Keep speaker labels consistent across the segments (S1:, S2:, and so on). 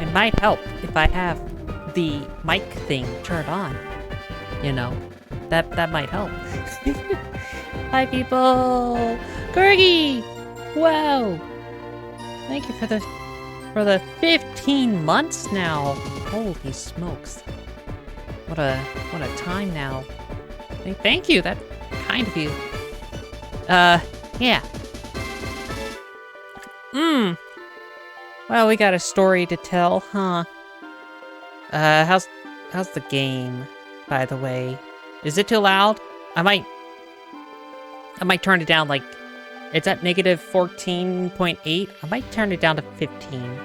S1: It might help if I have the mic thing turned on. You know, that might help. Hi, people! Corgi! Wow! Thank you for the 15 months now. Holy smokes! What a time now. Thank you. That's kind of you. Yeah. Well, we got a story to tell, huh? How's the game, by the way? Is it too loud? I might turn it down, like, it's at negative 14.8. I might turn it down to 15.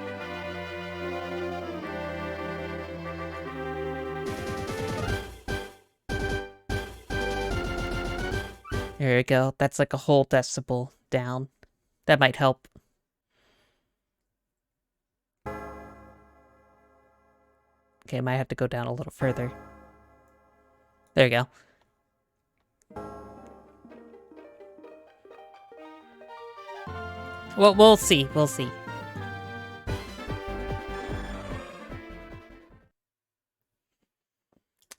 S1: There you go. That's like a whole decibel down. That might help. Okay, I might have to go down a little further. There you go. Well, we'll see. We'll see.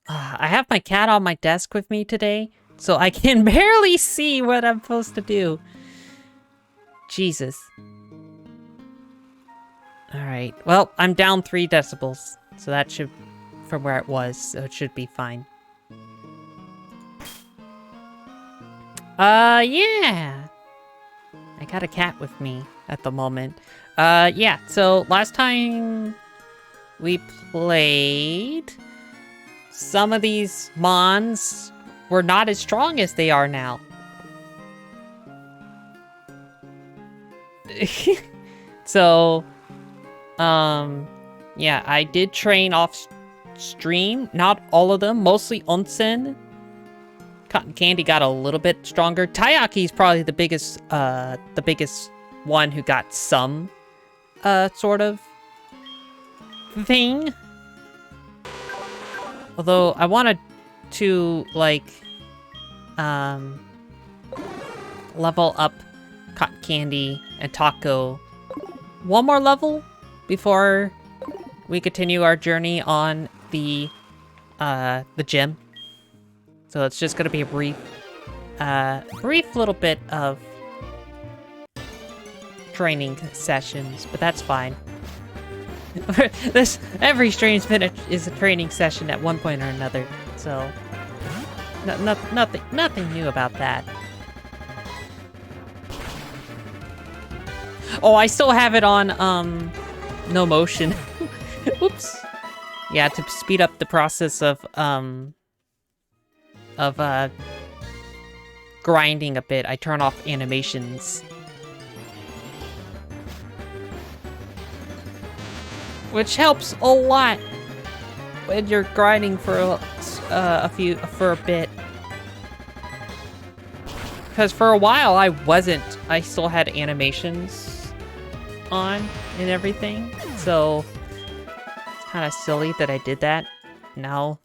S1: I have my cat on my desk with me today, so I can barely see what I'm supposed to do. Jesus. Alright, well, I'm down 3 decibels, so that should, from where it was, so it should be fine. Yeah! I got a cat with me at the moment. Yeah, so last time we played, some of these mons were not as strong as they are now. So, yeah, I did train off stream. Not all of them, mostly Onsen. Cotton Candy got a little bit stronger. Tayaki's probably the biggest one who got some, sort of thing. Although, I wanted to, like, level up Cotton Candy and Taco one more level before we continue our journey on the gym. So it's just gonna be a brief little bit of training sessions, but that's fine. Every stream is a training session at one point or another, so nothing new about that. Oh, I still have it on no motion. Oops. Yeah, to speed up the process of grinding a bit, I turn off animations. Which helps a lot when you're grinding for a bit. Because for a while I still had animations on and everything, so it's kind of silly that I did that. Now,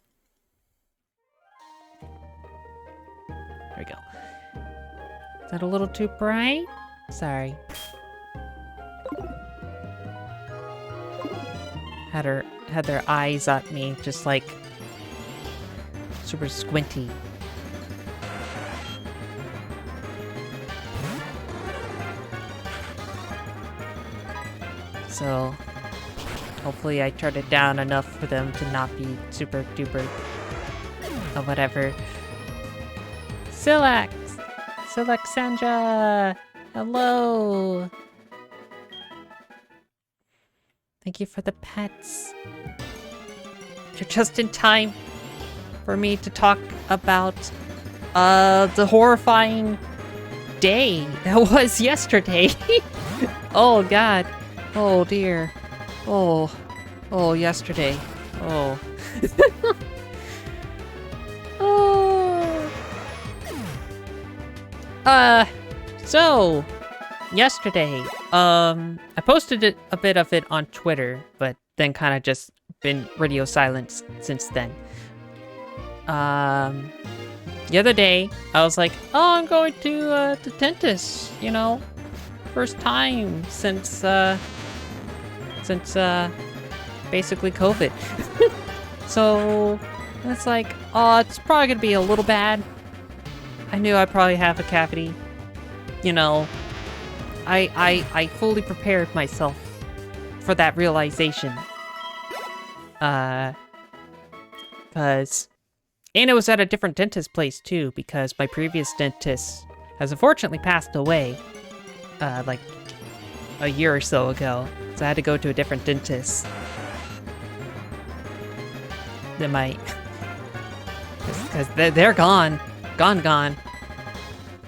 S1: there we go. Is that a little too bright? Sorry. Had their eyes at me, just like super squinty. So, hopefully I turned it down enough for them to not be super duper or whatever. Sandra! Hello! Thank you for the pets. You're just in time for me to talk about the horrifying day that was yesterday. Oh god. Oh dear. Oh, yesterday. Oh. So, yesterday, I posted a bit of it on Twitter, but then kind of just been radio silent since then. The other day, I was like, oh, I'm going to the dentist, you know, first time since basically COVID. So it's like, oh, it's probably gonna be a little bad. I knew I'd probably have a cavity. You know, I fully prepared myself for that realization. And it was at a different dentist place too, because my previous dentist has unfortunately passed away, like a year or so ago. So I had to go to a different dentist. Than my, because they're gone. Gone.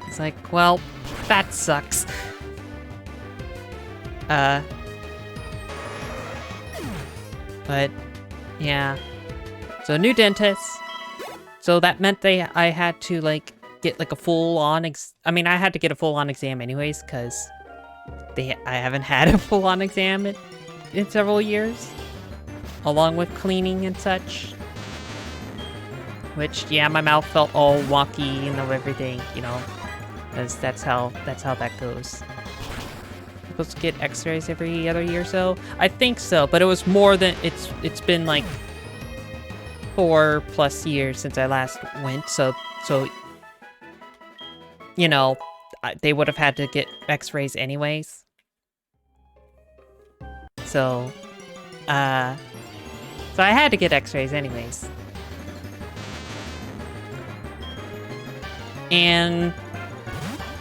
S1: It's like, well, that sucks. But, yeah. So, new dentist. So that meant I had to, like, get, like, a full-on, I mean, I had to get a full-on exam anyways, because I haven't had a full-on exam in several years. Along with cleaning and such. Which, yeah, my mouth felt all wonky and everything, you know, because that's how that goes. You're supposed to get X-rays every other year or so? I think so, but it was more than, it's been like 4+ years since I last went, so, you know, they would have had to get X-rays anyways. So I had to get X-rays anyways. And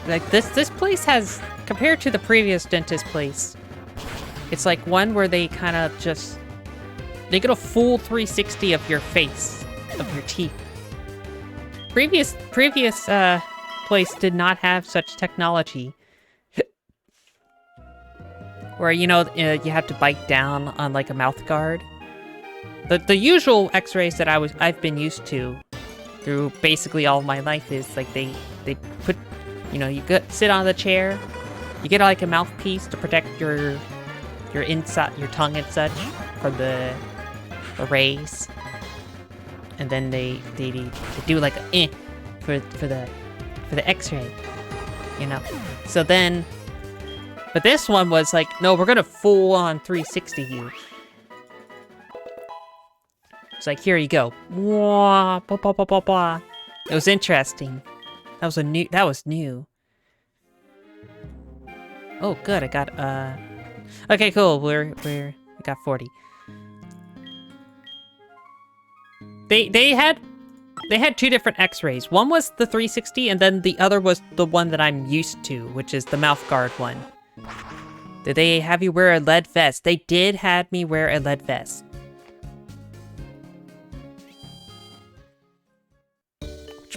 S1: like this place has, compared to the previous dentist place, it's like one where they kind of just, they get a full 360 of your face, of your teeth. Previous place did not have such technology. Where, you know, you have to bite down on like a mouth guard. The usual X-rays that I've been used to through basically all of my life is like they put, you know, you sit on the chair, you get like a mouthpiece to protect your inside, your tongue and such from the rays, and then they do like a for the X-ray, you know. So then, but this one was like, no, we're gonna full on 360 you. It's like, here you go. Wah, blah, blah, blah, blah, blah. It was interesting. That was new. Oh, good. I got, okay, cool. I got 40. They had 2 different X-rays. One was the 360, and then the other was the one that I'm used to, which is the mouth guard one. Did they have you wear a lead vest? They did have me wear a lead vest.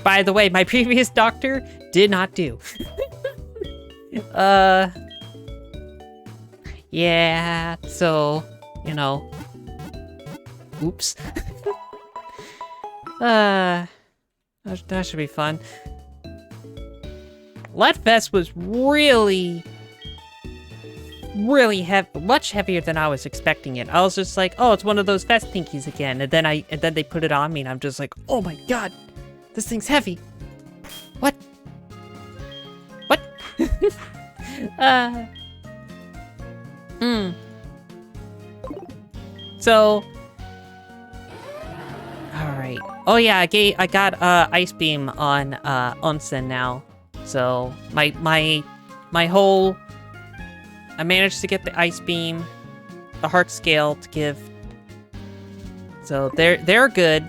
S1: By the way, my previous doctor did not do. Yeah, so, you know. Oops. That should be fun. Lead vest was really heavy, much heavier than I was expecting it. I was just like, oh, it's one of those vest thingies again. And then they put it on me and I'm just like, oh my god. This thing's heavy. What? So, all right. Oh yeah, I got ice beam on onsen now. So my whole, I managed to get the ice beam, the heart scale to give. So they're good.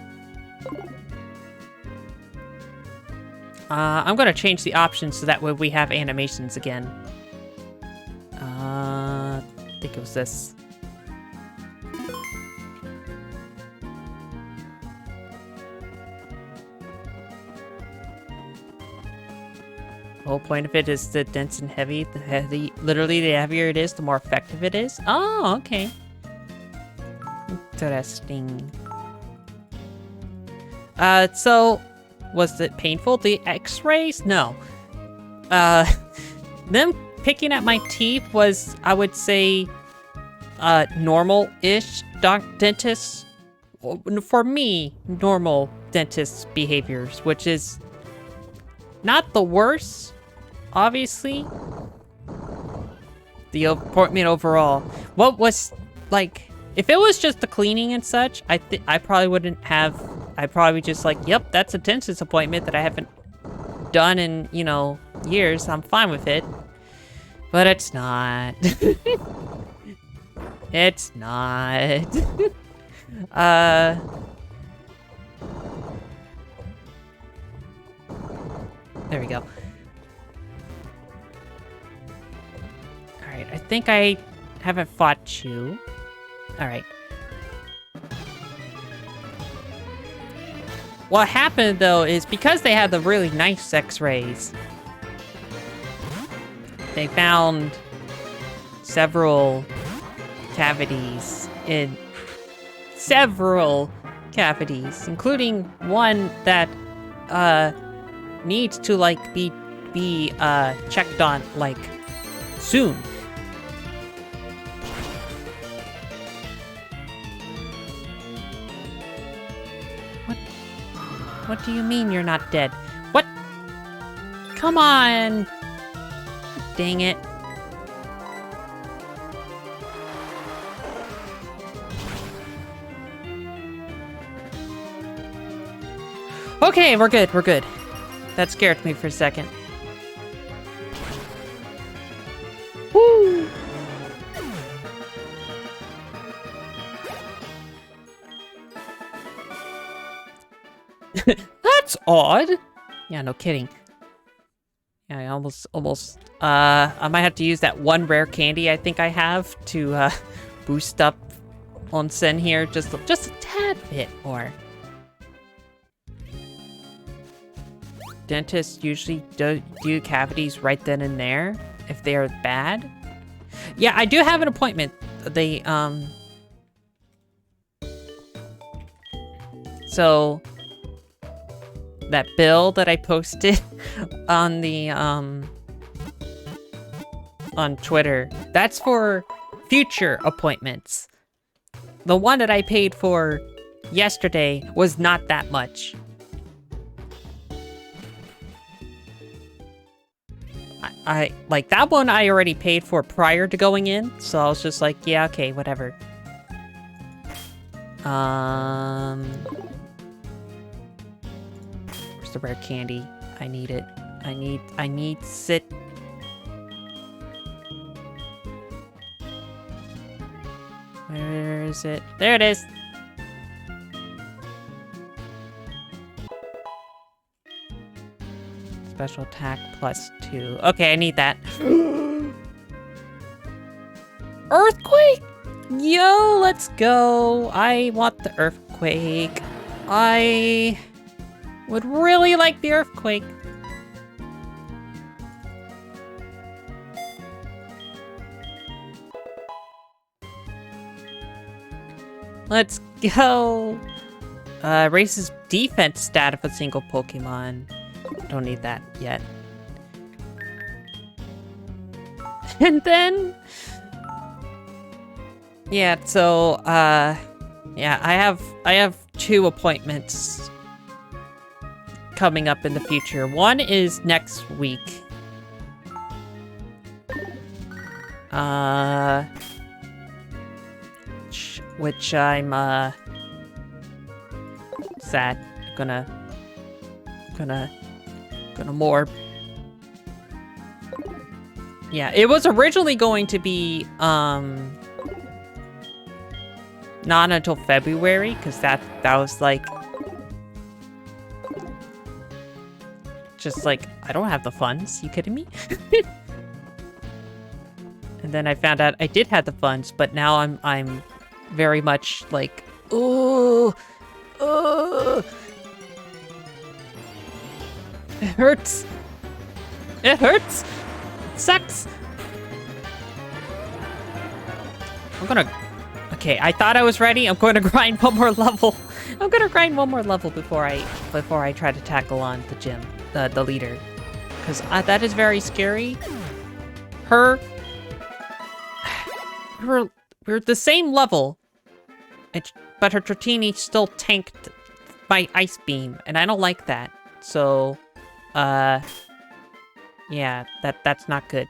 S1: I'm gonna change the options so that way we have animations again. I think it was this. The whole point of it is the dense and heavy. Literally, the heavier it is, the more effective it is. Oh, okay. Interesting. So, was it painful? The X-rays? No. Them picking at my teeth was, I would say, normal-ish dentist. For me, normal dentist behaviors, which is not the worst, obviously. The appointment overall. What was, like, If it was just the cleaning and such, I probably wouldn't have. I'd probably just like, yep, that's a dentist appointment that I haven't done in, you know, years. I'm fine with it. But it's not. It's not. There we go. Alright, I think I haven't fought you. Alright. What happened, though, is because they had the really nice X-rays, they found several cavities, including one that, needs to, like, be checked on, like, soon. What do you mean you're not dead? What? Come on! Dang it. Okay, we're good, we're good. That scared me for a second. Woo! That's odd. Yeah, no kidding. Yeah, I almost, I might have to use that one rare candy I think I have to, boost up onsen here just a tad bit more. Dentists usually do cavities right then and there if they are bad. Yeah, I do have an appointment. They, so that bill that I posted on the, on Twitter, that's for future appointments. The one that I paid for yesterday was not that much. I like that one I already paid for prior to going in, so I was just like, yeah, okay, whatever. Where's the rare candy? I need it. I need sit. Where is it? There it is. Special attack +2. Okay, I need that. Earthquake? Yo, let's go. I want the earthquake. I would really like the earthquake. Let's go. Raises defense stat of a single Pokemon. Don't need that yet. And then, yeah, so, yeah, I have 2 appointments coming up in the future. One is next week. Which I'm, sad. Gonna more. Yeah, it was originally going to be, not until February, because that was like, just like, I don't have the funds. You kidding me? And then I found out I did have the funds, but now I'm very much like, ooh, it hurts. It hurts. It sucks. Okay, I thought I was ready. I'm going to grind one more level. I'm going to grind one more level before I try to tackle on the gym, the leader. Because that is very scary. We're the same level. But her Dratini still tanked my Ice Beam, and I don't like that. So, yeah, that's not good.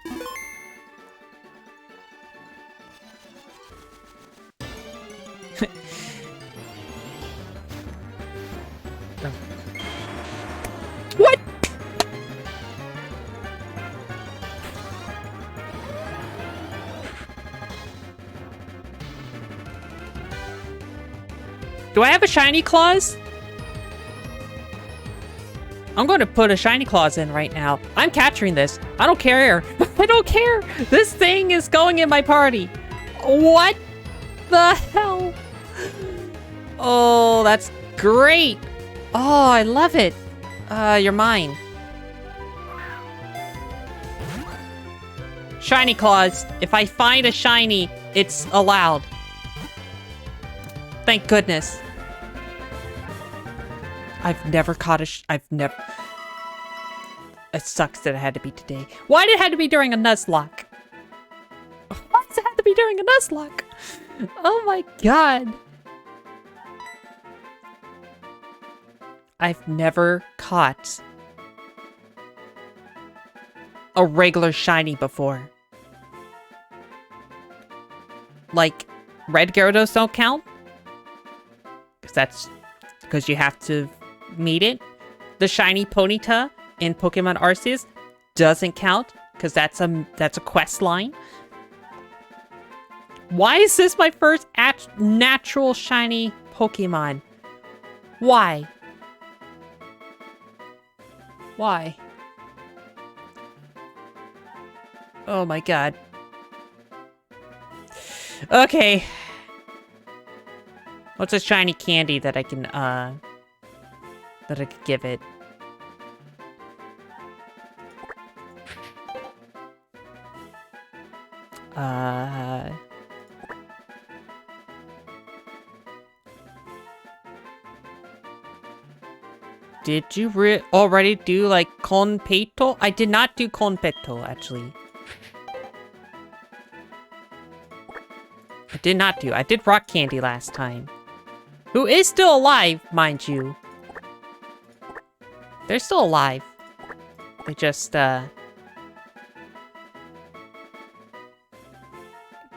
S1: Do I have a shiny claws? I'm going to put a shiny claws in right now. I'm capturing this. I don't care. I don't care. This thing is going in my party. What the hell? Oh, that's great. Oh, I love it. You're mine. Shiny claws. If I find a shiny, it's allowed. Thank goodness. I've never caught a I've never... It sucks that it had to be today. Why did it have to be during a Nuzlocke? Why does it have to be during a Nuzlocke? Oh my god. I've never caught a regular shiny before. Like, red Gyarados don't count? Because you have to meet it. The shiny Ponyta in Pokemon Arceus doesn't count because that's a quest line. Why is this my first natural shiny Pokemon? Why? Why? Oh my god. Okay. What's a shiny candy that I can, that I could give it? Did you already do, like, Conpeto? I did not do Conpeto, actually. I did not do. I did Rock Candy last time. Who is still alive, mind you. They're still alive. They just, they're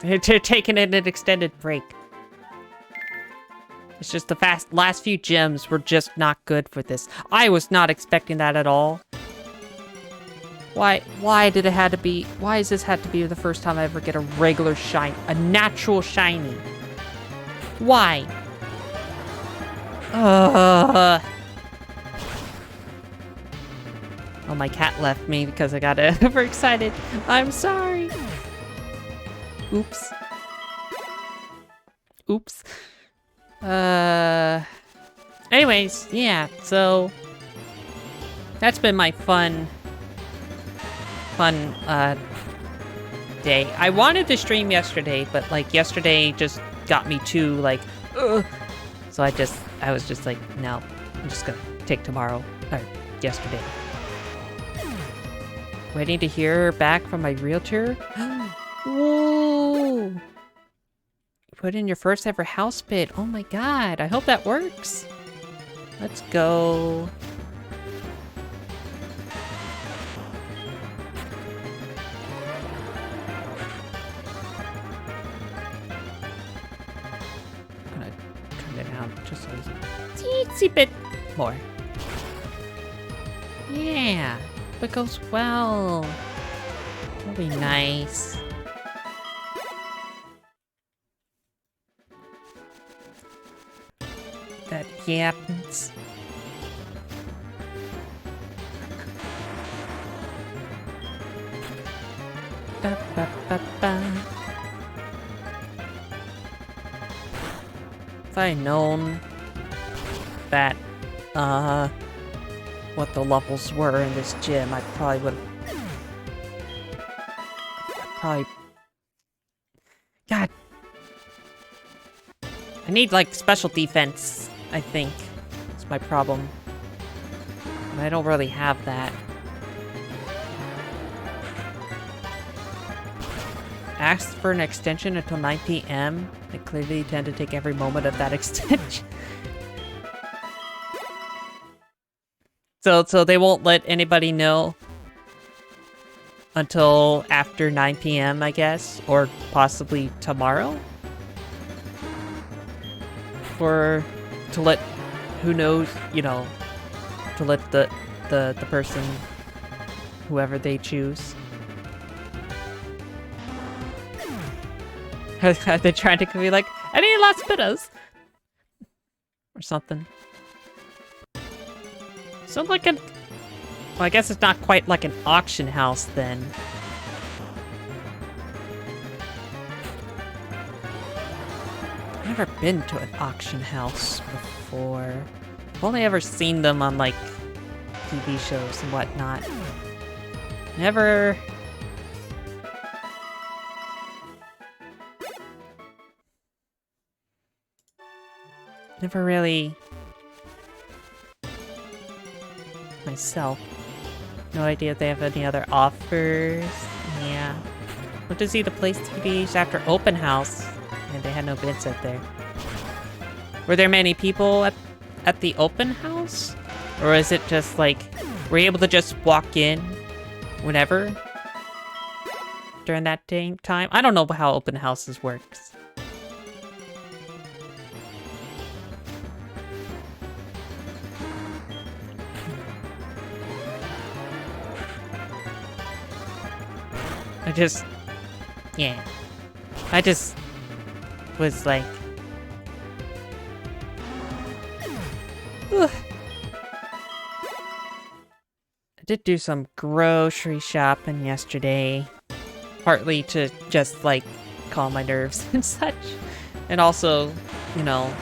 S1: taking an extended break. It's just the last few gyms were just not good for this. I was not expecting that at all. Why did it have to be... Why has this had to be the first time I ever get a regular shiny? A natural shiny? Why? Oh, my cat left me because I got overexcited. I'm sorry. Oops. Oops. Anyways, yeah, so... That's been my fun day. I wanted to stream yesterday, but, like, yesterday just got me too, like, ugh. So I was just like, no, I'm just gonna take tomorrow, or yesterday. Waiting to hear back from my realtor? Whoa! Put in your first ever house bid. Oh my god, I hope that works. Let's go. I'm gonna turn it down just so it's a teensy bit more. Yeah, if it goes well. That'll be nice. That happens. Ba, ba, ba, ba. If I had known that, what the levels were in this gym, I probably would have... God. I need, like, special defense, I think. That's my problem. And I don't really have that. Asked for an extension until 9 p.m. They clearly tend to take every moment of that extension. So they won't let anybody know until after 9 p.m., I guess, or possibly tomorrow? Or to let, who knows, you know, to let the person, whoever they choose. Are they trying to be like, I need lots of bidders? or something. So like well, I guess it's not quite like an auction house then. I've never been to an auction house before. I've only ever seen them on like TV shows and whatnot. Never really myself. No idea if they have any other offers. Yeah. Went to see the place 2 days after open house, and they had no bids out there. Were there many people at the open house? Or is it just like, were you able to just walk in whenever during that time? I don't know how open houses works. Yeah. I just was like, ugh. I did do some grocery shopping yesterday, partly to just like calm my nerves and such, and also, you know,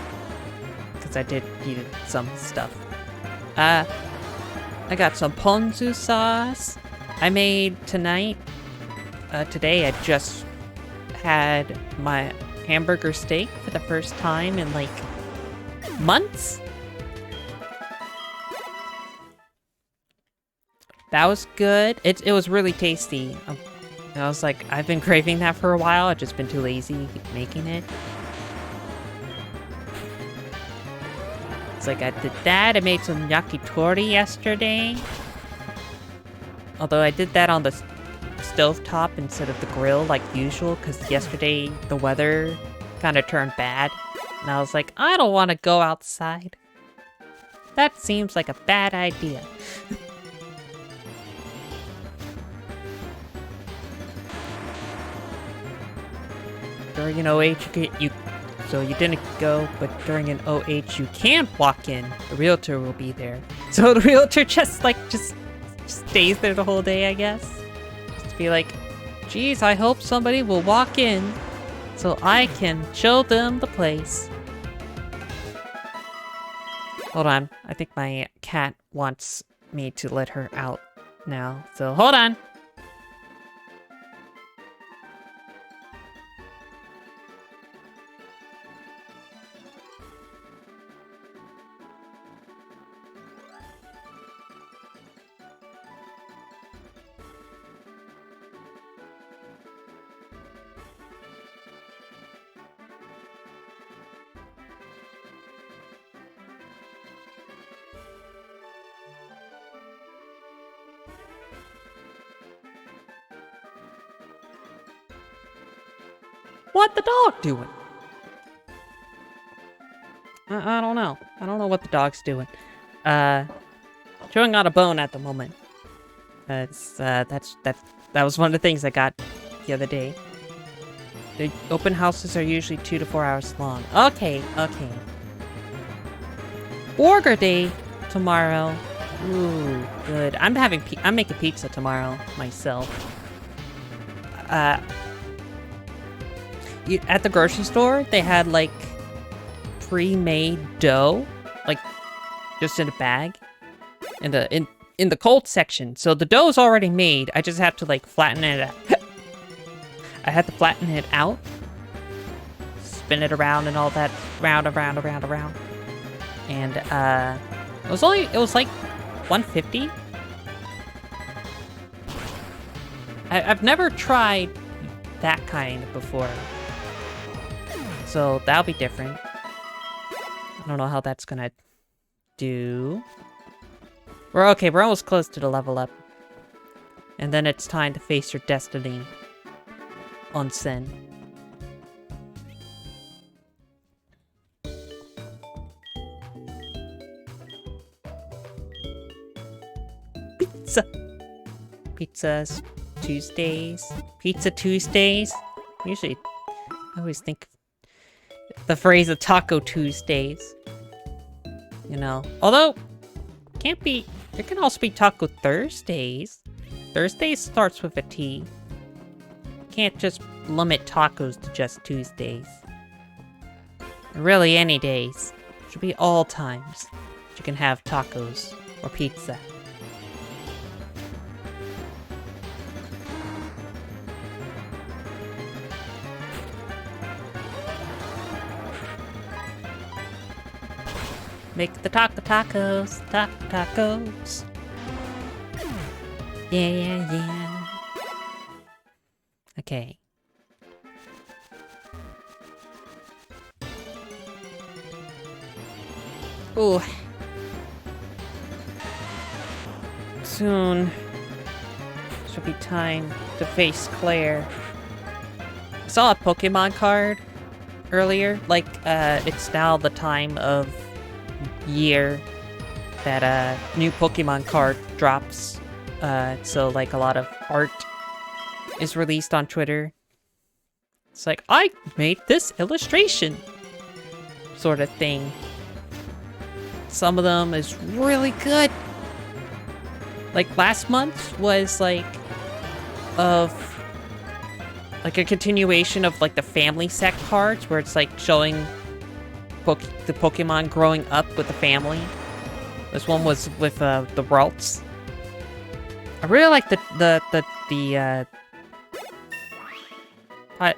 S1: because I did need some stuff. I got some ponzu sauce I made tonight. Today I just had my hamburger steak for the first time in like months. That was good. It was really tasty. I was like, I've been craving that for a while. I've just been too lazy making it. It's like I did that. I made some yakitori yesterday. Although I did that on the stovetop instead of the grill like usual, because yesterday the weather kind of turned bad. And I was like, I don't want to go outside. That seems like a bad idea. During an OH, so you didn't go, but during an OH, you can't walk in. The realtor will be there. So the realtor just stays there the whole day, I guess. Just to be like, geez, I hope somebody will walk in so I can show them the place. Hold on. I think my cat wants me to let her out now. So hold on. What the dog doing? I don't know. I don't know what the dog's doing. Chewing on a bone at the moment. That was one of the things I got the other day. The open houses are usually 2 to 4 hours long. Okay. Burger day tomorrow. Ooh, good. I'm making pizza tomorrow myself. At the grocery store, they had like pre-made dough, like just in a bag, in the cold section. So the dough's already made. I just have to like flatten it out. I had to flatten it out, spin it around and all that, round. And it was like $150. I've never tried that kind before. So that'll be different. I don't know how that's gonna do. We're okay, we're almost close to the level up. And then it's time to face your destiny. Onsen. Pizza Tuesdays. Usually, I always think the phrase of Taco Tuesdays. you know. Although, can't be... There can also be Taco Thursdays. Thursdays starts with a T. Can't just limit tacos to just Tuesdays. Really, any days. Should be all times. You can have tacos or pizza. Make the tacos. Yeah. Okay. Ooh. Soon. Should be time to face Claire. I saw a Pokemon card earlier. Like, it's now the time of year that a new Pokemon card drops. So, like, a lot of art is released on Twitter. It's like, I made this illustration! Sort of thing. Some of them is really good. Like, last month was, like, a continuation of, like, the family set cards, where it's, like, showing the Pokemon growing up with the family. This one was with, the Ralts. I really like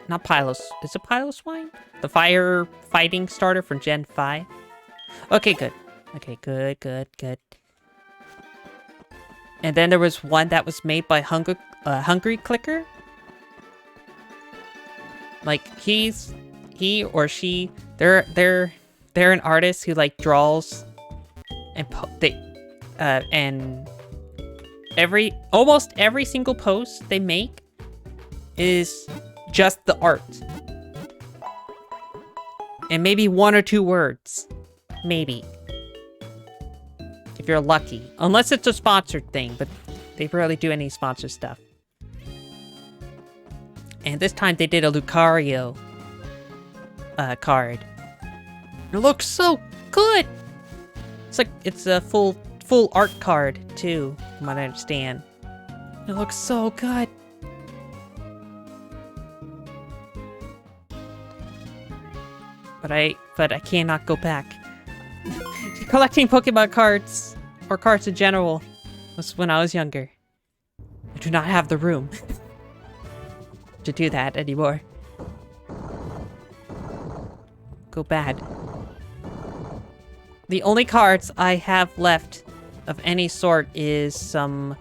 S1: not Pylos. Is it Piloswine? The fire fighting starter from Gen 5. Okay, good. Okay, good. And then there was one that was made by Hungry Clicker. Like, he or she, they're an artist who, like, draws and almost every single post they make is just the art. And maybe 1 or 2 words. Maybe. If you're lucky. Unless it's a sponsored thing, but they rarely do any sponsored stuff. And this time they did a Lucario card. It looks so good! It's like, it's a full art card, too, from what I understand. It looks so good! But I cannot go back. Collecting Pokemon cards, or cards in general, was when I was younger. I do not have the room to do that anymore. Go bad. The only cards I have left of any sort is some...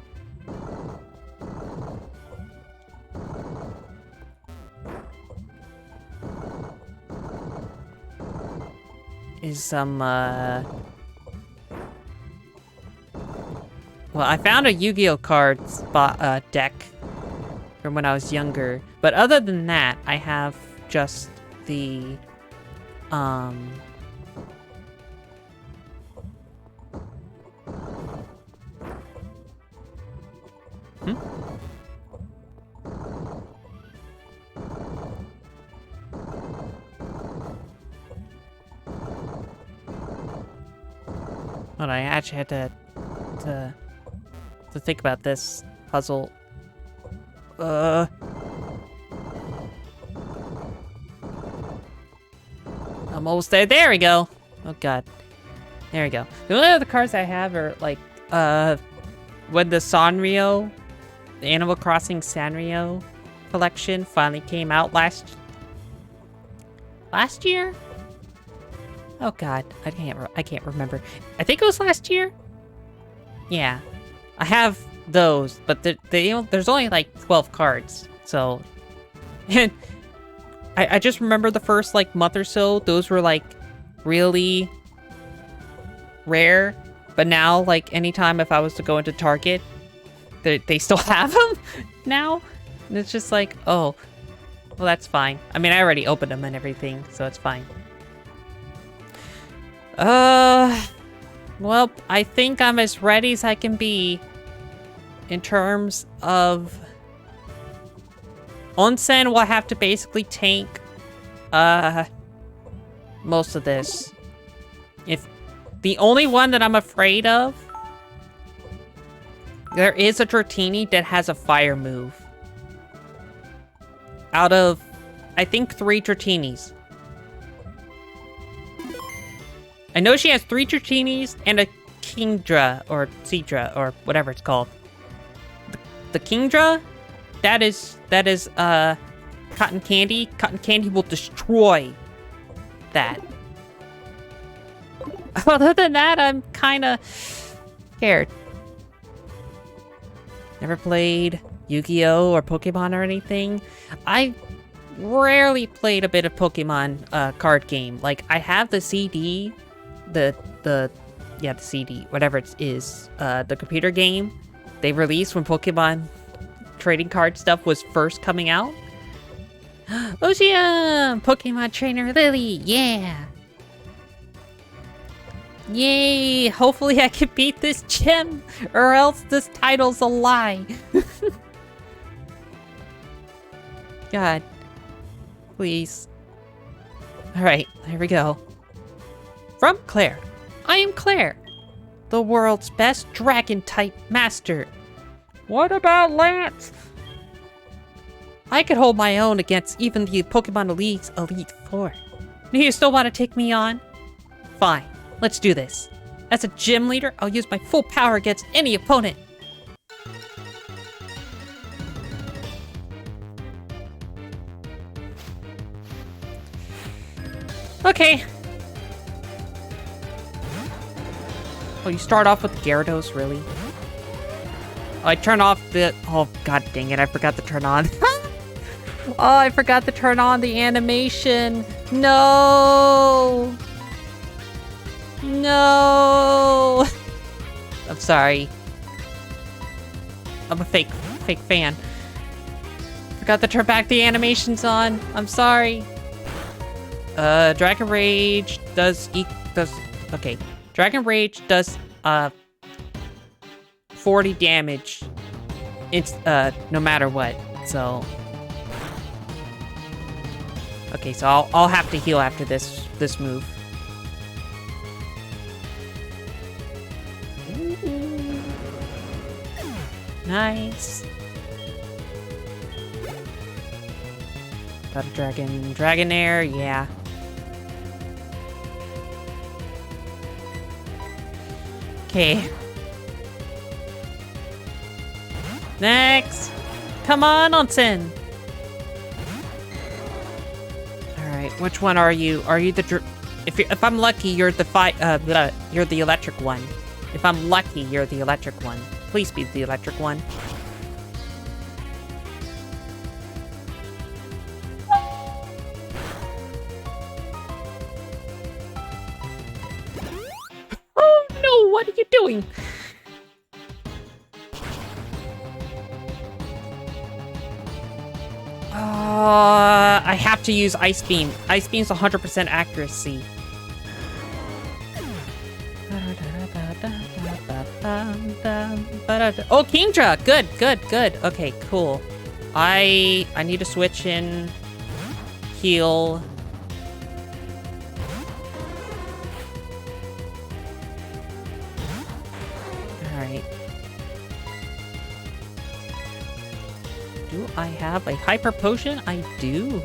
S1: Well, I found a Yu-Gi-Oh cards deck from when I was younger. But other than that, I have just the... But I actually had to think about this puzzle. I'm almost there. There we go. Oh god. There we go. The only other cards I have are like when the Sanrio, the Animal Crossing Sanrio collection finally came out last year. Oh god, I can't remember. I think it was last year. Yeah, I have those, but there's only like 12 cards, so. And I just remember the first like month or so, those were like really rare. But now, like anytime if I was to go into Target, they still have them now, and it's just like, oh, well that's fine. I mean, I already opened them and everything, so it's fine. Well, I think I'm as ready as I can be in terms of onsen. Will have to basically tank most of this. The only one that I'm afraid of... There is a Dratini that has a fire move. Out of, I think, 3 Dratinis. I know she has 3 Dratinis and a Kingdra, or Seadra, or whatever it's called. The Kingdra? That is, Cotton Candy. Cotton Candy will destroy that. Other than that, I'm kinda scared. Never played Yu-Gi-Oh! Or Pokemon or anything. I rarely played a bit of Pokemon card game. Like, I have the CD, the CD, whatever it is, the computer game they released when Pokemon trading card stuff was first coming out. Ocean! Pokemon Trainer Lily, yeah! Yay! Hopefully I can beat this gym, or else this title's a lie. God. Please. Alright, here we go. From Claire. I am Claire, the world's best dragon-type master. What about Lance? I could hold my own against even the Pokemon Elite's Elite Four. Do you still want to take me on? Fine. Let's do this. As a gym leader, I'll use my full power against any opponent. Okay. Oh, you start off with Gyarados, really? Oh, I turn off the... Oh, god dang it, I forgot to turn on. Oh, I forgot to turn on the animation. No! No! I'm sorry. I'm a fake fan. Forgot to turn back the animations on. I'm sorry. Dragon Rage does... Okay. Dragon Rage does, 40 damage. It's, no matter what. So... Okay, so I'll have to heal after this move. Ooh. Nice. Got a Dragonair, yeah. Okay. Next. Come on, Onsen. Alright, which one are you? Are you the if I'm lucky, you're the you're the electric one. If I'm lucky, you're the electric one. Please be the electric one. Oh no, what are you doing? I have to use Ice Beam. Ice Beam's 100% accuracy. Oh, Kingdra! Good. Okay, cool. I need to switch in... Heal... Alright. Do I have a Hyper Potion? I do.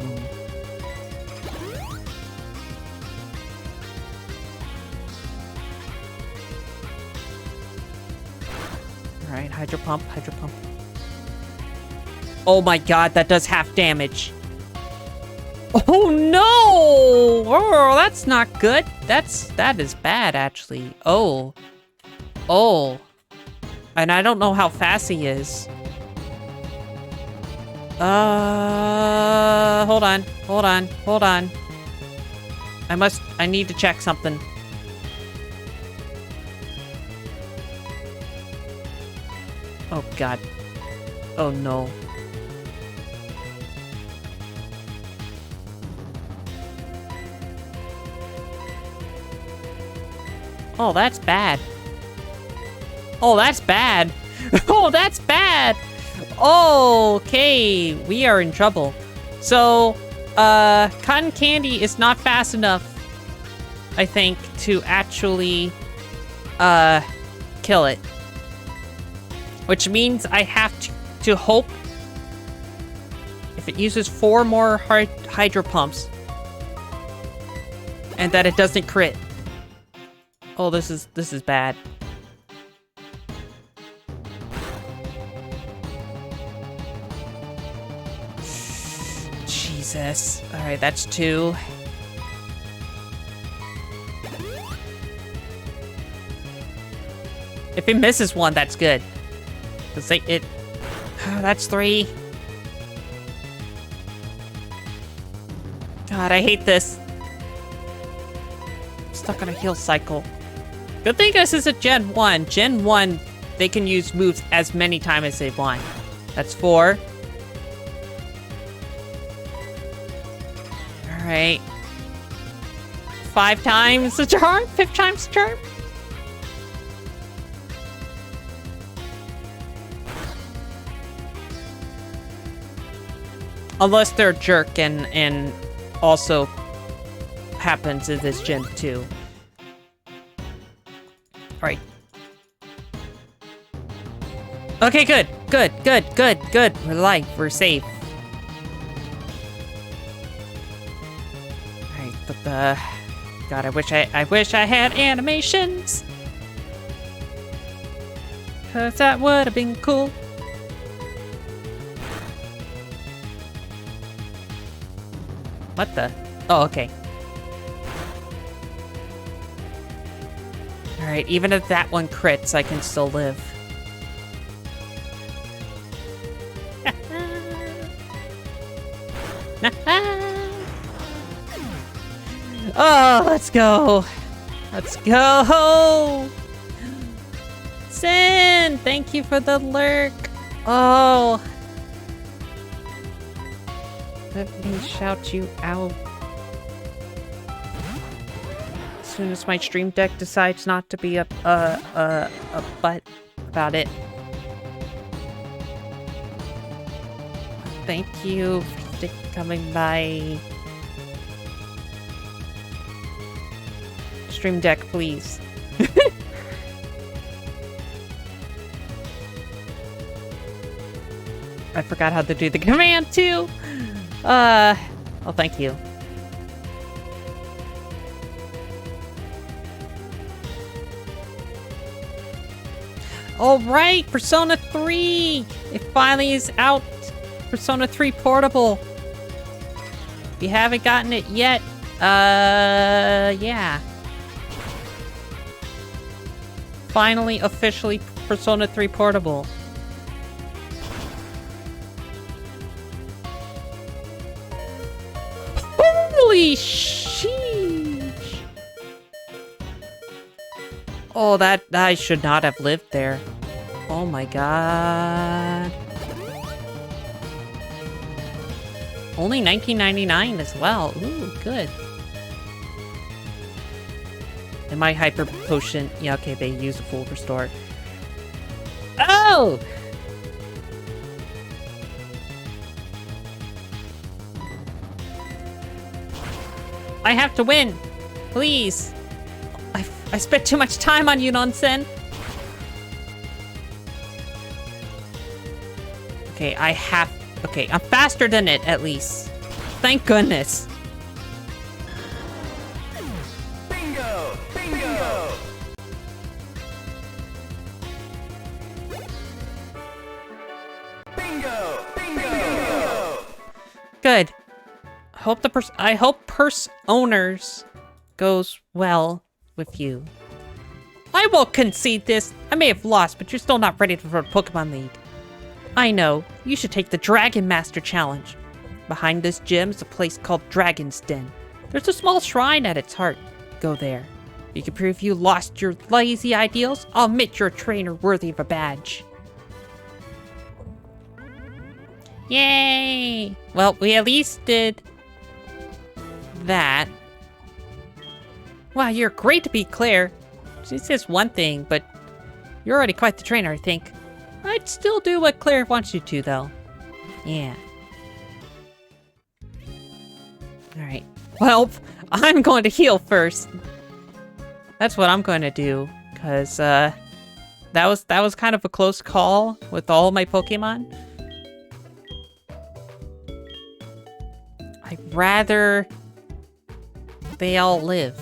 S1: Alright, Hydro Pump. Oh my god, that does half damage. Oh no! Oh, that's not good. That is bad, actually. Oh. And I don't know how fast he is. Hold on. I need to check something. Oh god. Oh no. Oh, that's bad. Oh, that's bad. Oh, that's bad. Okay, we are in trouble. So, Cotton Candy is not fast enough, I think, to actually kill it. Which means I have to hope if it uses 4 more Hydro Pumps and that it doesn't crit. Oh, this is bad. Jesus. Alright, that's 2. If it misses 1, that's good. Cause that's 3. God, I hate this. I'm stuck on a heal cycle. Good thing this is a Gen 1. Gen 1, they can use moves as many times as they want. That's 4. Alright. 5 times the charm? 5 times the charm? Unless they're a jerk and also happens in this gen too. Alright. Okay, good. We're alive. We're safe. Alright, but God, I wish I had animations. 'Cause that would have been cool. What the? Oh, okay. Alright, even if that one crits, I can still live. Oh, let's go. Let's go. Sin, thank you for the lurk. Oh. Let me shout you out. As soon as my stream deck decides not to be a butt about it. Thank you for coming by. Stream deck, please. I forgot how to do the command too. Oh, thank you. All right, Persona 3. It finally is out. Persona 3 Portable. If you haven't gotten it yet, yeah. Finally, officially, Persona 3 Portable. Holy sheesh! Oh, that I should not have lived there. Oh my god. Only $19.99 as well. Ooh, good. And my hyper potion. Yeah, okay, they use a full restore. Oh! I have to win! Please! I spent too much time on you, Nonsen! Okay, okay, I'm faster than it, at least. Thank goodness.
S2: Bingo! Bingo! Bingo! Bingo!
S1: Good. I hope purse owners goes well with you. I won't concede this. I may have lost, but you're still not ready for a Pokemon League. I know. You should take the Dragon Master Challenge. Behind this gym is a place called Dragon's Den. There's a small shrine at its heart. Go there. If you can prove you lost your lazy ideals, I'll admit you're a trainer worthy of a badge. Yay! Well, we at least did that. Wow, you're great to be Claire. She's just one thing, but you're already quite the trainer, I think. I'd still do what Claire wants you to, though. Yeah. Alright. Well, I'm going to heal first. That's what I'm going to do. Cause that was kind of a close call with all my Pokemon. I'd rather they all live.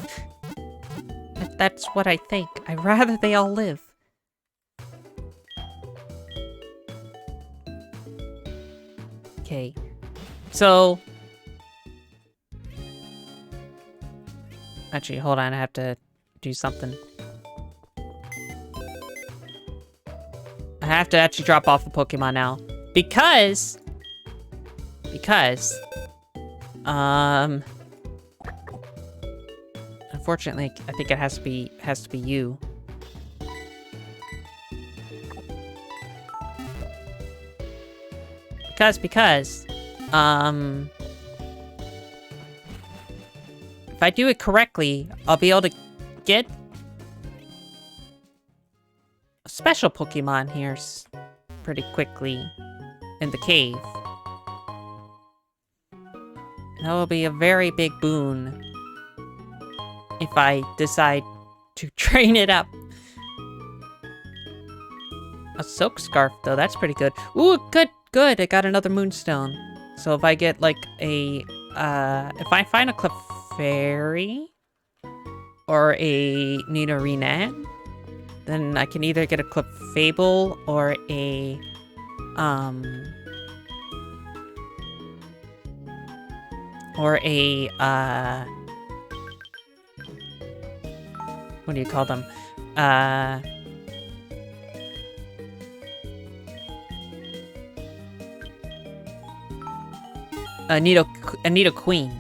S1: That's what I think. I'd rather they all live. Okay. So... Actually, hold on. I have to do something. I have to actually drop off the Pokemon now. Because... Unfortunately, I think it has to be you. Because if I do it correctly, I'll be able to get a special Pokemon here pretty quickly in the cave. That will be a very big boon if I decide to train it up. A Silk Scarf, though, that's pretty good. Ooh, good, I got another Moonstone. So if I get, like, if I find a Clefairy or a Nidorina, then I can either get a Clefable or a, what do you call them? A Nidoqueen.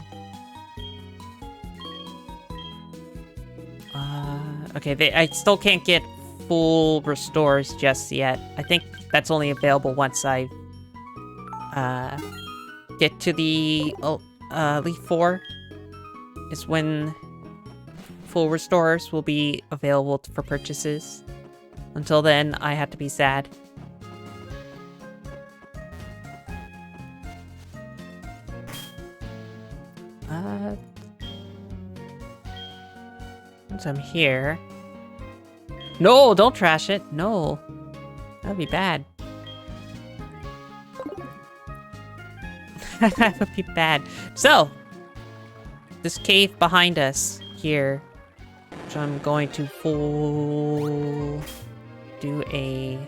S1: Okay, I still can't get full restores just yet. I think that's only available once I get to the Elite Four. Is when full restores will be available for purchases. Until then, I have to be sad. Once I'm here... No, don't trash it. No. That'd be bad. That would be bad. So, this cave behind us here, which I'm going to do a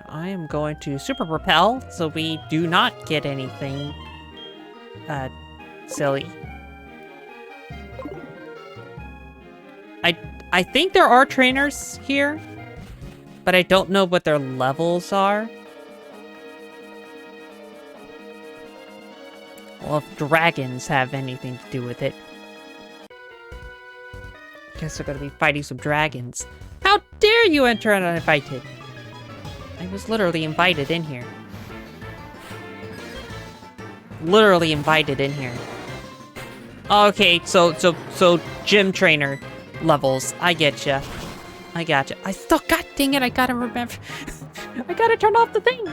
S1: I am going to Super Repel, so we do not get anything silly. I think there are trainers here, but I don't know what their levels are. Well, if dragons have anything to do with it. Guess we're gonna be fighting some dragons. How dare you enter uninvited? I was literally invited in here. Literally invited in here. Okay, so gym trainer levels. I getcha. I gotcha. I still, god dang it, I gotta remember. I gotta turn off the thing.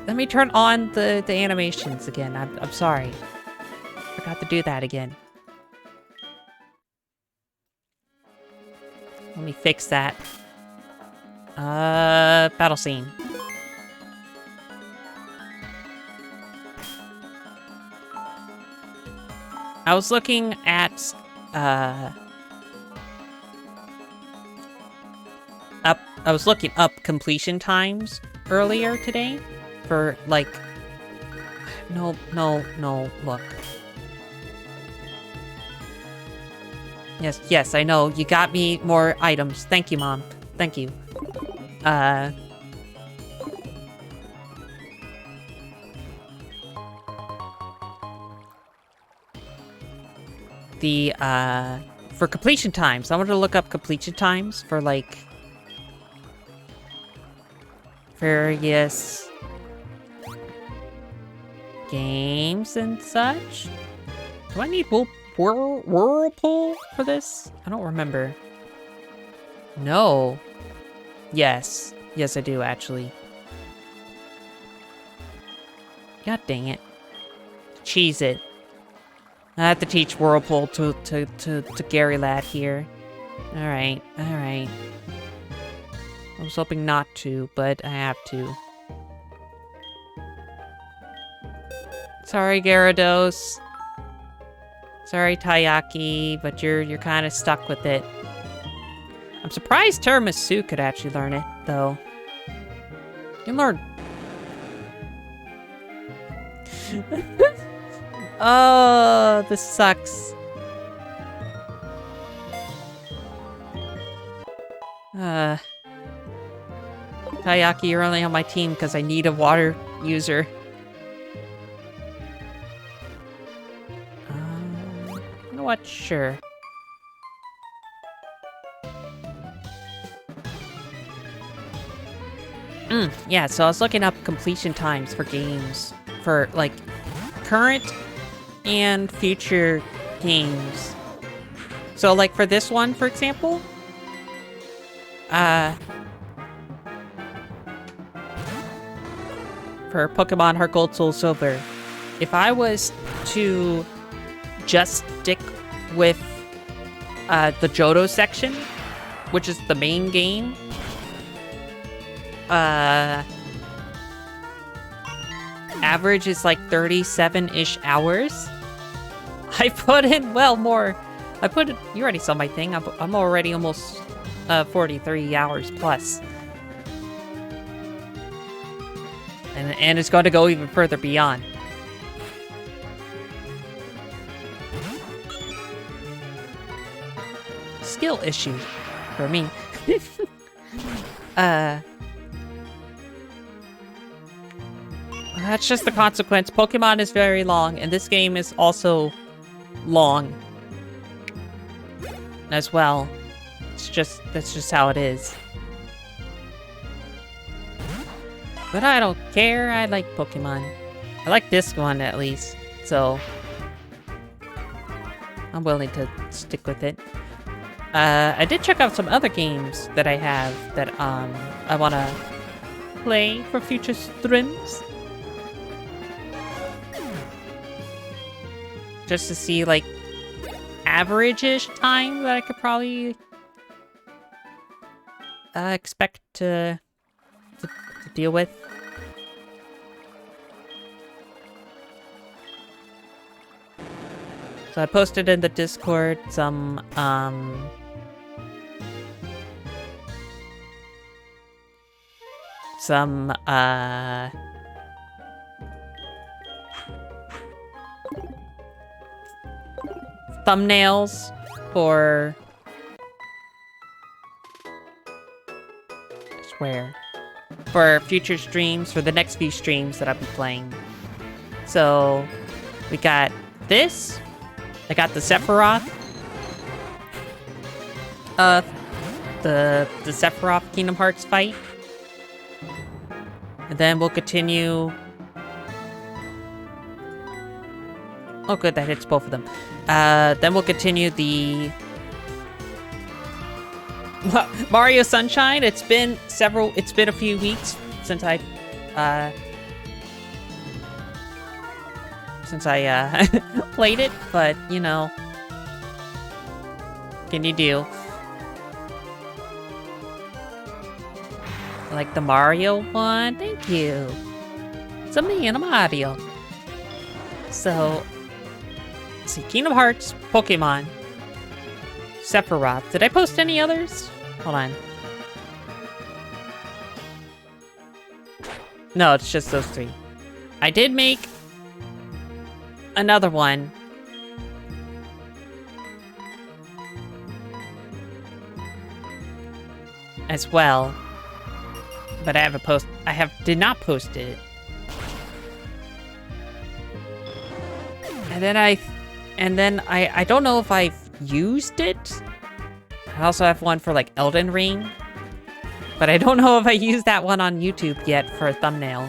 S1: Let me turn on the animations again. I'm sorry. Forgot to do that again. Let me fix that. Battle scene. I was looking at, I was looking up completion times earlier today for, like, no, look. Yes, I know, you got me more items. Thank you, Mom. Thank you. For completion times, I wanted to look up completion times for, like, various games and such. Do I need Whirlpool for this? I don't remember. No. Yes, I do, actually. God dang it. Cheese it. I have to teach Whirlpool to Gary Lad here. Alright, alright. I was hoping not to, but I have to. Sorry, Gyarados. Sorry, Taiyaki, but you're kind of stuck with it. I'm surprised Tiramisu could actually learn it, though. You can learn. Oh, this sucks. Taiyaki, you're only on my team because I need a water user. You know what? Sure. Yeah, so I was looking up completion times for games. For, like, current and future games. So, like, for this one, for example... for Pokemon HeartGold Soul Silver, if I was to just stick with the Johto section, which is the main game, average is like 37-ish hours. I put in, well, more. You already saw my thing. I'm already almost 43 hours plus. And it's going to go even further beyond. Skill issue for me. That's just the consequence. Pokemon is very long, and this game is also long as well. That's just how it is. But I don't care. I like Pokemon. I like this one at least, so I'm willing to stick with it. I did check out some other games that I have that I want to play for future streams. Just to see, like, average-ish time that I could probably expect to deal with. So I posted in the Discord some thumbnails for future streams, for the next few streams that I'll be playing. So we got this. I got the Sephiroth. The Sephiroth Kingdom Hearts fight. And then we'll continue. Oh good, that hits both of them. Then we'll continue the Mario Sunshine. It's been a few weeks since I played it, but you know, what can you do? I like the Mario one. Thank you. It's a me and a Mario. So, let's see, Kingdom Hearts, Pokemon, Sephiroth. Did I post any others? Hold on. No, it's just those three. I did make another one. As well. But I haven't did not post it. And then I don't know if I've used it. I also have one for like Elden Ring. But I don't know if I used that one on YouTube yet for a thumbnail.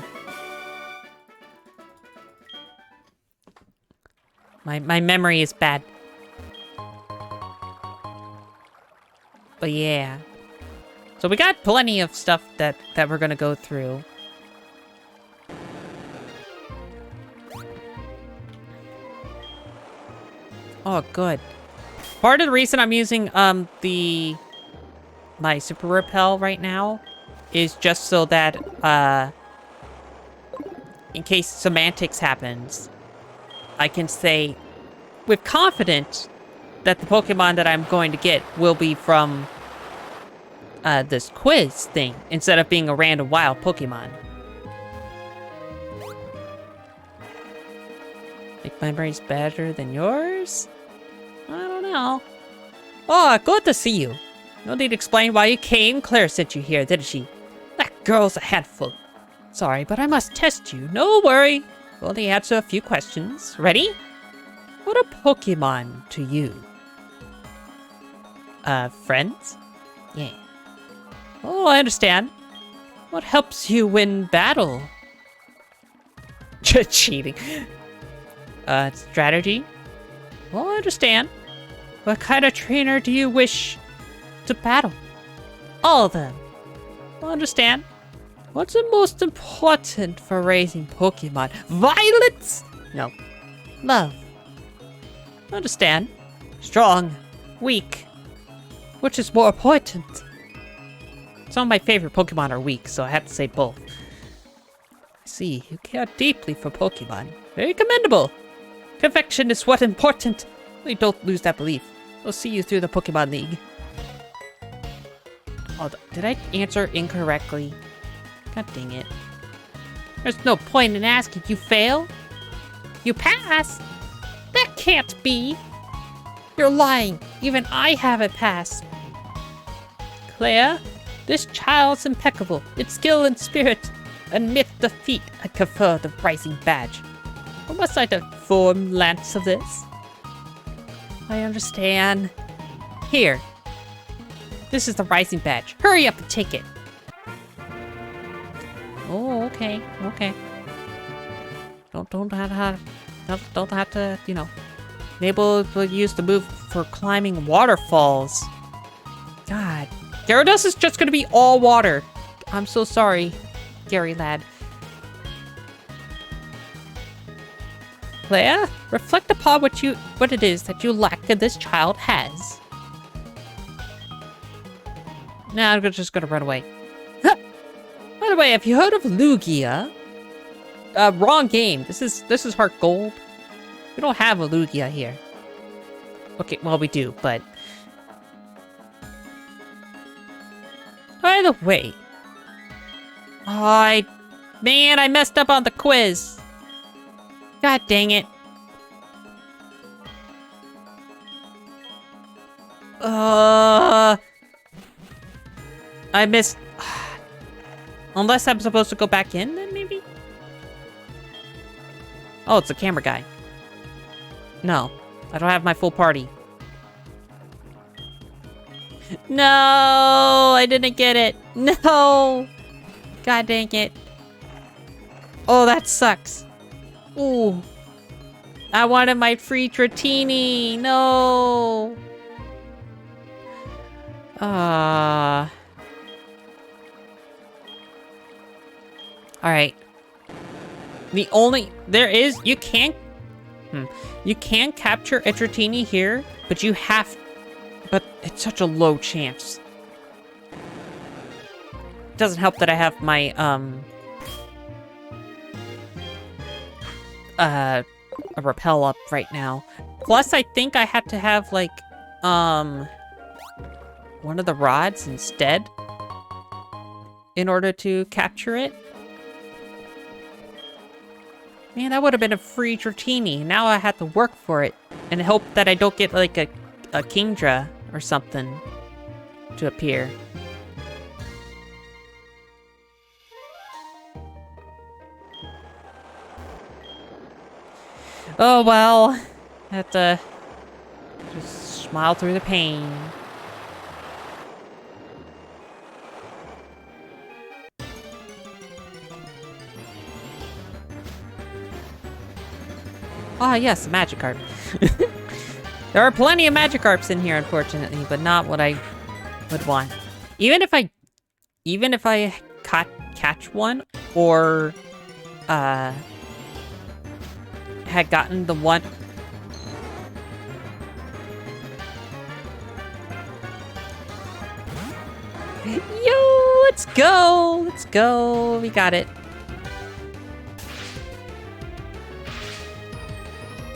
S1: My memory is bad. But yeah. So we got plenty of stuff that we're gonna go through. Oh, good. Part of the reason I'm using my super repel right now is just so that in case semantics happens, I can say with confidence that the Pokemon that I'm going to get will be from this quiz thing instead of being a random wild Pokemon. Think my brain's better than yours? I don't know. Oh, good to see you. No need to explain why you came. Claire sent you here, didn't she? That girl's a handful. Sorry, but I must test you. No worry. We'll only answer a few questions. Ready? What are Pokemon to you? Friends? Yeah. Oh, I understand. What helps you win battle? Cheating. Strategy? Well, I understand. What kind of trainer do you wish to battle? All of them. I understand. What's the most important for raising Pokemon? Violence? No. Love. Understand. Strong. Weak. Which is more important? Some of my favorite Pokemon are weak, so I have to say both. I see. You care deeply for Pokemon. Very commendable. Perfection is what important. We don't lose that belief. We'll see you through the Pokemon League. Oh, did I answer incorrectly? God dang it. There's no point in asking. You fail? You pass? That can't be. You're lying. Even I haven't passed. Claire, this child's impeccable. Its skill and spirit. Admit defeat. I confer the rising badge. Or must I inform Lance of this? I understand. Here. This is the rising badge. Hurry up and take it. Oh, okay, okay. Don't have to, you know, able to use the move for climbing waterfalls. God, Gyarados is just gonna be all water. I'm so sorry, Gary lad. Claire, reflect upon what it is that you lack and this child has. Nah, I'm just gonna run away. By the way, have you heard of Lugia? Wrong game. This is HeartGold. We don't have a Lugia here. Okay, well we do, but... By the way... Man, I messed up on the quiz. God dang it. I missed... Unless I'm supposed to go back in, then maybe? Oh, it's a camera guy. No, I don't have my full party. No, I didn't get it. No. God dang it. Oh, that sucks. Ooh. I wanted my free Dratini. No. Alright. You can capture a Dratini here, but but it's such a low chance. It doesn't help that I have my, a repel up right now. Plus, I think I had to have, like, one of the rods instead in order to capture it. Man, that would have been a free Dratini. Now I have to work for it and hope that I don't get, like, a Kingdra or something to appear. Oh, well. I have to just smile through the pain. Ah, yes, a Magikarp. There are plenty of Magikarps in here, unfortunately, but not what I would want. Even if I catch one, or had gotten the one Yo, let's go. Let's go. We got it.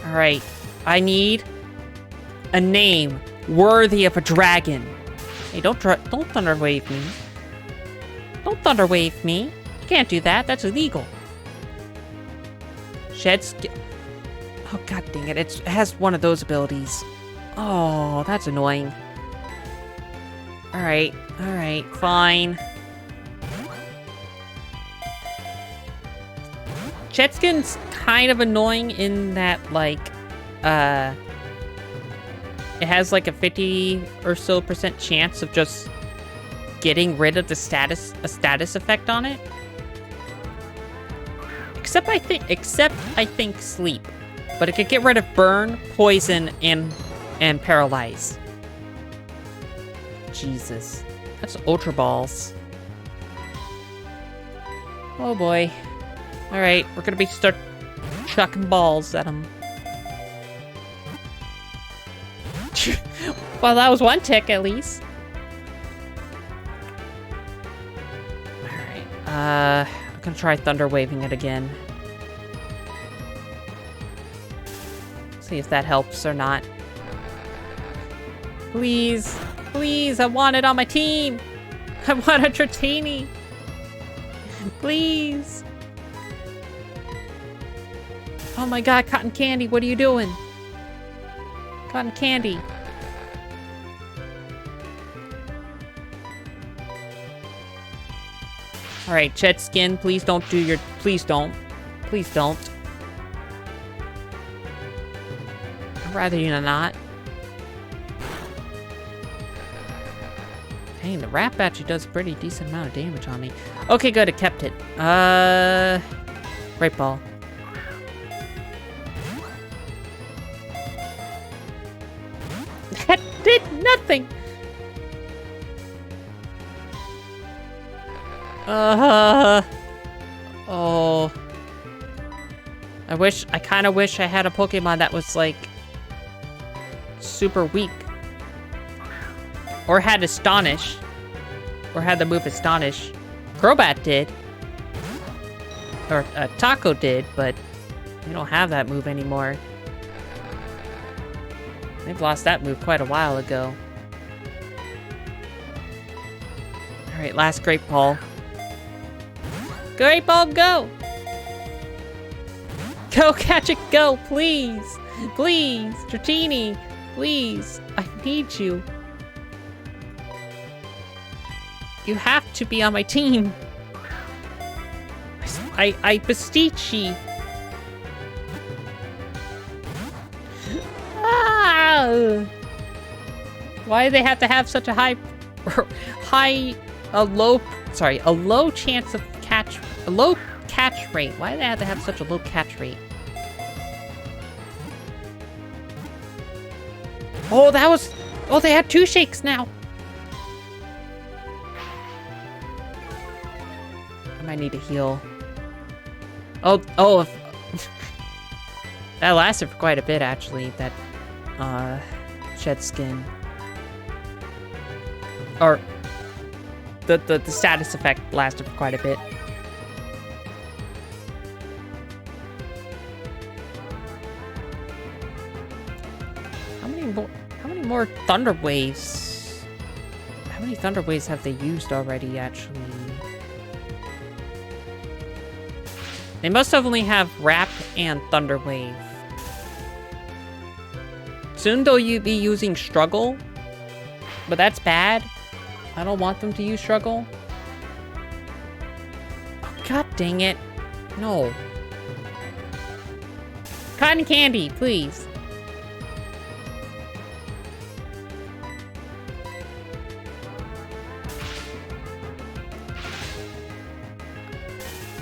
S1: All right. I need a name worthy of a dragon. Hey, don't thunder wave me. Don't thunder wave me. You can't do that. That's illegal. Shed skill. Oh, god dang it. It has one of those abilities. Oh, that's annoying. Alright, fine. Chetskin's kind of annoying in that, like, it has like a 50 or so % chance of just getting rid of a status effect on it. Except I think sleep. But it could get rid of burn, poison, and paralyze. Jesus. That's Ultra Balls. Oh boy. Alright, we're gonna be start chucking balls at him. Well, that was one tick at least. Alright, I'm gonna try thunder waving it again. See if that helps or not. Please. Please, I want it on my team. I want a Dratini. Please. Oh my god, Cotton Candy, what are you doing? Cotton Candy. Alright, Chetskin, please don't do your... Please don't. Please don't. I'd rather you not. Dang, the Wrap actually does a pretty decent amount of damage on me. Okay, good, it kept it. Great Ball. That did nothing! Oh. I kinda wish I had a Pokemon that was, like, super weak. Or had Astonish. Or had the move Astonish. Crobat did. Or Taco did, but they don't have that move anymore. They've lost that move quite a while ago. Alright, last Great Ball. Great Ball, go! Go, catch it, go, please! Please! Dratini! Please! I need you. You have to be on my team. I beseech ye. Ah! Why do they have to have such a a low chance of a low catch rate? Why do they have to have such a low catch rate? Oh, they had 2 shakes now. I might need to heal. Oh, that lasted for quite a bit, actually, that, shed skin. Or, the status effect lasted for quite a bit. How many more Thunder Waves? How many Thunder Waves have they used already, actually? They must only have Wrap and Thunder Wave. Soon they'll be using Struggle, but that's bad. I don't want them to use Struggle. Oh, god dang it. No. Cotton Candy, please.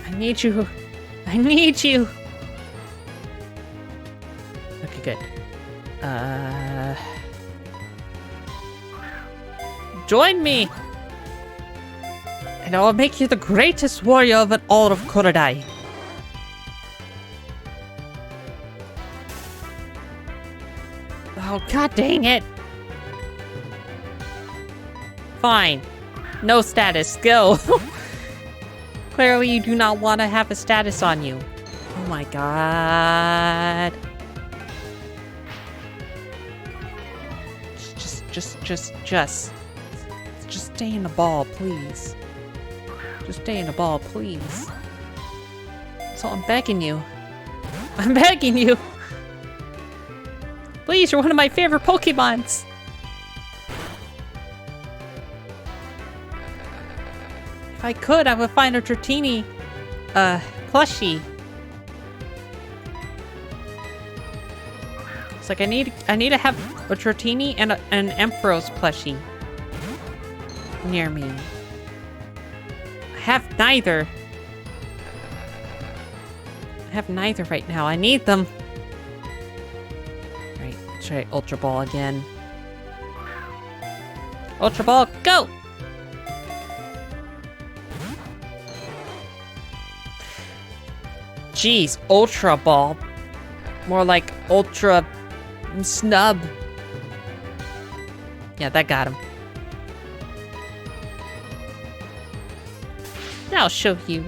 S1: I need you. I need you. Okay, good. Join me, and I will make you the greatest warrior of all of Korodai. Oh, god dang it. Fine. No status. Go. Clearly, you do not want to have a status on you. Oh my god. Just stay in the ball, please. Just stay in the ball, please. So I'm begging you. I'm begging you. Please, you're one of my favorite Pokemons. If I could, I would find a Dratini, plushie. It's like I need to have a Dratini and an Ampharos plushie near me. I have neither. I have neither right now. I need them. Right, try Ultra Ball again. Ultra Ball, go! Jeez, Ultra Ball. More like Ultra Snub. Yeah, that got him. Now I'll show you.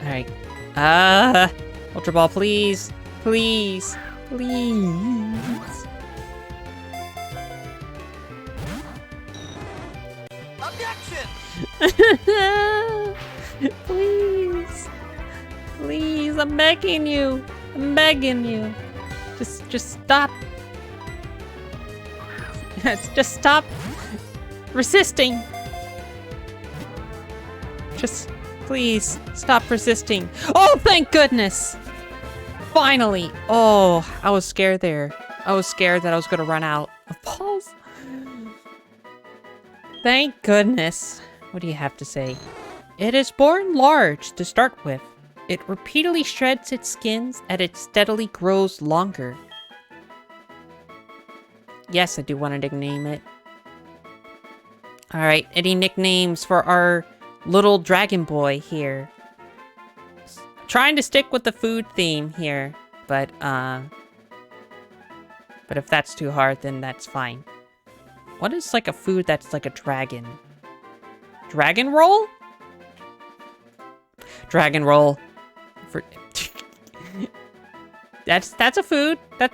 S1: Alright. Ultra Ball, please. Please. Please.
S2: Objection!
S1: Please. Please, I'm begging you. I'm begging you. Just stop. Just stop resisting. Just, please, stop resisting. Oh, thank goodness. Finally. Oh, I was scared there. I was scared that I was going to run out of balls. Thank goodness. What do you have to say? It is born large to start with. It repeatedly shreds its skins and it steadily grows longer. Yes, I do want to nickname it. Alright, any nicknames for our little dragon boy here? Trying to stick with the food theme here, but if that's too hard, then that's fine. What is like a food that's like a dragon? Dragon roll? Dragon roll. For that's a food. That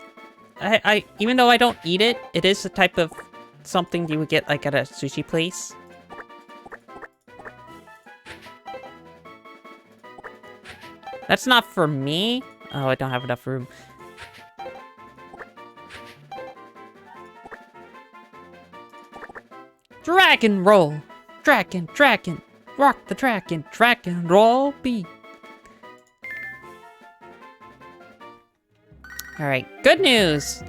S1: I even though I don't eat it, it is a type of something you would get like at a sushi place. That's not for me. Oh, I don't have enough room. Dragon roll. Dragon. Rock the dragon. Dragon roll beat. Alright, good news!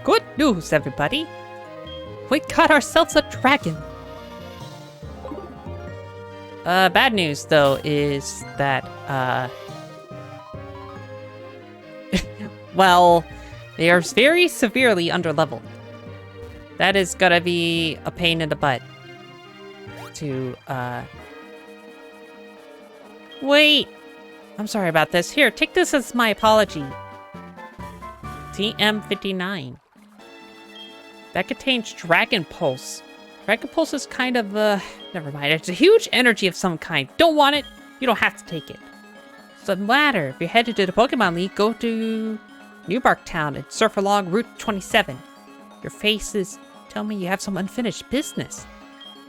S1: Good news, everybody! We got ourselves a dragon! Bad news, though, is that, well, they are very severely underleveled. That is gonna be a pain in the butt. To, Wait! I'm sorry about this. Here, take this as my apology. TM59. That contains Dragon Pulse. Dragon Pulse is kind of, never mind. It's a huge energy of some kind. Don't want it? You don't have to take it. Doesn't matter. If you're headed to the Pokemon League, go to Newbark Town and surf along Route 27. Your faces tell me you have some unfinished business.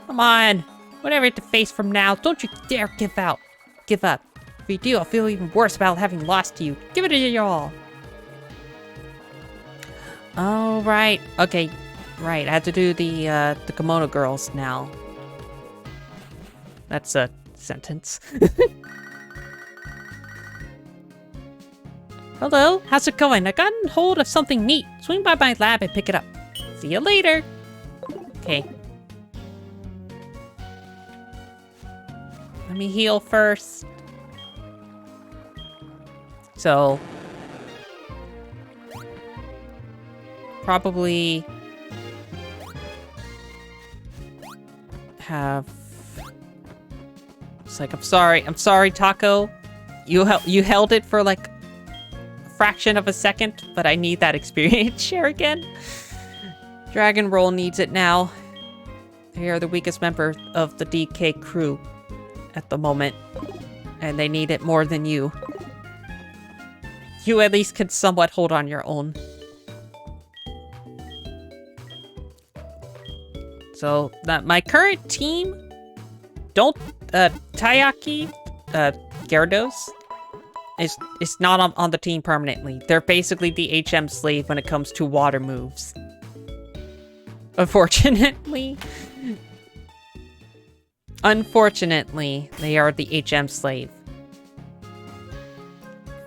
S1: Come on. Whatever you have to face from now, don't you dare give up. If you do, I'll feel even worse about having lost to you. Give it your all. Oh, right. Okay. Right. I had to do the kimono girls now. That's a sentence. Hello. How's it going? I got hold of something neat. Swing by my lab and pick it up. See you later. Okay. Let me heal first. So... probably have... It's like, I'm sorry, Taco. You held it for like a fraction of a second, but I need that experience share again. Dragon Roll needs it now. They are the weakest member of the DK crew at the moment, and they need it more than you. You at least can somewhat hold on your own. So, my current team, Tayaki, Gyarados, is not on the team permanently. They're basically the HM slave when it comes to water moves. Unfortunately. Unfortunately, they are the HM slave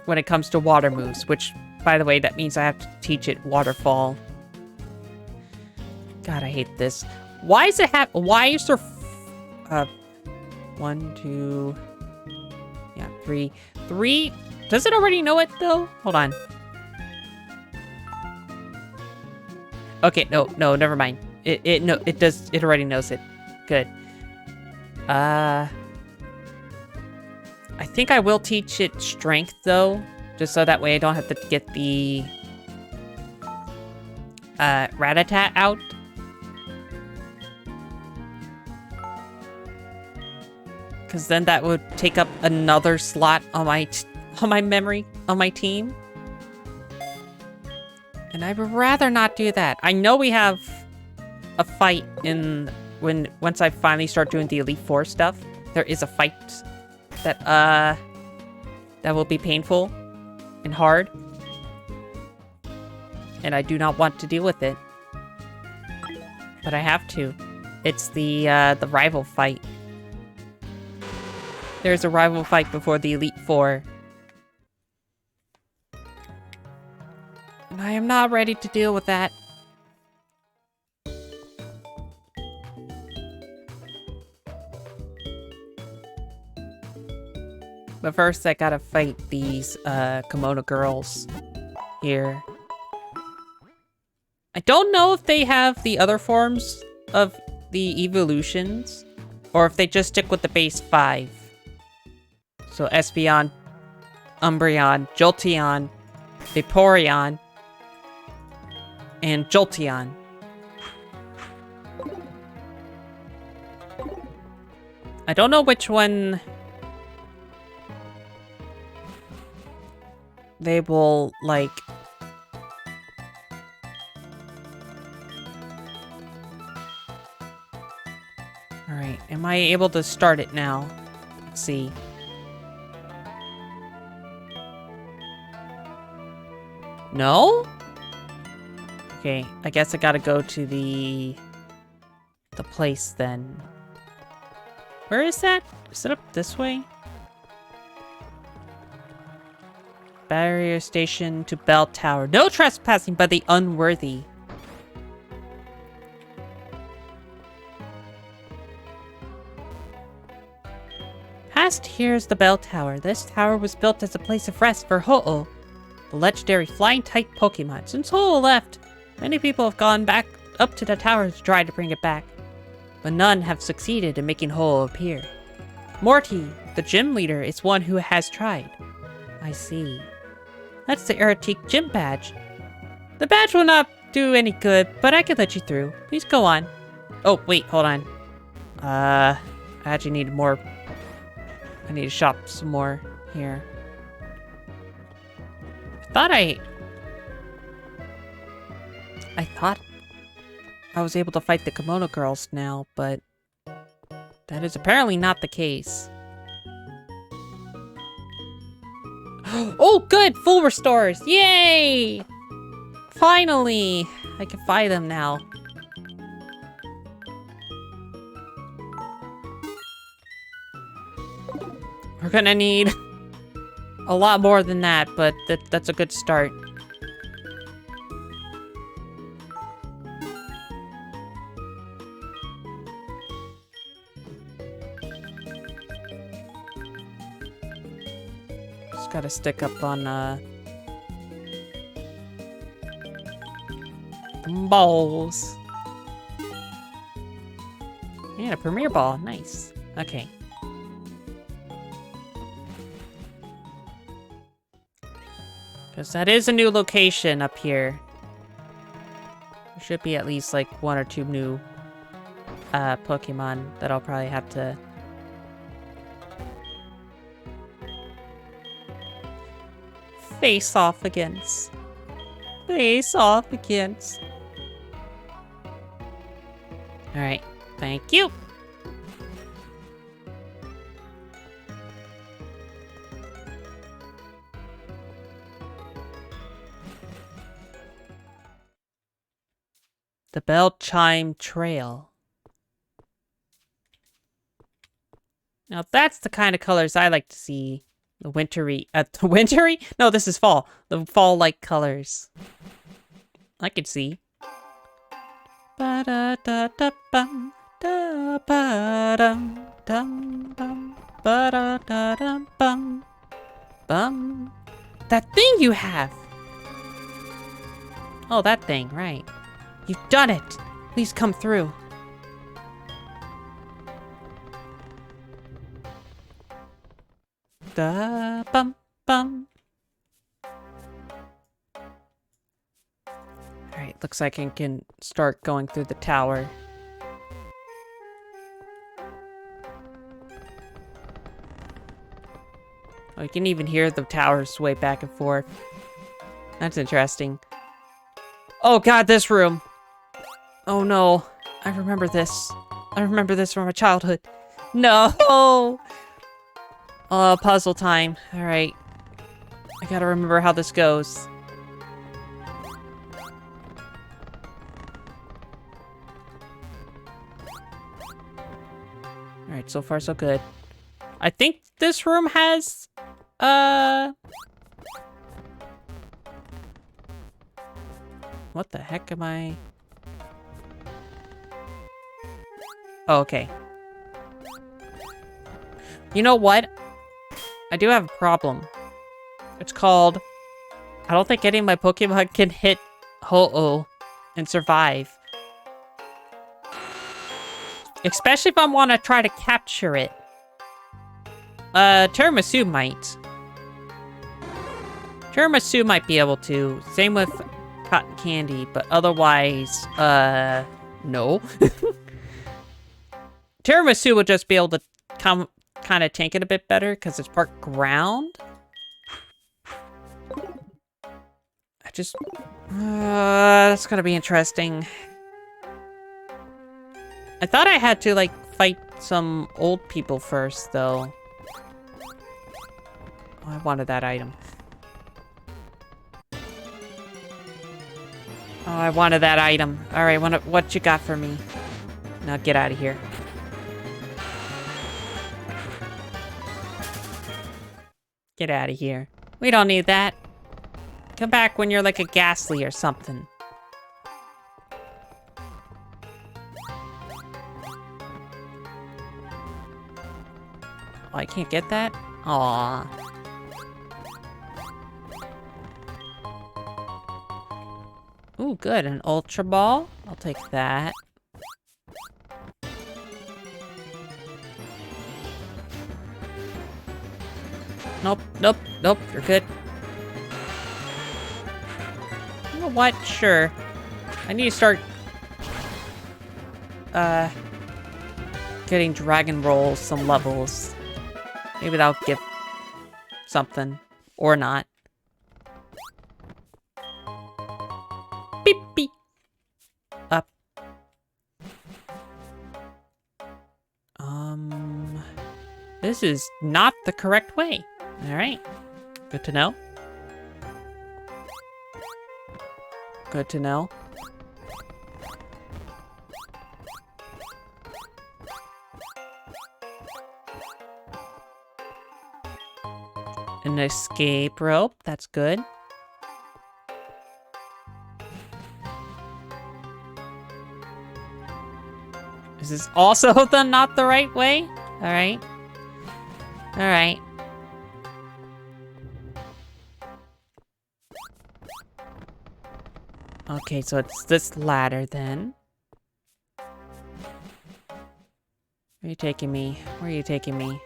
S1: when it comes to water moves, which, by the way, that means I have to teach it Waterfall. God, I hate this. Why is it why is there 1, 2, yeah, 3. Does it already know it though? Hold on. Okay, no, never mind. It already knows it. Good. I think I will teach it Strength though, just so that way I don't have to get the Rattata out. Because then that would take up another slot on my memory, on my team. And I would rather not do that. I know we have a fight once I finally start doing the Elite Four stuff. There is a fight that will be painful and hard. And I do not want to deal with it. But I have to. It's the rival fight. There's a rival fight before the Elite Four. And I am not ready to deal with that. But first, I gotta fight these Kimono girls here. I don't know if they have the other forms of the evolutions, or if they just stick with the base 5. So Espeon, Umbreon, Jolteon, Vaporeon, and Jolteon. I don't know which one they will, like... Alright, am I able to start it now? Let's see. No? Okay, I guess I gotta go to the place then. Where is that? Is it up this way? Barrier station to bell tower. No trespassing by the unworthy. Past here is the bell tower. This tower was built as a place of rest for Ho-Oh, the legendary flying-type Pokemon. Since Ho-Oh left, many people have gone back up to the tower to try to bring it back, but none have succeeded in making Ho-Oh appear. Morty, the gym leader, is one who has tried. I see. That's the Erratique Gym Badge. The badge will not do any good, but I can let you through. Please go on. Oh, wait, hold on. I actually need more. I need to shop some more here. I thought I was able to fight the Kimono girls now, but that is apparently not the case. Oh, good! Full restores! Yay! Finally! I can fight them now. We're gonna need a lot more than that, but that's a good start. Just gotta stick up on the balls. And a Premier Ball, nice. Okay. Because that is a new location up here. There should be at least like 1 or 2 new Pokemon that I'll probably have to face off against. Face off against. Alright, thank you. The Bell Chime Trail. Now that's the kind of colors I like to see. The wintry, the wintry? No, this is fall. The fall-like colors. I could see. Ba-da-da-da-bum, da-ba-dum, dum-bum, ba-da-da-dum-bum, bum. That thing you have! Oh, that thing, right. You've done it! Please come through. Da bum bum. Alright, looks like I can start going through the tower. Oh, you can even hear the tower sway back and forth. That's interesting. Oh god, this room! Oh no, I remember this. I remember this from my childhood. No! Oh, puzzle time. Alright. I gotta remember how this goes. Alright, so far so good. I think this room has... What the heck am I... Oh, okay. You know what? I do have a problem. It's called... I don't think any of my Pokemon can hit Ho-Oh and survive. Especially if I want to try to capture it. Tiramisu might. Tiramisu might be able to. Same with Cotton Candy, but otherwise, no. Tiramisu will just be able to kind of tank it a bit better because it's part ground. I just... that's gonna be interesting. I thought I had to, like, fight some old people first, though. Oh, I wanted that item. Oh, I wanted that item. Alright, what you got for me? Now get out of here. Get out of here. We don't need that. Come back when you're like a Ghastly or something. Oh, I can't get that? Aww. Ooh, good. An Ultra Ball. I'll take that. Nope, nope, nope. You're good. You know what? Sure. I need to start... getting Dragon Roll some levels. Maybe that'll give something. Or not. Beep, beep. Up. This is not the correct way. Alright. Good to know. Good to know. An escape rope. That's good. Is this also not the right way? Alright. Alright. Okay, so it's this ladder then. Where are you taking me? Where are you taking me?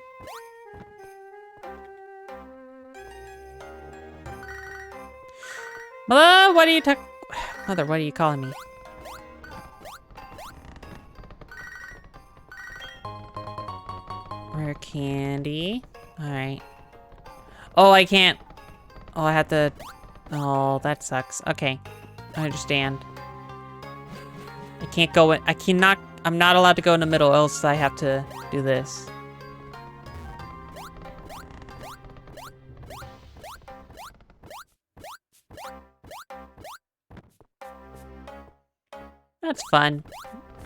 S1: Mother, what are you Mother, what are you calling me? Rare candy. Alright. Oh, I can't. Oh, I have to... Oh, that sucks. Okay. I understand. I can't go in... I cannot... I'm not allowed to go in the middle, else I have to do this. That's fun.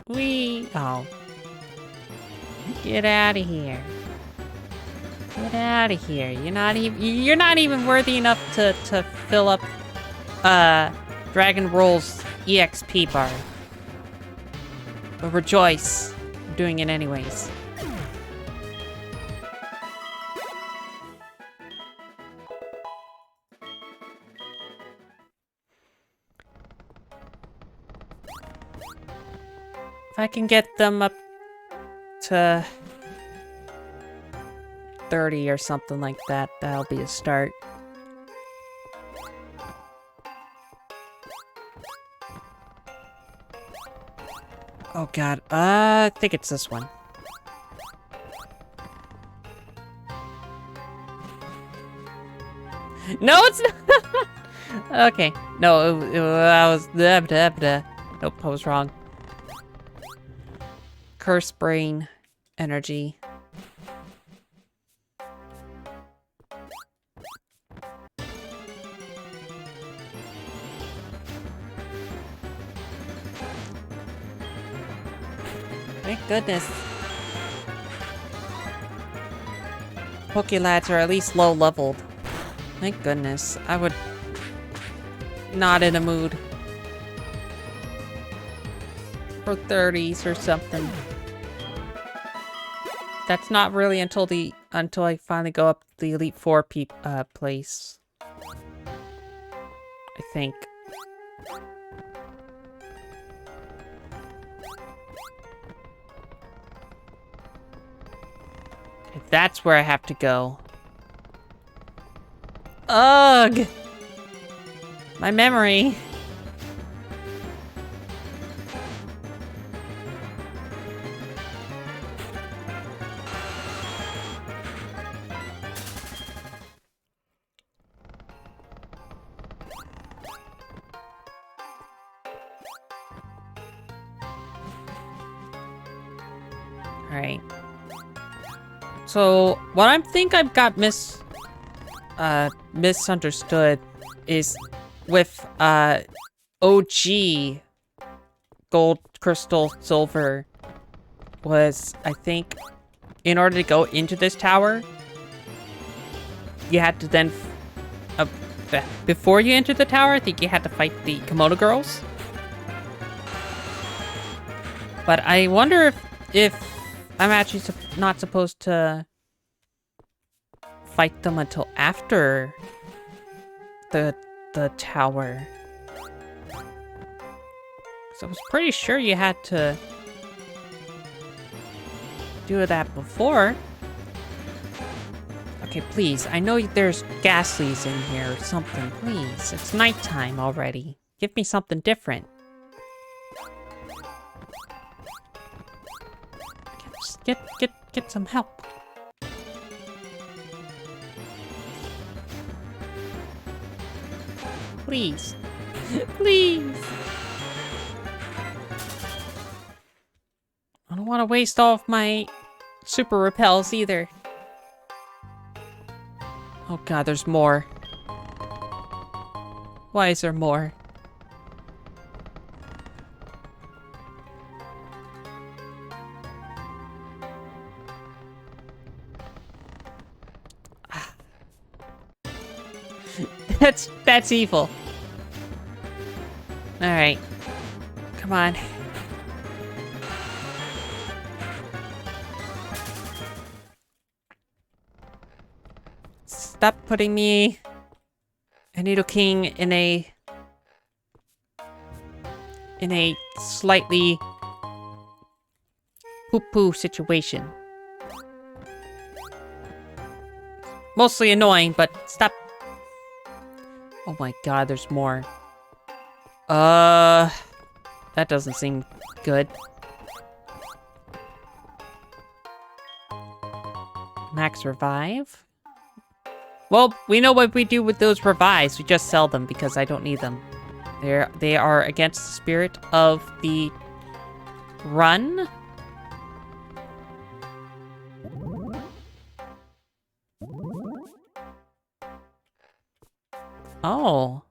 S1: Oh. Get out of here. Get out of here. You're not even worthy enough to fill up Dragon Roll's EXP bar. But rejoice. I'm doing it anyways. If I can get them up to 30 or something like that, that'll be a start. Oh god, I think it's this one. No, it's not! Okay, no, I was... Nope, I was wrong. Curse brain energy. Thank goodness. Pokelads are at least low leveled. Thank goodness. I would... Not in a mood. For 30s or something. That's not really until I finally go up the Elite Four place. I think. Okay, that's where I have to go. Ugh! My memory. Alright. So, what I think I've got misunderstood is with, OG Gold, Crystal, Silver was, I think, in order to go into this tower, you had to then, before you enter the tower, I think you had to fight the Kimono Girls. But I wonder if I'm actually not supposed to fight them until after the tower. So I was pretty sure you had to do that before. Okay, please. I know there's Ghastlies in here or something. Please. It's nighttime already. Give me something different. Just get some help. Please. Please. I don't want to waste all of my super repels either. Oh god, there's more. Why is there more? That's evil. Alright. Come on. Stop putting me and Nidoking in a slightly poo-poo situation. Mostly annoying, but stop. Oh my god, there's more. That doesn't seem good. Max revive? Well, we know what we do with those revives. We just sell them because I don't need them. They are against the spirit of the run. Oh.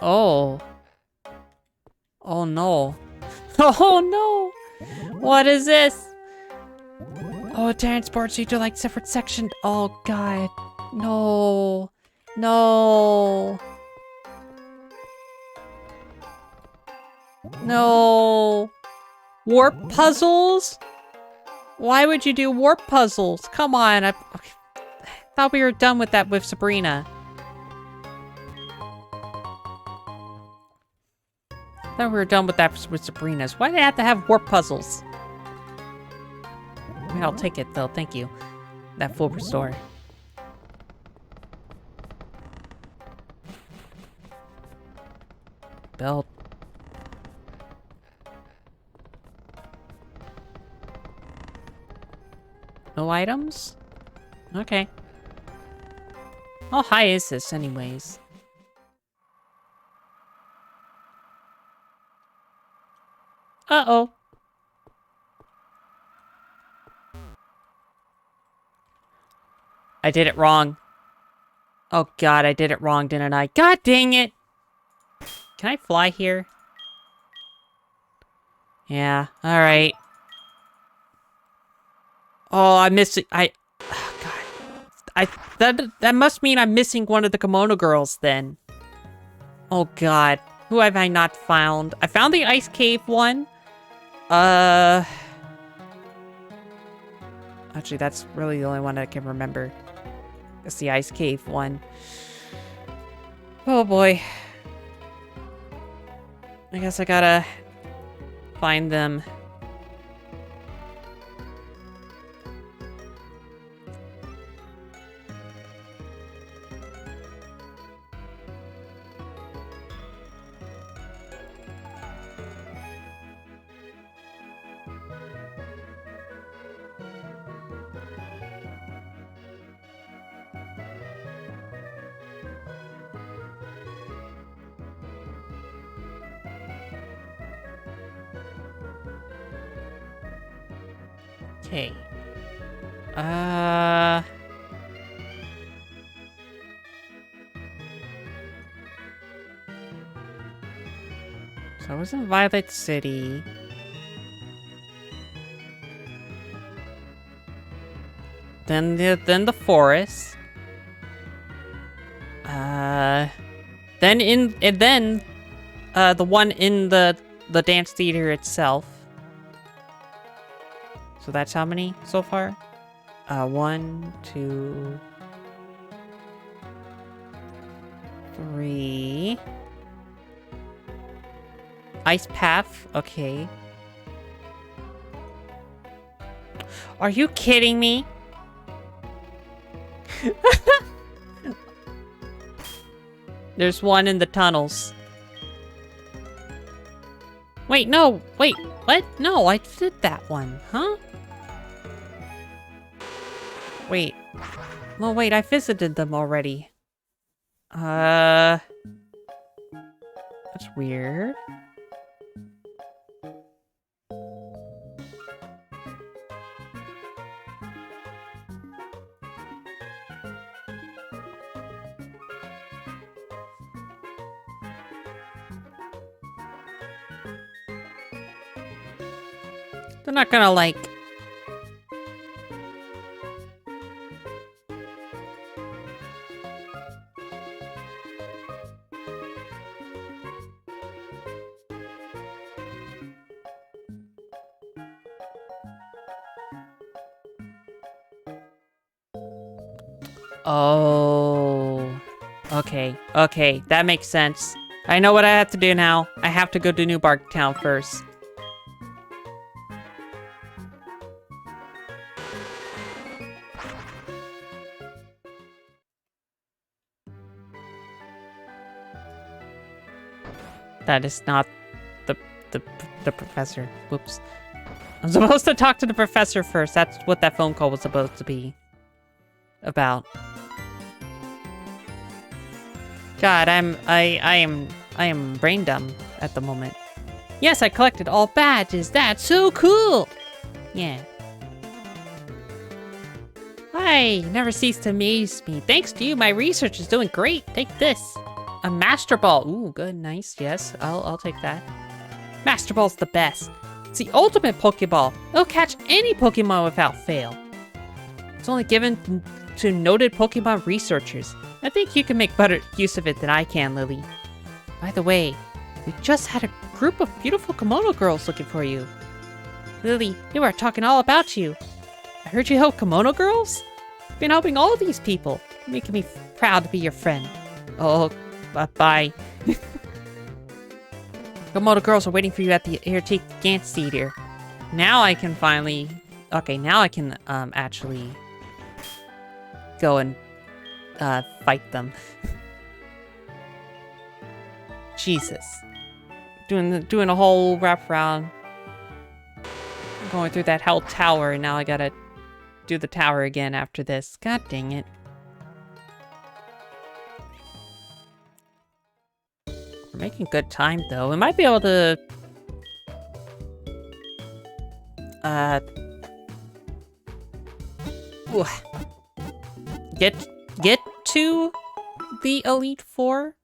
S1: Oh. Oh no. Oh no! What is this? Oh, it transports you to like separate section. Oh god. No. No. No. Warp puzzles? Why would you do warp puzzles? Come on. I thought we were done with that with Sabrina. I thought we were done with that with Sabrina's. Why do they have to have warp puzzles? I mean, I'll take it though. Thank you. That full restore. Belt. No items? Okay. How high is this anyways? Uh-oh. I did it wrong. Oh god, I did it wrong, didn't I? God dang it! Can I fly here? Yeah, alright. Oh, I missed it. Oh, god. That must mean I'm missing one of the kimono girls then. Oh god. Who have I not found? I found the ice cave one. Actually, that's really the only one I can remember. It's the ice cave one. Oh boy. I guess I gotta find them. Okay. So I was in Violet City. Then the forest. Then the one in the dance theater itself. So that's how many so far? 1, 2, 3. Ice path, okay. Are you kidding me? There's one in the tunnels. Wait, no, wait, what? No, I did that one, huh? Wait. Well, wait, I visited them already. That's weird. They're not gonna, like... Oh. Okay, okay, that makes sense. I know what I have to do now. I have to go to New Bark Town first. That is not the professor. Whoops. I'm supposed to talk to the professor first. That's what that phone call was supposed to be about. God, I am brain dumb at the moment. Yes, I collected all badges. That's so cool. Yeah. Hi, never cease to amaze me. Thanks to you, my research is doing great. Take this. A Master Ball. Ooh, good, nice. Yes, I'll take that. Master Ball's the best. It's the ultimate Pokeball. It'll catch any Pokemon without fail. It's only given to noted Pokemon researchers. I think you can make better use of it than I can, Lily. By the way, we just had a group of beautiful kimono girls looking for you. Lily, they were talking all about you. I heard you help kimono girls? You've been helping all these people, making me proud to be your friend. Oh, bye. Kimono girls are waiting for you at the Airtake Dance Theater. Now I can finally... Okay, now I can actually go and fight them. Jesus. Doing a whole wraparound. Going through that hell tower, and now I gotta do the tower again after this. God dang it. We're making good time, though. We might be able to... Get to the Elite Four?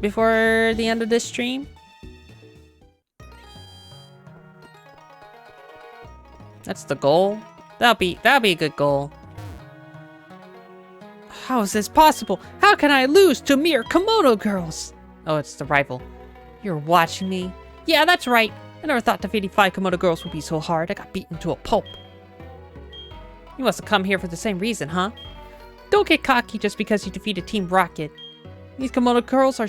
S1: Before the end of this stream? That's the goal? That'll be a good goal. How is this possible? How can I lose to mere kimono girls? Oh, it's the rival. You're watching me? Yeah, that's right. I never thought defeating 5 kimono girls would be so hard. I got beaten to a pulp. You must have come here for the same reason, huh? Don't get cocky just because you defeated Team Rocket. These kimono girls are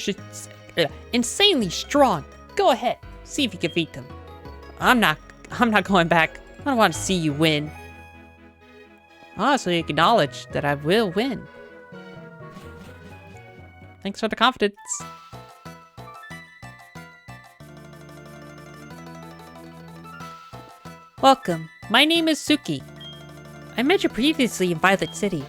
S1: insanely strong. Go ahead, see if you can beat them. I'm not going back. I don't want to see you win. Honestly, acknowledge that I will win. Thanks for the confidence. Welcome. My name is Suki. I met you previously in Violet City.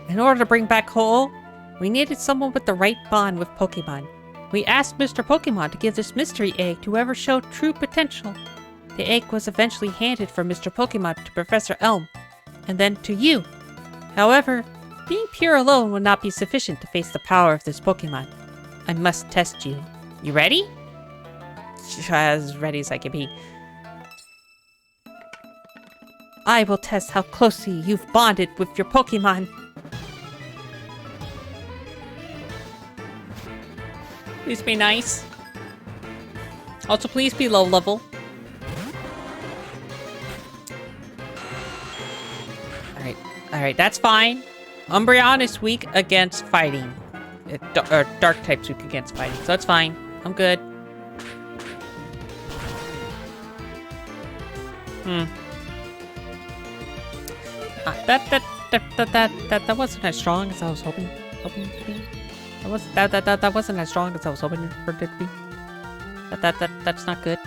S1: In order to bring back Ho-Oh, we needed someone with the right bond with Pokemon. We asked Mr. Pokemon to give this mystery egg to whoever showed true potential. The egg was eventually handed from Mr. Pokemon to Professor Elm, and then to you. However, being pure alone would not be sufficient to face the power of this Pokemon. I must test you. You ready? As ready as I can be. I will test how closely you've bonded with your Pokemon. Please be nice. Also, please be low level. Alright, that's fine. Umbreon is weak against fighting. Dark type's weak against fighting, so that's fine. I'm good. That wasn't as strong as I was hoping to be. That wasn't as strong as I was hoping for it to be. That's not good.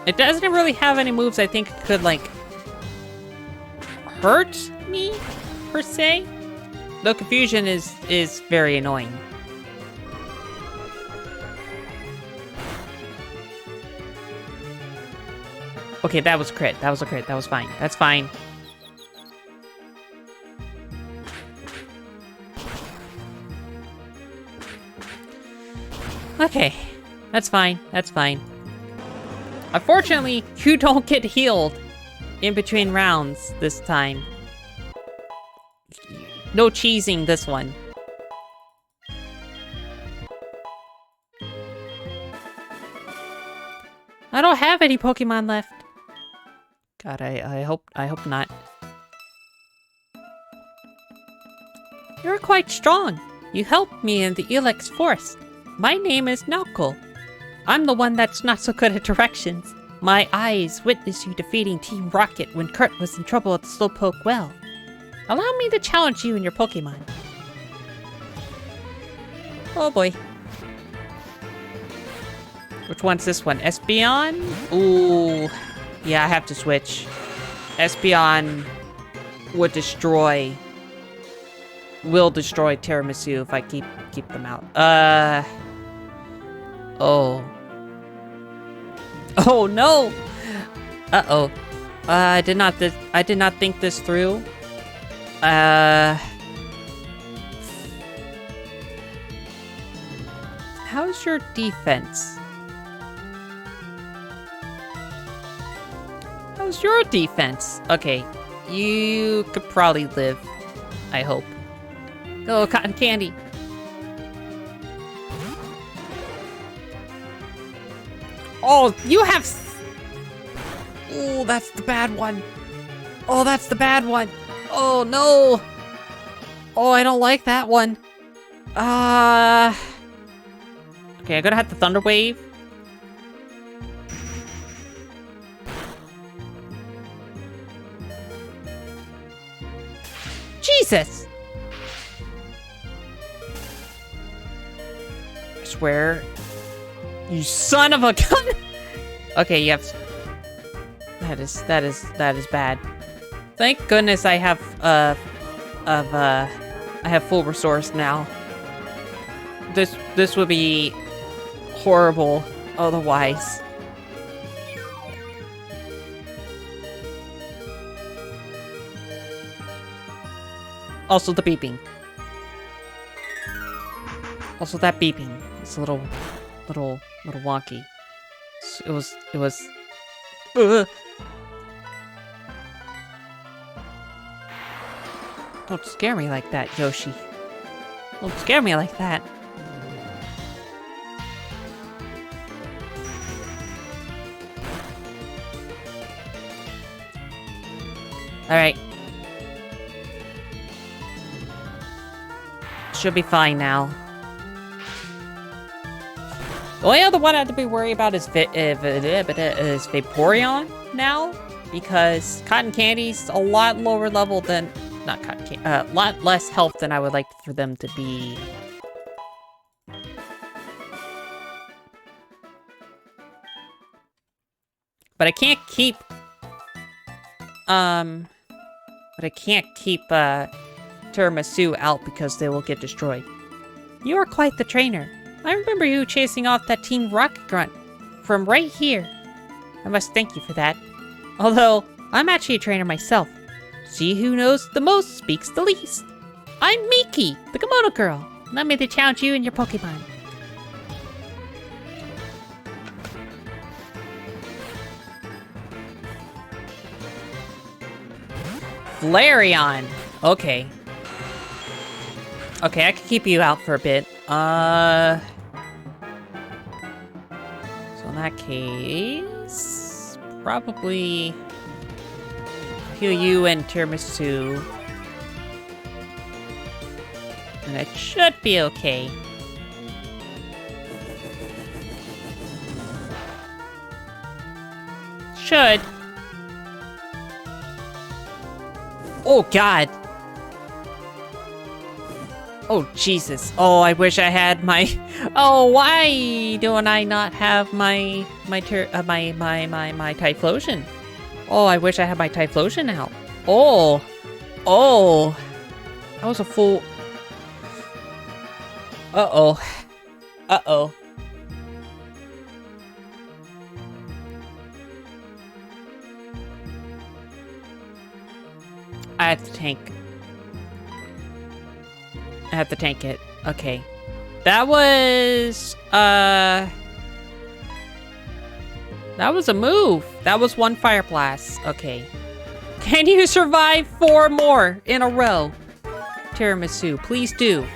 S1: It doesn't really have any moves I think could like hurt me per se. Though confusion is very annoying. Okay, that was crit. That was a crit. That was fine. That's fine. Okay. That's fine. That's fine. Unfortunately, you don't get healed in between rounds this time. No cheesing this one. I don't have any Pokemon left. God, I hope not. You're quite strong. You helped me in the Elex Forest. My name is Naoko. I'm the one that's not so good at directions. My eyes witnessed you defeating Team Rocket when Kurt was in trouble at the Slowpoke Well. Allow me to challenge you and your Pokemon. Oh boy. Which one's this one? Espeon? Ooh. Yeah, I have to switch. Espeon would destroy... will destroy Tiramisu if I keep them out. Oh. Oh no! Uh-oh. I did not think this through. How's your defense? How's your defense? Okay, you could probably live, I hope. Oh, cotton candy. Oh, you have... Oh, that's the bad one. Oh, that's the bad one. Oh, no. Oh, I don't like that one. Okay, I'm gonna have the Thunder Wave. Jesus! I swear. You son of a gun! Okay, you have... That is bad. Thank goodness I have, I have full resource now. This would be horrible otherwise. Also the beeping. Also that beeping. It's a little wonky. It was. Ugh. Don't scare me like that, Yoshi. Don't scare me like that. Alright. Should be fine now. The only other one I have to be worried about is Vaporeon now, because Cotton Candy's a lot lower level than... Not Cotton Candy, a lot less health than I would like for them to be. But I can't keep... Tiramisu out because they will get destroyed. You are quite the trainer. I remember you chasing off that Team Rocket Grunt from right here. I must thank you for that. Although, I'm actually a trainer myself. See who knows the most speaks the least. I'm Miki, the Kimono Girl. Allow me to challenge you and your Pokemon. Flareon. Okay. Okay, I can keep you out for a bit. So in that case, probably heal you and Tiramisu. And it should be okay. Should. Oh, God. Oh, Jesus. Oh, I wish I had my... Oh, why don't I not have my Typhlosion? Oh, I wish I had my Typhlosion out. Oh. Oh. That was a full... Uh-oh. Uh-oh. I have to tank. I have to tank it. Okay. That was a move. That was one Fire Blast. Okay. Can you survive 4 more in a row? Tiramisu, please do.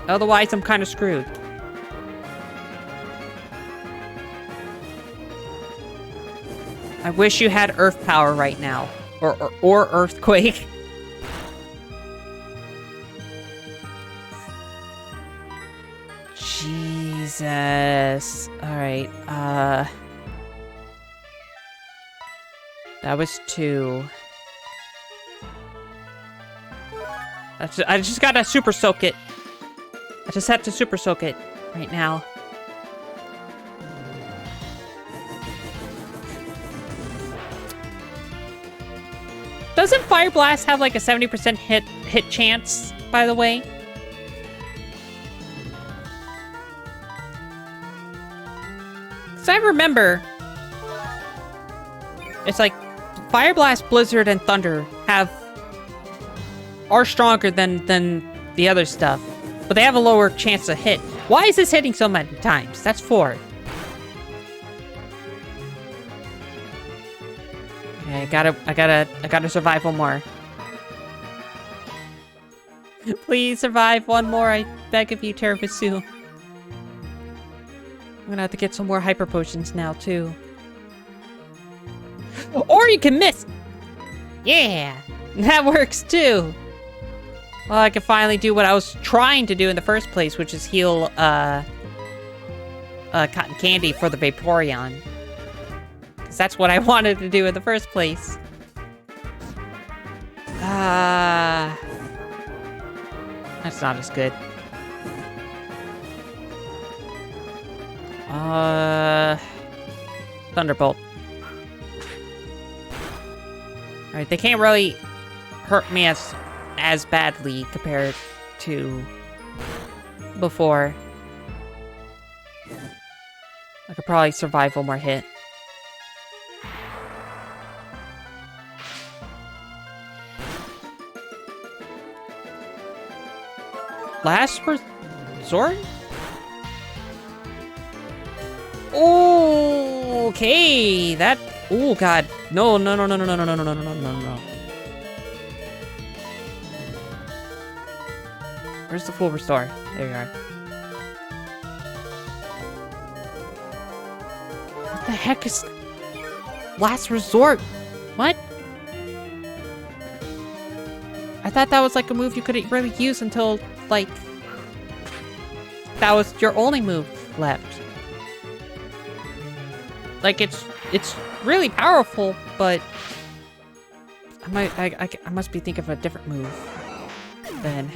S1: Otherwise, I'm kind of screwed. I wish you had Earth Power right now. Or Earthquake. Jesus. Alright, that was 2. I just gotta super soak it. I just have to super soak it right now. Doesn't Fire Blast have like a 70% hit chance, by the way? Because I remember it's like Fire Blast, Blizzard, and Thunder are stronger than the other stuff, but they have a lower chance to hit. Why is this hitting so many times? That's 4. Okay, I gotta survive one more. Please survive one more, I beg of you, Tiramisu. I'm gonna have to get some more hyper potions now, too. Or you can miss! Yeah! That works, too! Well, I can finally do what I was trying to do in the first place, which is heal, Cotton Candy for the Vaporeon. Because that's what I wanted to do in the first place. That's not as good. Thunderbolt. Alright, they can't really hurt me as badly compared to before. I could probably survive one more hit. Last resort? Okay, that. Oh God, no! Where's the full restore? There you are. What the heck is last resort? What? I thought that was like a move you couldn't really use until like that was your only move left. Like it's really powerful, but I must be thinking of a different move then.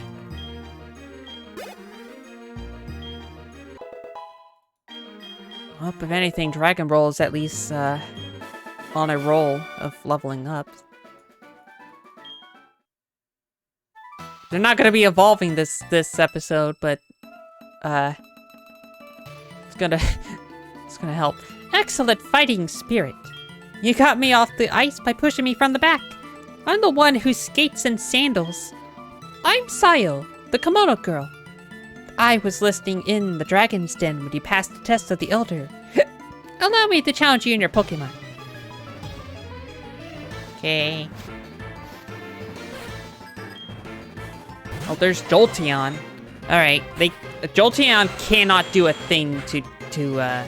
S1: Well, if anything, Dragon Roll is at least on a roll of leveling up. They're not gonna be evolving this episode, but it's gonna help. Excellent fighting spirit. You got me off the ice by pushing me from the back. I'm the one who skates in sandals. I'm Sayo, the kimono girl. I was listening in the dragon's den when you passed the test of the Elder. Allow me to challenge you in your Pokemon. Okay. Oh, there's Jolteon. Alright, Jolteon cannot do a thing to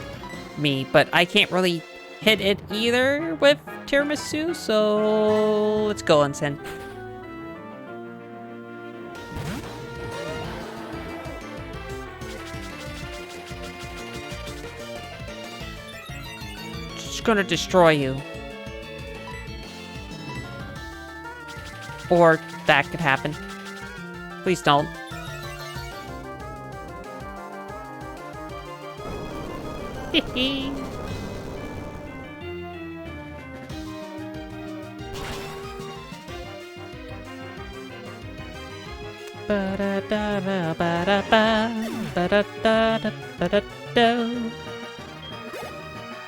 S1: me, but I can't really hit it either with Tiramisu, so let's go, Onsen. Just gonna destroy you. Or that could happen. Please don't. Hehe.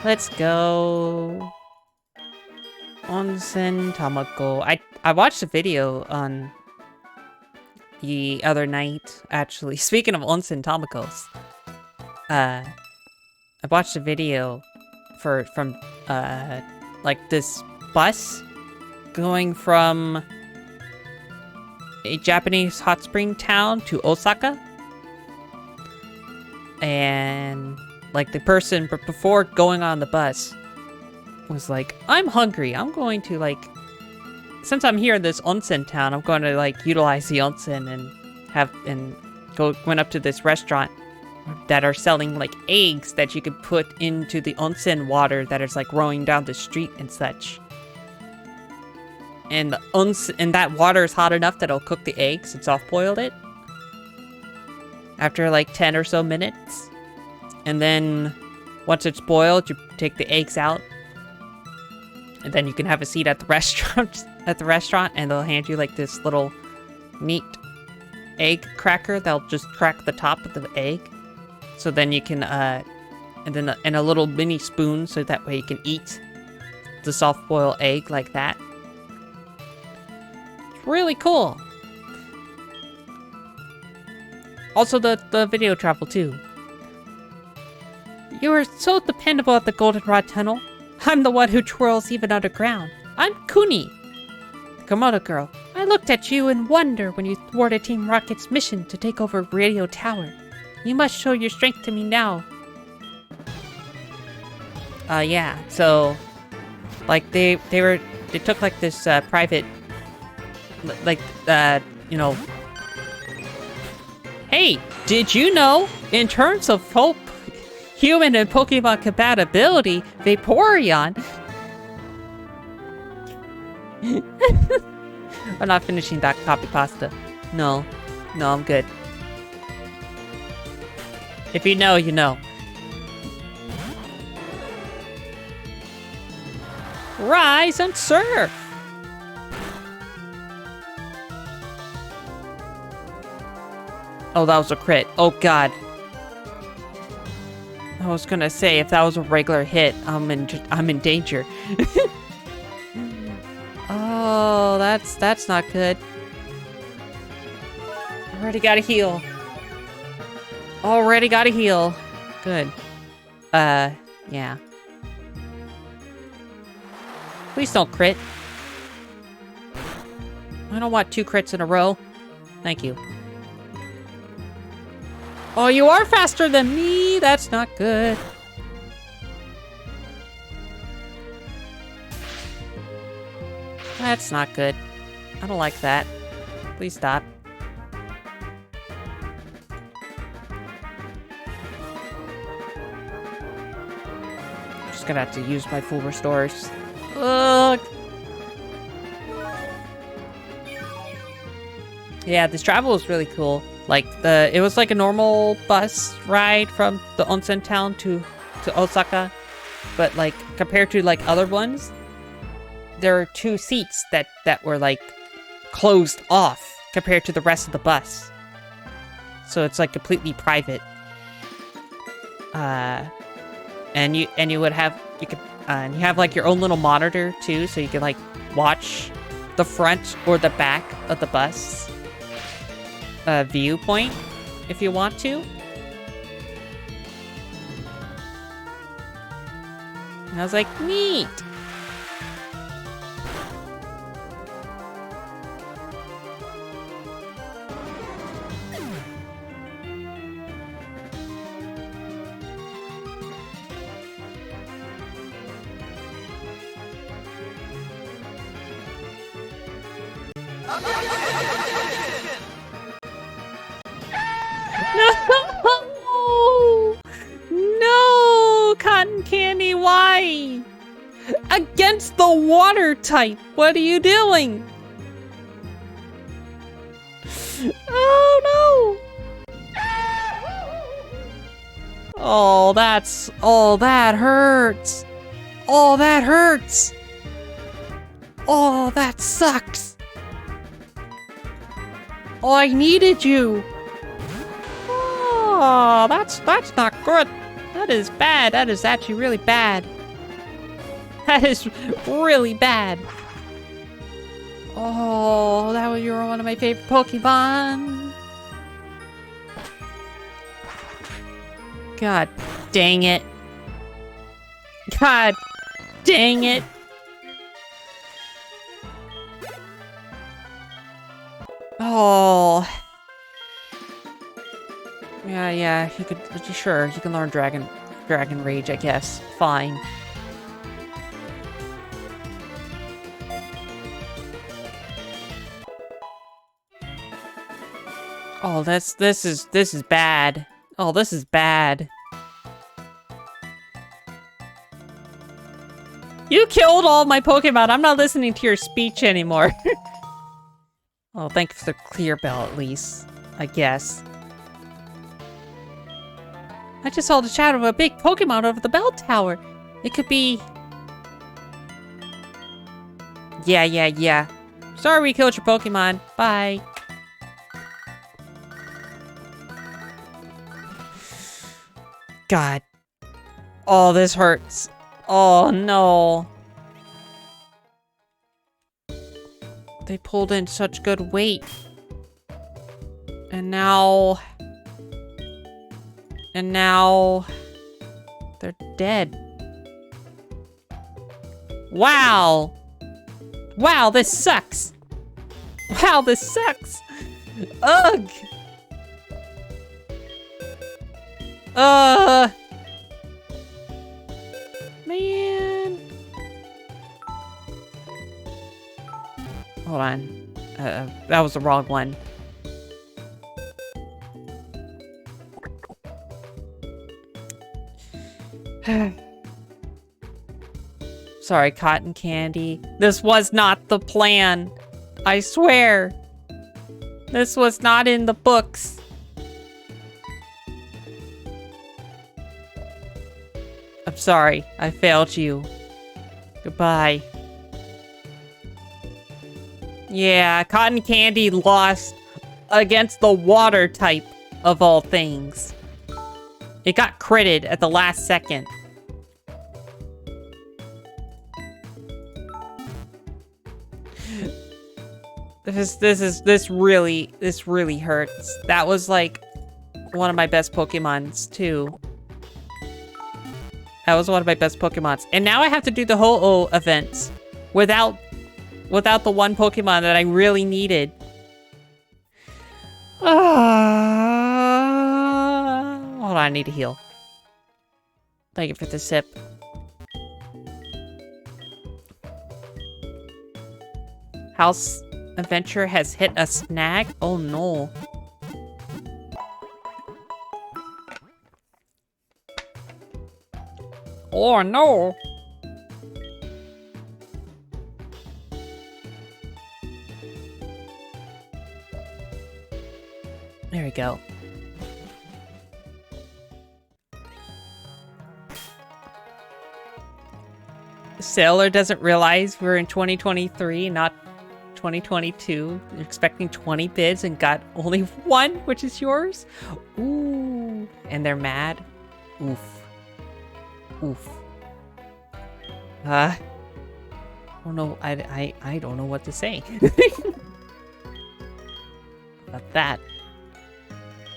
S1: Let's go. Onsen Tamako. I watched a video on the other night, actually. Speaking of Onsen Tamakos, I watched a video from like this bus going from a Japanese hot spring town to Osaka. And like the person before going on the bus was like, I'm hungry. I'm going to like, since I'm here in this onsen town, I'm going to like utilize the onsen and went up to this restaurant that are selling like eggs that you could put into the onsen water that is like rolling down the street and such. and and that water is hot enough that it'll cook the egg since soft-boiled it. After like 10 or so minutes. And then once it's boiled, you take the eggs out. And then you can have a seat at the restaurant, and they'll hand you like this little neat egg cracker that'll just crack the top of the egg. So then you can and a little mini spoon so that way you can eat the soft-boiled egg like that. It's really cool. Also the video travel too. You are so dependable at the Goldenrod Tunnel. I'm the one who twirls even underground. I'm Kuni, the Komodo girl. I looked at you in wonder when you thwarted Team Rocket's mission to take over Radio Tower. You must show your strength to me now. Yeah, so, like, they took, like, this, private, like, you know... Hey, did you know, in terms of human and Pokemon compatibility, Vaporeon... I'm not finishing that copy pasta. No, I'm good. If you know, you know. Rise and surf! Oh, that was a crit. Oh, God. I was gonna say, if that was a regular hit, I'm in danger. Oh, that's not good. Already gotta heal. Already gotta heal. Good. Yeah. Please don't crit. I don't want 2 crits in a row. Thank you. Oh, you are faster than me! That's not good. That's not good. I don't like that. Please stop. I'm just gonna have to use my full restores. Ugh. Yeah, this travel was really cool. Like, it was like a normal bus ride from the onsen town to Osaka. But, like, compared to, like, other ones, there are 2 seats that were, like, closed off compared to the rest of the bus. So it's, like, completely private. And you would have, and you have, like, your own little monitor, too, so you can, like, watch the front or the back of the bus viewpoint if you want to. And I was like, neat! No! No! Cotton Candy, why? Against the water type! What are you doing? Oh no! Oh, that hurts! Oh, that hurts! Oh, that sucks! Oh, I needed you! Oh, that's not good. That is bad. That is actually really bad. That is really bad. Oh, you were one of my favorite Pokemon. God dang it. God dang it. Oh. Yeah, you could, sure, you can learn Dragon Rage, I guess. Fine. Oh, this is bad. Oh, this is bad. You killed all my Pokemon. I'm not listening to your speech anymore. Oh, thank you for the clear bell at least, I guess. I just saw the shadow of a big Pokemon over the bell tower. It could be... Yeah. Sorry we killed your Pokemon. Bye. God. Oh, this hurts. Oh, no. They pulled in such good weight. And now... they're dead. Wow. Wow, this sucks. Wow, this sucks. Ugh. Man. Hold on. That was the wrong one. Sorry, Cotton Candy. This was not the plan. I swear. This was not in the books. I'm sorry. I failed you. Goodbye. Yeah, Cotton Candy lost against the water type of all things. It got critted at the last second. This really hurts. That was like one of my best Pokemons too. That was one of my best Pokemons. And now I have to do the Ho-Oh events without the one Pokemon that I really needed. Hold on, I need to heal. Thank you for the sip. House Adventure has hit a snag? Oh no. Oh no. There we go. Sailor doesn't realize we're in 2023, not 2022. You're expecting 20 bids and got only one, which is yours? Ooh. And they're mad? Oof. Oof. I don't know. I don't know what to say. About that.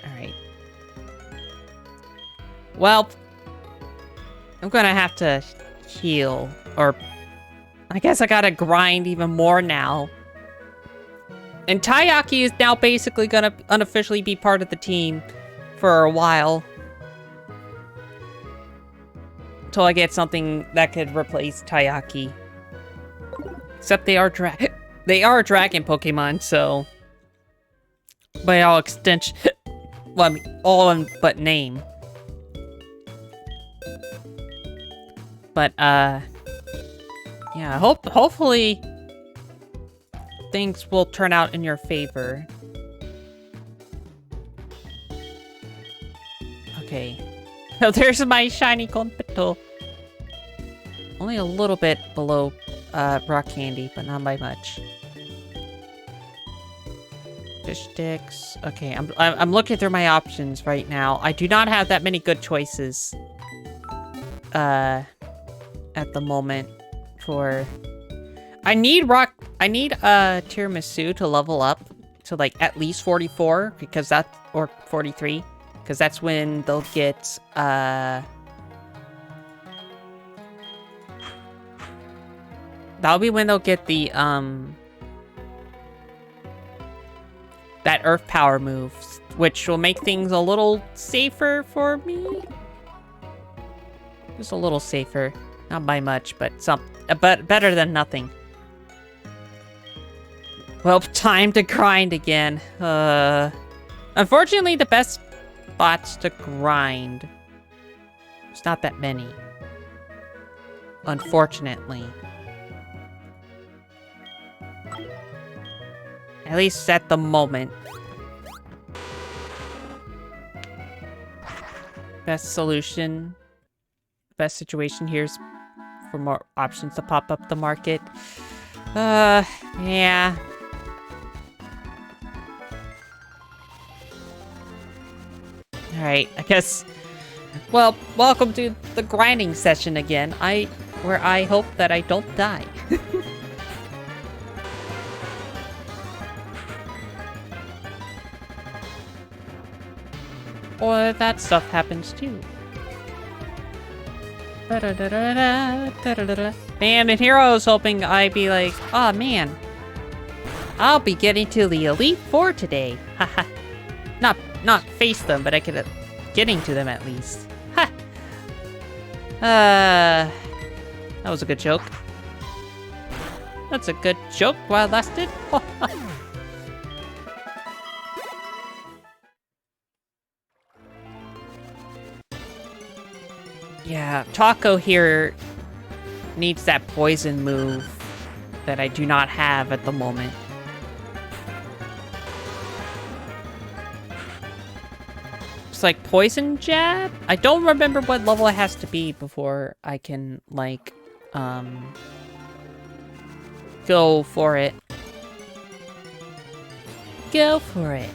S1: Alright. Well, I'm gonna have to heal. Or I guess I gotta grind even more now. And Taiyaki is now basically gonna unofficially be part of the team for a while. Until I get something that could replace Taiyaki. Except they are dragon Pokemon, so by all extension, well, I mean, all in but name. But yeah, hopefully things will turn out in your favor. Okay. So there's my shiny Compito. Only a little bit below rock candy, but not by much. Fish sticks. Okay, I'm looking through my options right now. I do not have that many good choices. At the moment for... I need Tiramisu to level up to like at least 44 because that, or 43, because that's when they'll get that'll be when they'll get the that earth power move, which will make things a little safer for me. Just a little safer. Not by much, but better than nothing. Well, time to grind again. Unfortunately, the best spots to grind, there's not that many. Unfortunately. At least at the moment. Best solution, best situation here is for more options to pop up the market. Yeah. Alright, I guess... Well, welcome to the grinding session again. Where I hope that I don't die. Or that stuff happens too. Man, and here I was hoping I'd be like, oh man, I'll be getting to the Elite Four today. Haha. Not face them, but I could getting to them at least. Ha. That was a good joke. That's a good joke while it lasted. Yeah, Taco here needs that poison move that I do not have at the moment. It's like poison jab? I don't remember what level it has to be before I can, like, go for it. Go for it.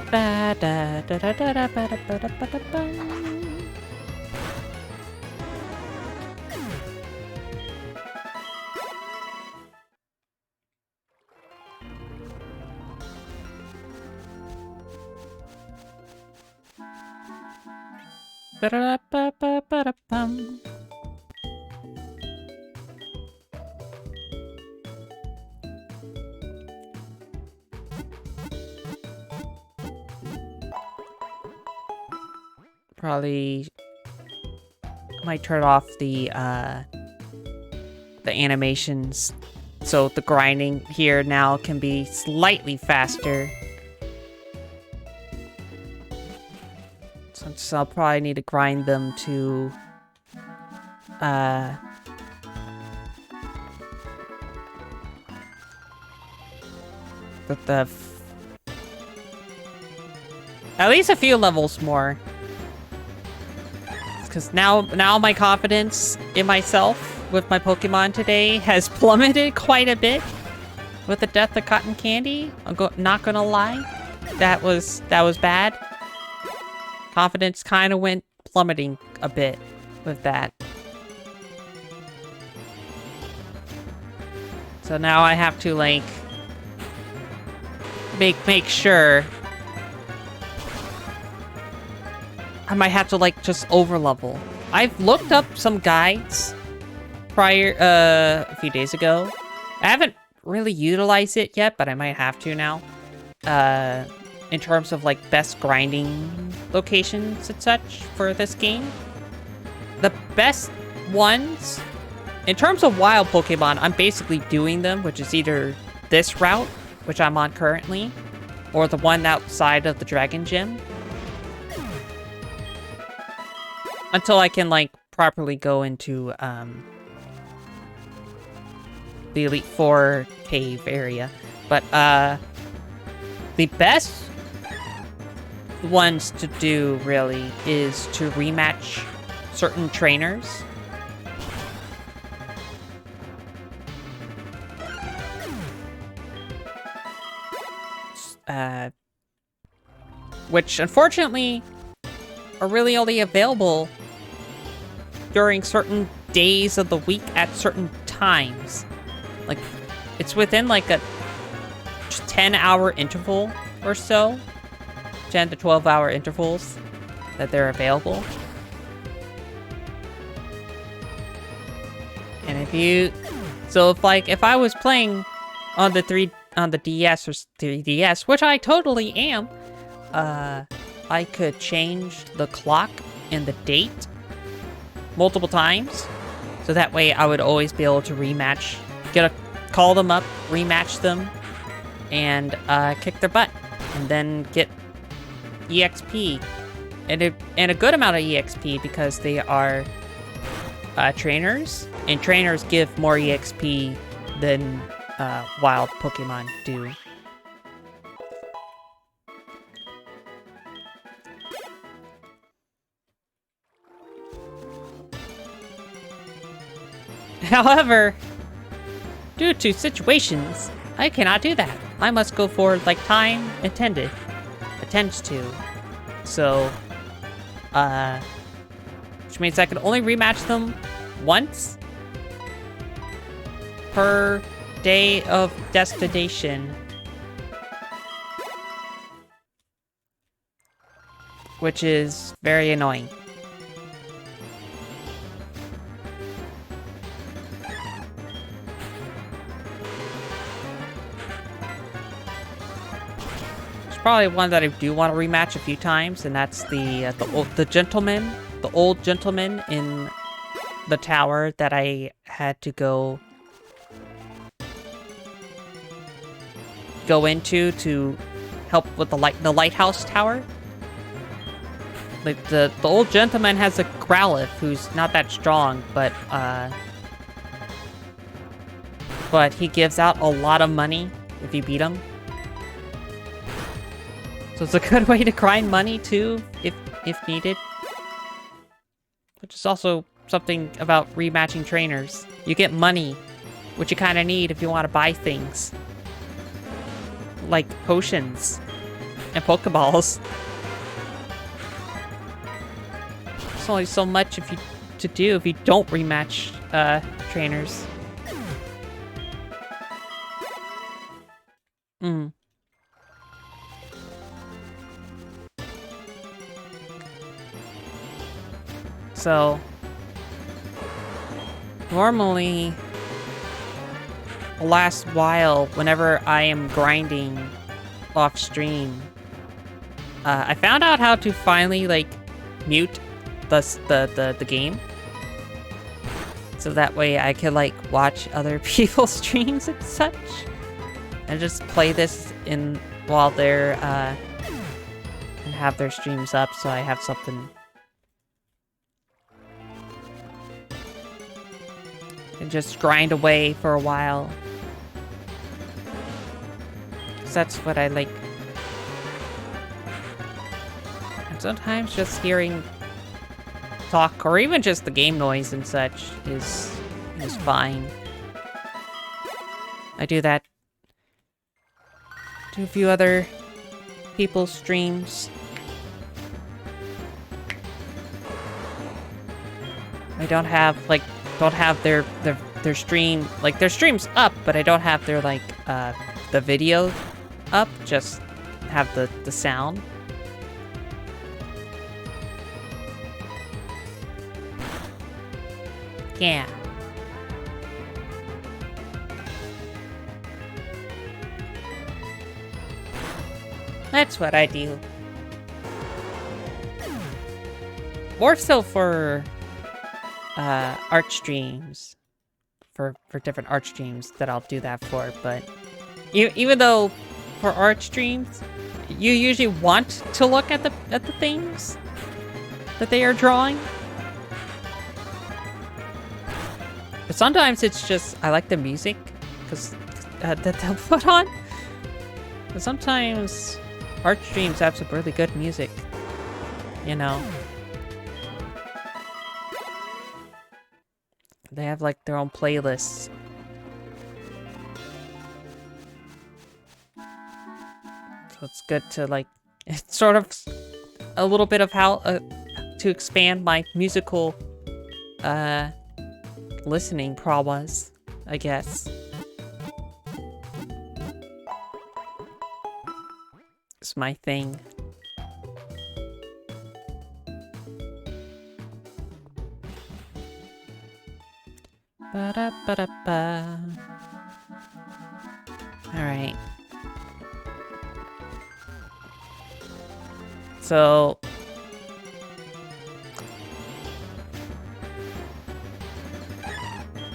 S1: Ba da da da da da ba da ba da ba da ba. Ba da ba ba ba da bum. Probably might turn off the animations so the grinding here now can be slightly faster. Since I'll probably need to grind them to at least a few levels more. Because now my confidence in myself with my Pokemon today has plummeted quite a bit with the death of Cotton Candy. I'm not gonna lie, that was bad. Confidence kind of went plummeting a bit with that. So now I have to like make sure. I might have to, like, just overlevel. I've looked up some guides prior, a few days ago. I haven't really utilized it yet, but I might have to now. In terms of, like, best grinding locations and such for this game. The best ones, in terms of wild Pokemon, I'm basically doing them, which is either this route, which I'm on currently, or the one outside of the Dragon Gym. Until I can, like, properly go into, the Elite Four cave area. But, the best ones to do, really, is to rematch certain trainers. Which, unfortunately, are really only available during certain days of the week at certain times. Like, it's within like a 10-hour interval or so. 10 to 12-hour intervals that they're available. And if I was playing on the DS or 3DS, which I totally am, I could change the clock and the date multiple times. So that way I would always be able to rematch, call them up, rematch them, and kick their butt. And then get EXP. And a good amount of EXP because they are trainers. And trainers give more EXP than wild Pokemon do. However, due to situations, I cannot do that. I must go for like time attends to. So, which means I can only rematch them once per day of destination. Which is very annoying. Probably one that I do want to rematch a few times, and that's the old gentleman in the tower that I had to go into to help with the lighthouse tower. Like the old gentleman has a Growlithe who's not that strong, but he gives out a lot of money if you beat him. So it's a good way to grind money too, if needed. Which is also something about rematching trainers. You get money, which you kind of need if you want to buy things. Like potions and Pokeballs. There's only so much to do if you don't rematch trainers. So, normally, the last while, whenever I am grinding off stream, I found out how to finally, like, mute the game. So that way I could, like, watch other people's streams and such. And just play this while they're, and have their streams up so I have something. And just grind away for a while. 'Cause that's what I like. And sometimes just hearing talk, or even just the game noise and such, is fine. I do that to a few other people's streams. I don't have their stream, like, their stream's up, but I don't have their, like, the video up, just have the sound. Yeah. That's what I do. More so for art streams, for different art streams that I'll do that for, but even though for art streams you usually want to look at the things that they are drawing, but sometimes it's just I like the music because that they'll put on, but sometimes art streams have some really good music, you know. They have, like, their own playlists. So it's good to, like, it's sort of a little bit of how to expand my musical listening prowess, I guess. It's my thing. Ba-da-ba-da-ba. Alright. So...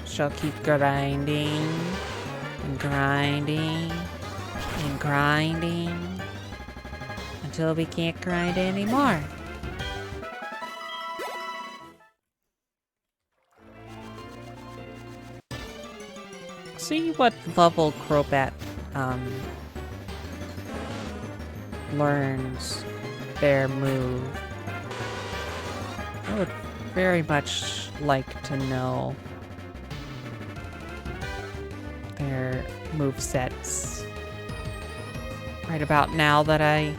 S1: she'll keep grinding, and grinding, and grinding, until we can't grind anymore. See what level Crobat, learns their move. I would very much like to know their movesets. Right about now that I...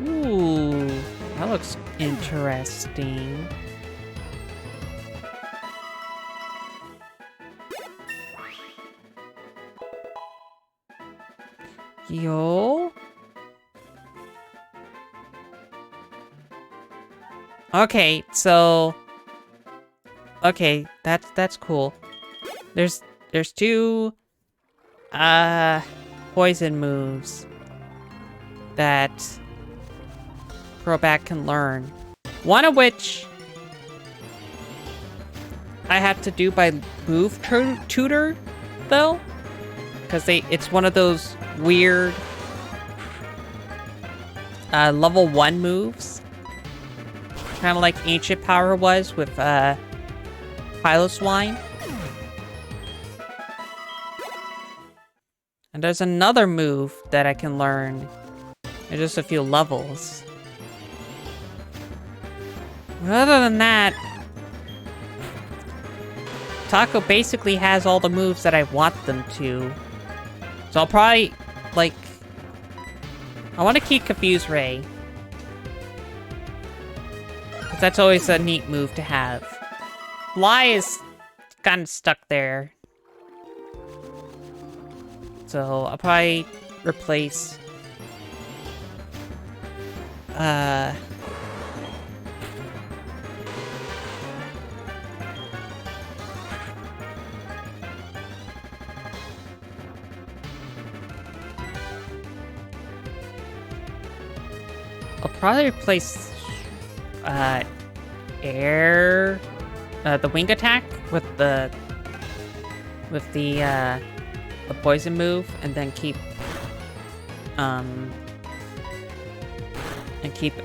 S1: Ooh, that looks interesting. Yo. Okay, so... Okay, that's cool. There's two poison moves that Crobat can learn. One of which I have to do by move tutor though, because it's one of those weird level 1 moves, kind of like Ancient Power was with Piloswine. And there's another move that I can learn in just a few levels. But other than that, Taco basically has all the moves that I want them to. So I'll probably, like... I want to keep Confuse Ray. Because that's always a neat move to have. Fly is kind of stuck there. So I'll probably replace... I'll probably replace air, the wing attack with the poison move, and then keep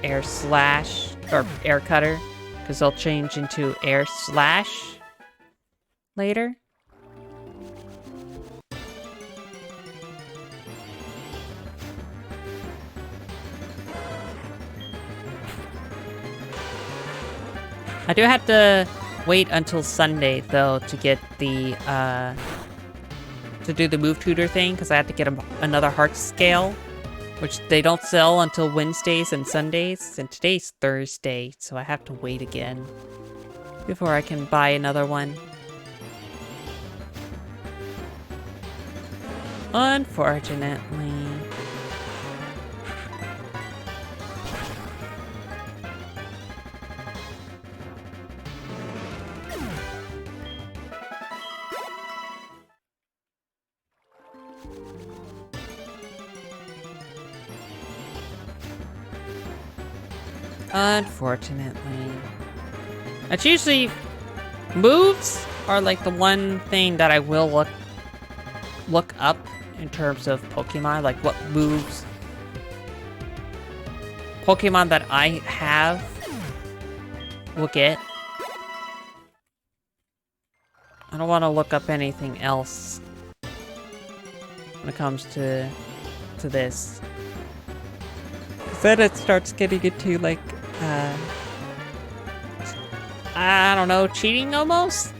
S1: air slash or air cutter, because they'll change into air slash later. I do have to wait until Sunday, though, to get the, to do the move tutor thing, because I have to get another heart scale, which they don't sell until Wednesdays and Sundays, and today's Thursday, so I have to wait again before I can buy another one. Unfortunately. Unfortunately. It's usually... moves are like the one thing that I will look up in terms of Pokemon. Like what moves Pokemon that I have will get. I don't want to look up anything else when it comes to this. Then it starts getting into, like, I don't know, cheating almost?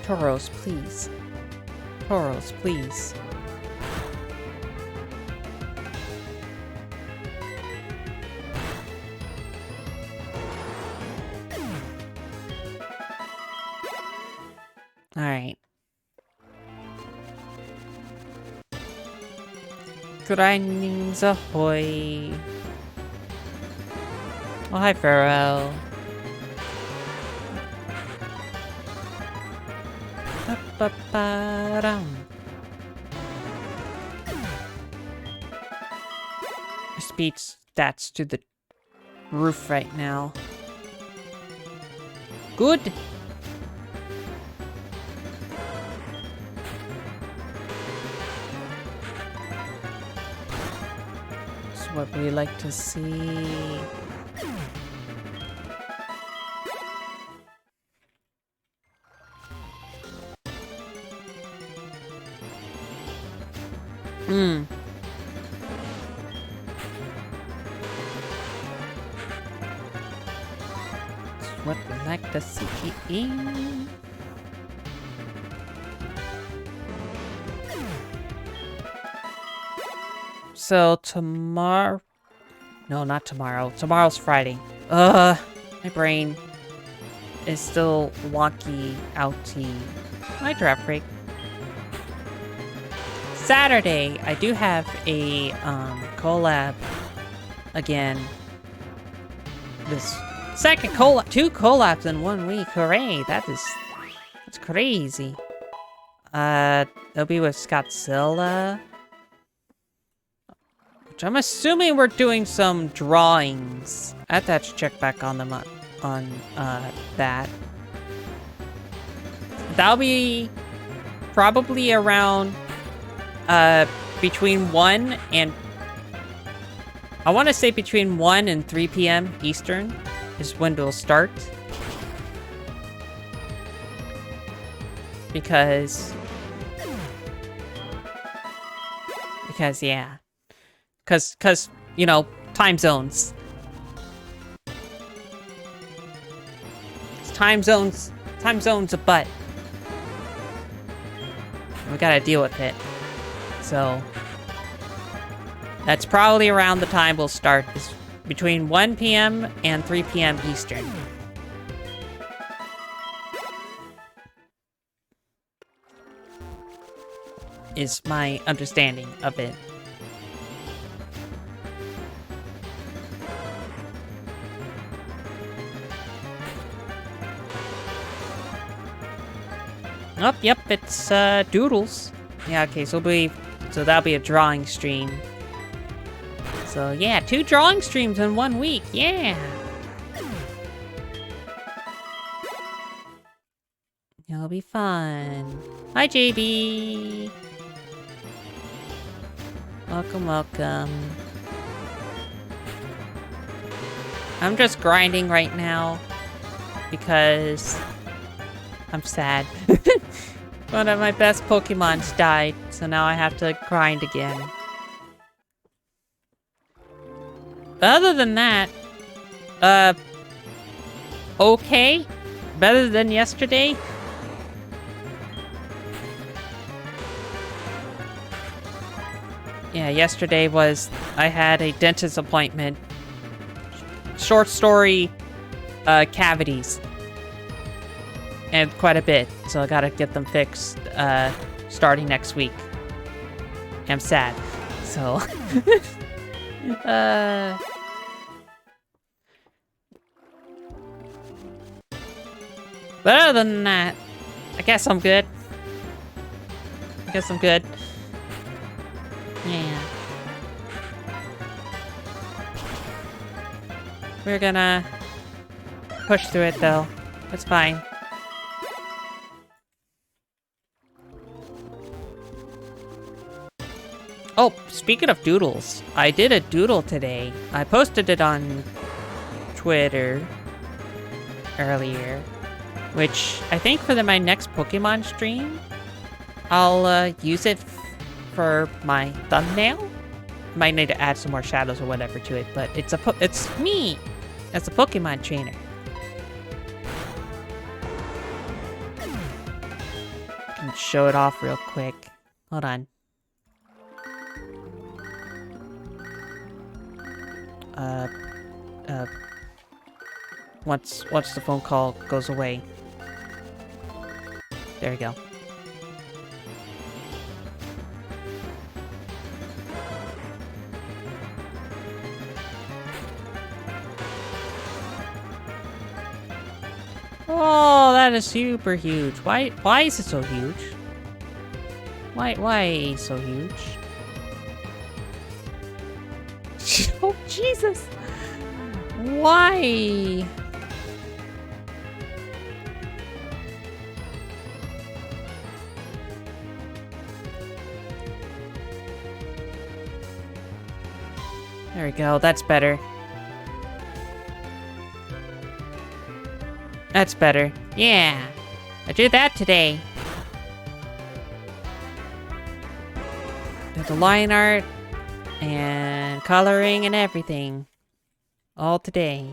S1: Tauros, please. Tauros, please. Alright. Grindings ahoy. Oh, hi, Pharaoh. Ba-ba-ba-dum. Speed stats to the roof right now. Good. That's what we like to see. That's what we like to see. So tomorrow... No, not tomorrow. Tomorrow's Friday. My brain is still wonky, outy. My draft break. Saturday, I do have a collab again. This second collab, 2 collabs in 1 week. Hooray! That's crazy. It'll be with Scottzilla. Which I'm assuming we're doing some drawings. I have to check back on them on that. That'll be probably around between 1 and... I want to say between 1 and 3 p.m. Eastern is when it'll start. Because, yeah. Because, you know, time zones. Time zones a butt. We gotta deal with it. So, that's probably around the time we'll start. Is between 1 p.m. and 3 p.m. Eastern. Is my understanding of it. Oh, yep, it's Doodles. Yeah, okay, so that'll be a drawing stream. So yeah, 2 drawing streams in 1 week. Yeah. It'll be fun. Hi, JB. Welcome, welcome. I'm just grinding right now because I'm sad. One of my best Pokemons died, so now I have to grind again. But other than that, okay. Better than yesterday. Yeah, yesterday was... I had a dentist appointment. Short story, cavities. And quite a bit, so I gotta get them fixed, starting next week. I'm sad, so... But other than that, I guess I'm good. Yeah. We're gonna push through it, though. It's fine. Oh, speaking of doodles, I did a doodle today. I posted it on Twitter earlier, which I think for my next Pokemon stream, I'll use it for my thumbnail. Might need to add some more shadows or whatever to it, but it's me as a Pokemon trainer. I can show it off real quick. Hold on. Once the phone call goes away. There we go. Oh, that is super huge. Why is it so huge? Why so huge? Oh, Jesus. Why? There we go. That's better. That's better. Yeah. I did that today. Did the line art and coloring and everything. All today.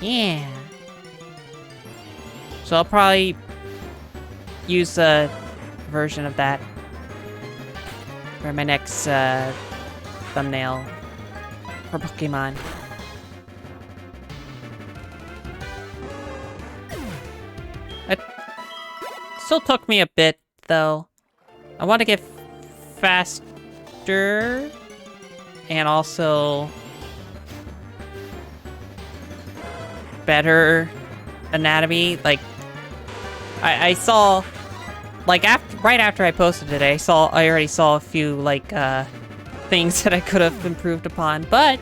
S1: Yeah. So I'll probably use a version of that for my next thumbnail for Pokemon. It still took me a bit, though. I want to get faster and also better anatomy. Like, I saw, like, right after I posted it, I already saw a few, like, things that I could have improved upon, but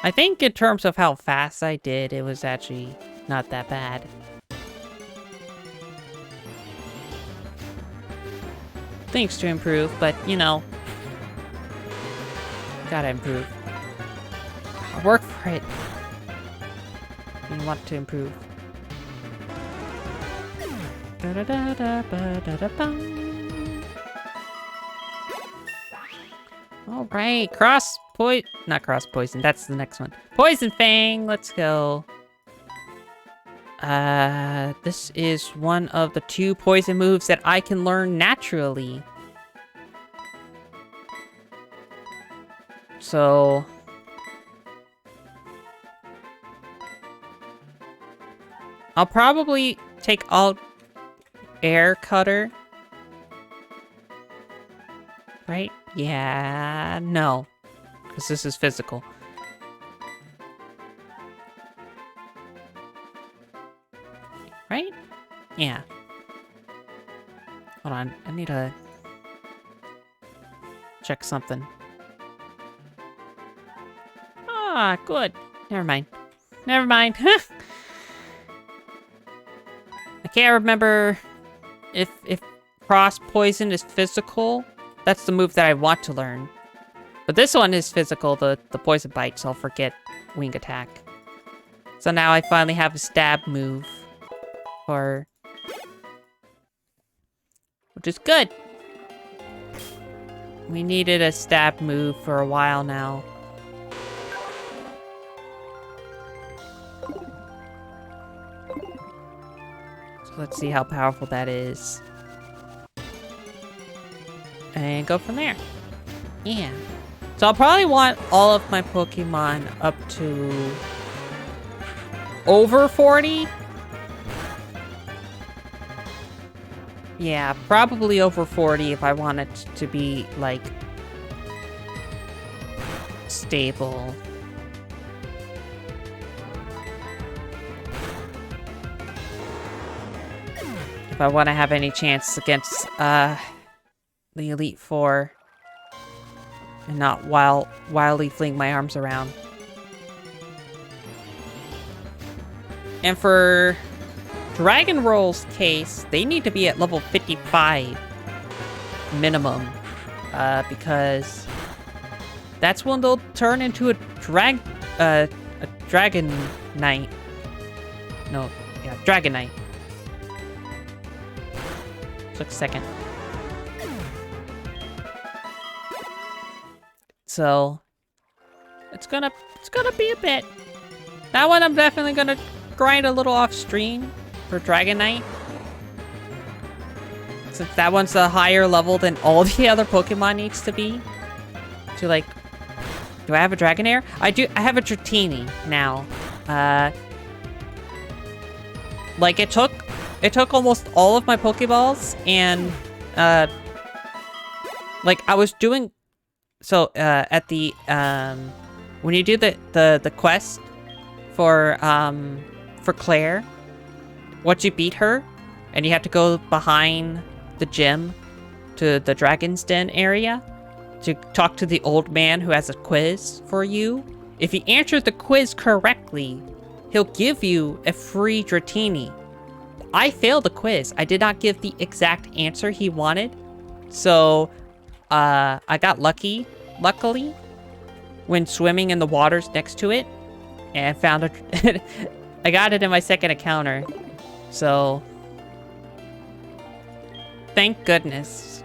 S1: I think in terms of how fast I did, it was actually not that bad. Things to improve, but, you know, gotta improve. I'll work for it. You want to improve. Alright, not cross poison, that's the next one. Poison Fang, let's go. This is one of the 2 poison moves that I can learn naturally. So I'll probably take out Air Cutter. Right? Yeah, no. Because this is physical. Right? Yeah. Hold on, I need to check something. Ah, good. Never mind. Never mind. I can't remember if cross poison is physical. That's the move that I want to learn. But this one is physical, the poison bite, so I'll forget wing attack. So now I finally have a stab move. Which is good. We needed a stab move for a while now. So let's see how powerful that is. And go from there. Yeah. So I'll probably want all of my Pokemon up to over 40. Yeah, probably over 40 if I want it to be, like, stable. If I want to have any chance against, the Elite Four. And not wildly fling my arms around. And for Dragon Roll's case, they need to be at level 55 minimum, because that's when they'll turn into a Dragon Knight. No, yeah, Dragon Knight. Took a second. So it's gonna be a bit. That one I'm definitely gonna grind a little off stream for Dragonite. Since that one's a higher level than all the other Pokemon needs to be. To like, do I have a Dragonair? I do. I have a Dratini now. Like it took almost all of my Pokeballs, and like I was doing. So at the when you do the quest for for Claire. Once you beat her, and you have to go behind the gym to the Dragon's Den area to talk to the old man who has a quiz for you. If you answer the quiz correctly, he'll give you a free Dratini. I failed the quiz. I did not give the exact answer he wanted. So, I got lucky, luckily, when swimming in the waters next to it. And found a... I got it in my second encounter. So... thank goodness.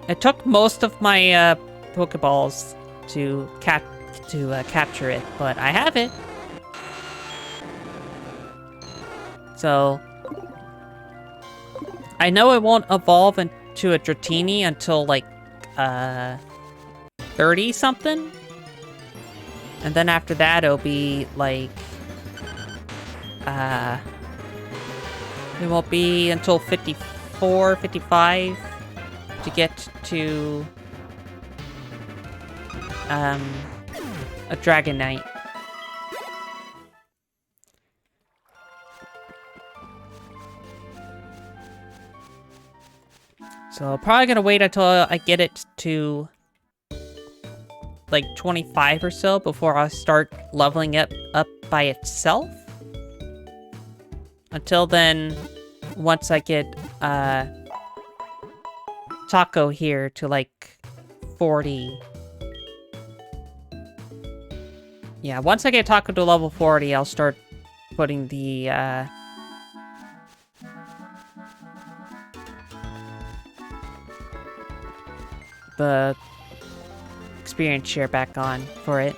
S1: It took most of my, Pokeballs to capture it, but I have it. So... I know it won't evolve into a Dratini until, like, 30-something. And then after that, it'll be, like... it won't be until 54, 55 to get to... a Dragonite. So, probably gonna wait until I get it to, like, 25 or so before I start leveling it up by itself. Until then, once I get, Taco here to, like, 40. Yeah, once I get Taco to level 40, I'll start putting the, experience share back on for it.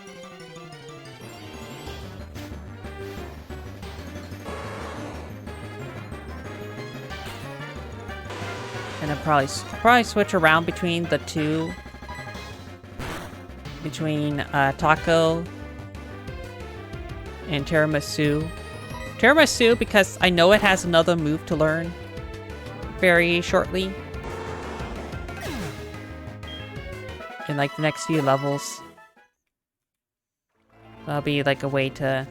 S1: And I'll probably switch around between the two. Between Taco and Tiramisu. Tiramisu because I know it has another move to learn very shortly. In like the next few levels. That'll be like a way to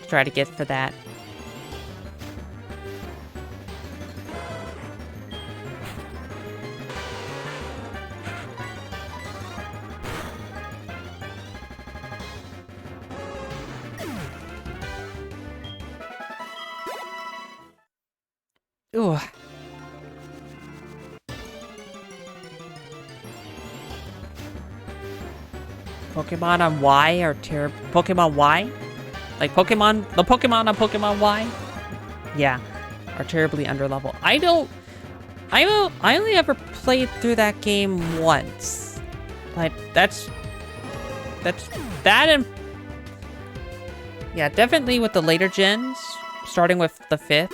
S1: try to get for that. Ooh. Pokemon on Y are Pokemon Y? Like the Pokemon on Pokemon Y? Yeah, are terribly underleveled. I only ever played through that game once. Like, that and... yeah, definitely with the later gens, starting with the 5th,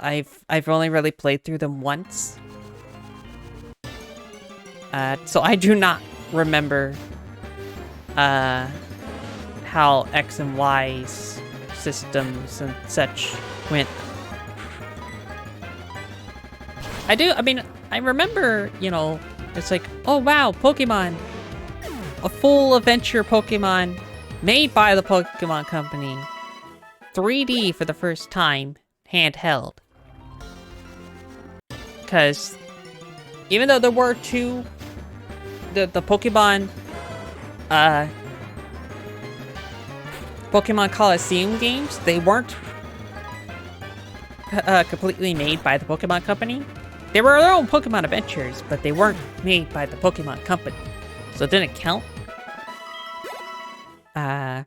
S1: I've only really played through them once. So I do not remember how X and Y's systems and such went. I mean, I remember, you know, it's like, oh wow, Pokemon! A full adventure Pokemon made by the Pokemon Company. 3D for the first time, handheld. Because even though there were two, the Pokemon Pokemon Coliseum games, they weren't completely made by the Pokemon Company. They were their own Pokemon adventures, but they weren't made by the Pokemon Company. So it didn't count. But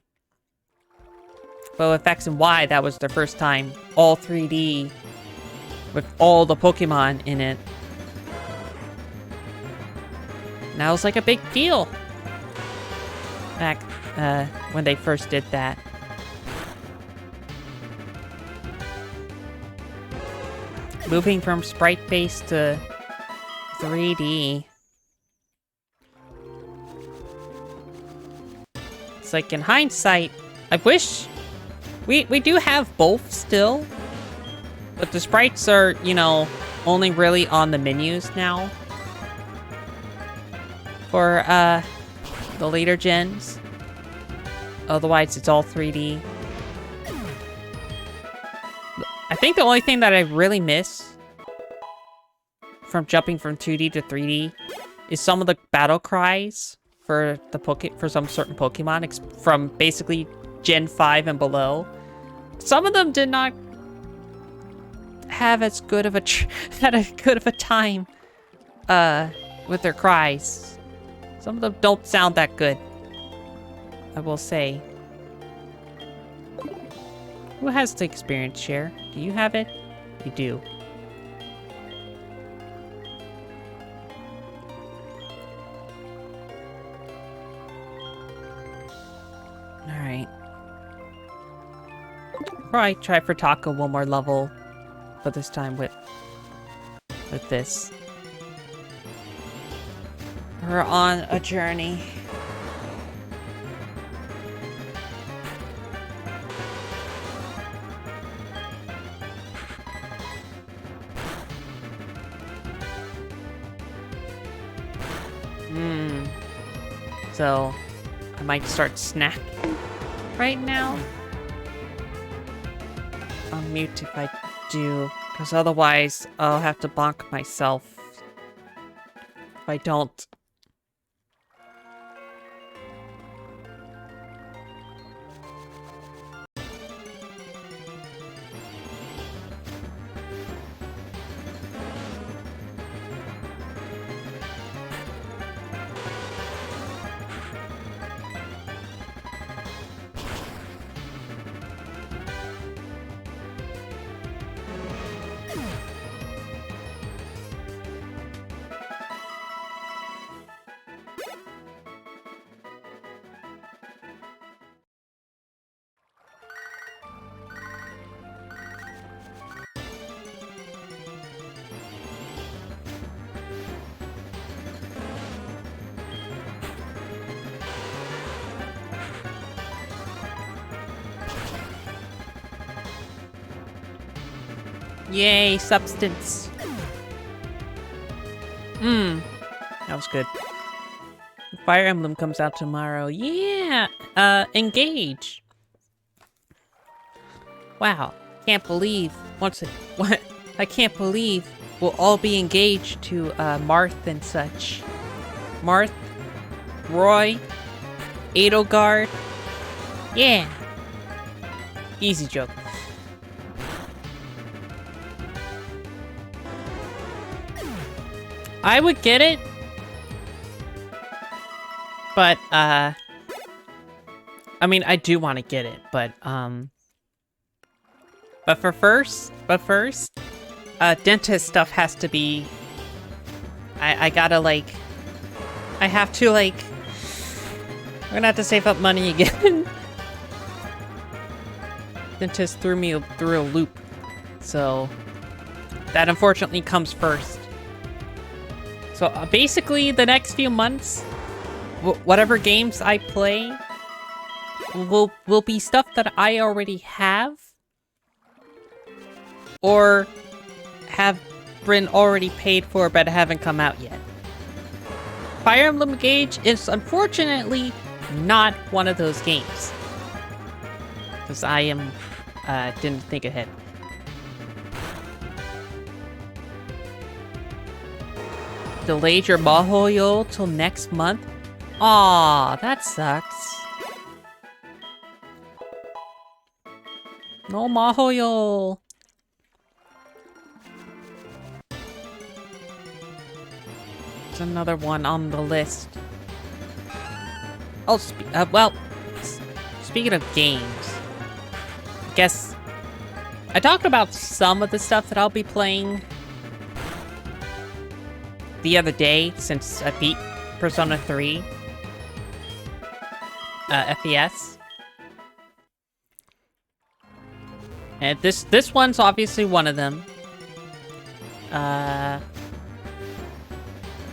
S1: with X and Y, that was their first time all 3D with all the Pokemon in it. And that was like a big deal back when they first did that. Moving from sprite-based to 3D. It's like, in hindsight, I wish... We do have both still. But the sprites are, you know, only really on the menus now. For, the later gens. Otherwise, it's all 3D. I think the only thing that I really miss from jumping from 2D to 3D is some of the battle cries for for some certain Pokemon from basically Gen 5 and below. Some of them did not have as good of a time with their cries. Some of them don't sound that good, I will say. Who has the experience share? Do you have it? You do. Alright. Probably try for Taco one more level, but this time with this. We're on a journey. So, I might start snacking right now. I'll mute if I do, because otherwise I'll have to bonk myself if I don't. Yay, substance. That was good. Fire Emblem comes out tomorrow. Yeah! Engage. Wow. Can't believe. I can't believe we'll all be engaged to, Marth and such. Marth, Roy, Edelgard. Yeah! Easy joke. I would get it, but, I mean, I do want to get it, but first, dentist stuff has to be, I gotta, like, I have to, like, we're gonna have to save up money again. Dentist threw me through a loop, so that unfortunately comes first. So basically, the next few months, whatever games I play will be stuff that I already have, or have been already paid for but haven't come out yet. Fire Emblem Engage is unfortunately not one of those games, because I didn't think ahead. Delayed your Mahoyo till next month? Aw, that sucks. No Mahoyo. There's another one on the list. Oh, well, speaking of games, I guess I talked about some of the stuff that I'll be playing the other day, since I beat Persona 3 FES. And this one's obviously one of them.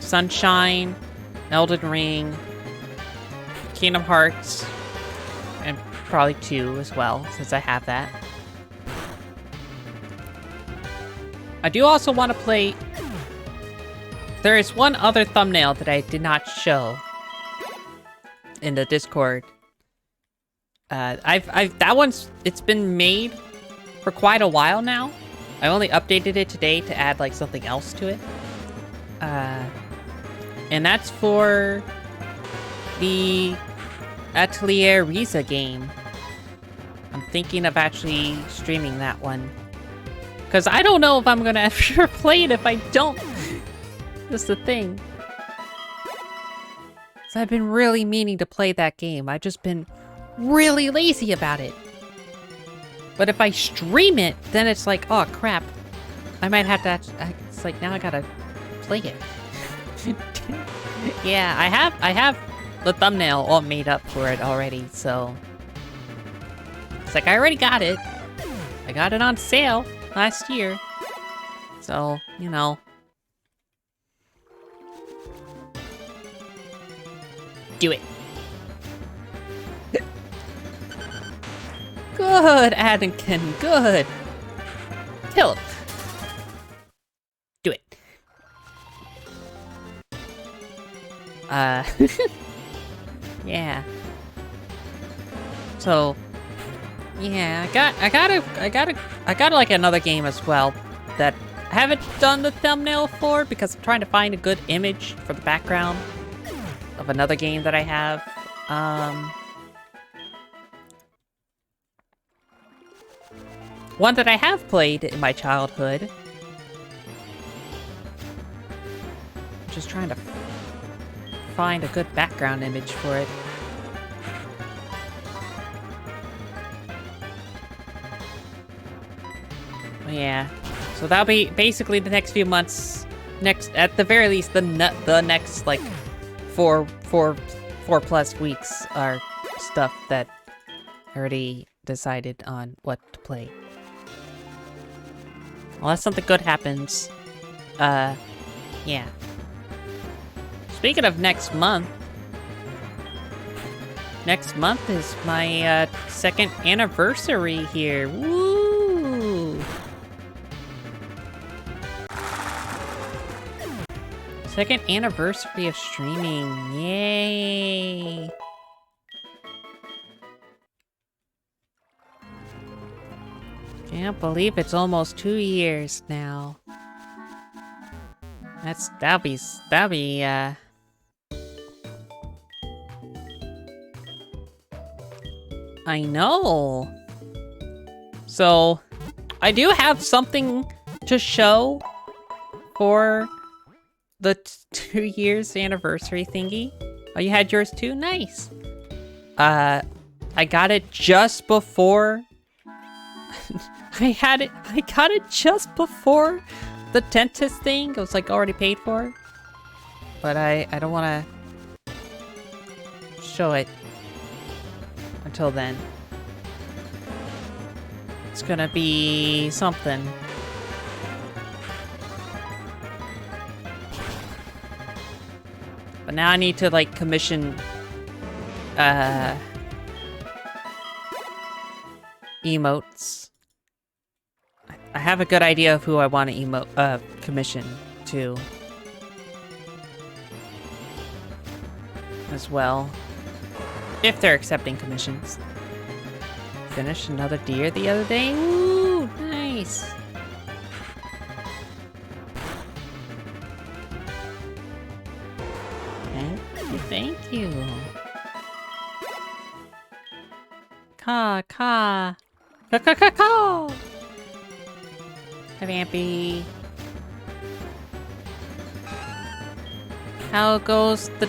S1: Sunshine, Elden Ring, Kingdom Hearts, and probably 2 as well, since I have that. I do also want to play... There is one other thumbnail that I did not show in the Discord. It's been made for quite a while now. I only updated it today to add like something else to it. And that's for the Atelier Riza game. I'm thinking of actually streaming that one. Because I don't know if I'm gonna ever play it if I don't. That's the thing. So I've been really meaning to play that game. I've just been really lazy about it. But if I stream it, then it's like, oh crap. I might have to, it's like, now I gotta play it. Yeah, I have the thumbnail all made up for it already, so. It's like, I already got it. I got it on sale last year. So, you know. Do it. Good, Anakin, good. Kill him. Do it. Yeah. So, yeah, I got like another game as well that I haven't done the thumbnail for because I'm trying to find a good image for the background of another game that I have. One that I have played in my childhood. Just trying to find a good background image for it. Yeah, so that'll be basically the next few months. At the very least, the next like four plus weeks are stuff that I already decided on what to play. Unless something good happens. Yeah. Speaking of next month is my second anniversary here. Woo! Second anniversary of streaming. Yay! Can't believe it's almost 2 years now. That'll be I know. So, I do have something to show for the 2 years anniversary thingy. Oh, you had yours too? Nice. I got it just before I got it just before the dentist thing. It was like already paid for. But I don't want to show it until then. It's gonna be something. But now I need to like commission emotes. I have a good idea of who I want to commission to as well, if they're accepting commissions. Finished another deer the other day. Ooh, nice. Thank you. Caw. Caw. Hi, Vampy. How goes the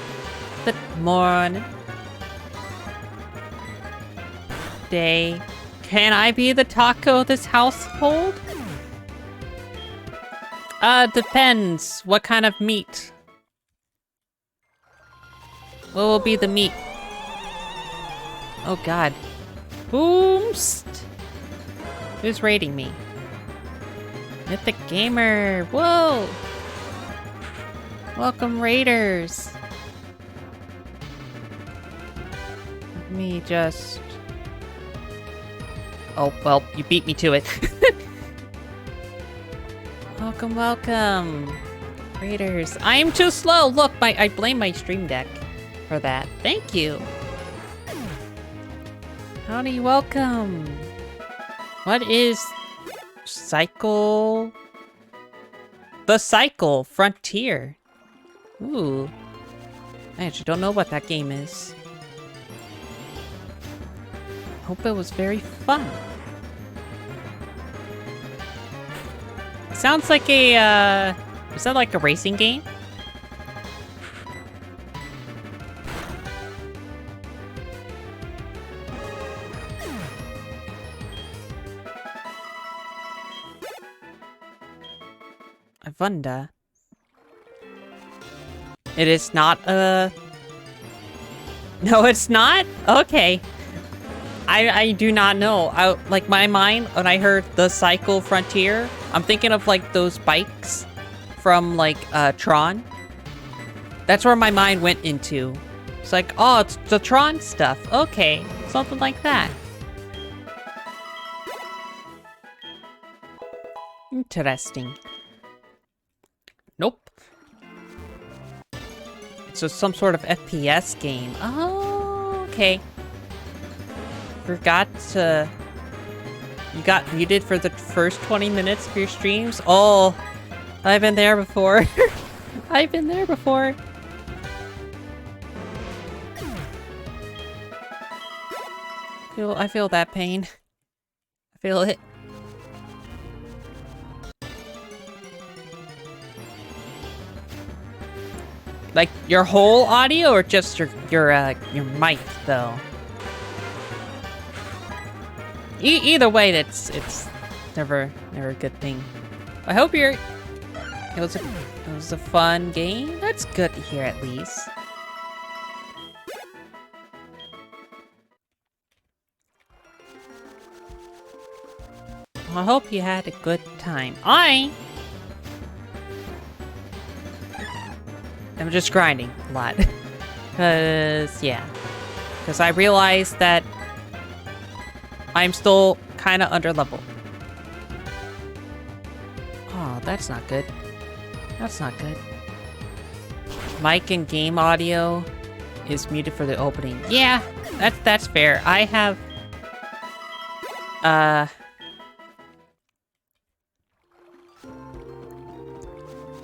S1: morning? Day. Can I be the taco of this household? Depends. What kind of meat? What will be the meat? Oh god. Boomst! Who's raiding me? Mythic Gamer! Whoa! Welcome, raiders! Let me just... Oh, well, you beat me to it. Welcome, welcome! Raiders. I am too slow! Look, I blame my stream deck for that. Thank you! Howdy, welcome. What is Cycle? The Cycle Frontier. Ooh. I actually don't know what that game is. Hope it was very fun. Sounds like a, is that like a racing game? I wonder. It is not a... No, it's not? Okay. I do not know. Like, my mind, when I heard the Cycle Frontier, I'm thinking of, like, those bikes from, like, Tron. That's where my mind went into. It's like, oh, it's the Tron stuff. Okay, something like that. Interesting. Nope. So some sort of FPS game. Oh, okay. Forgot to... You got muted for the first 20 minutes of your streams? Oh, I've been there before. I've been there before. I feel that pain. I feel it. Like your whole audio, or just your mic though? Either way, it's never a good thing. I hope it was a fun game. That's good to hear at least. I hope you had a good time. I'm just grinding a lot. Because I realized that I'm still kind of under level. Oh, that's not good. That's not good. Mic and game audio is muted for the opening. Yeah, that's fair. I have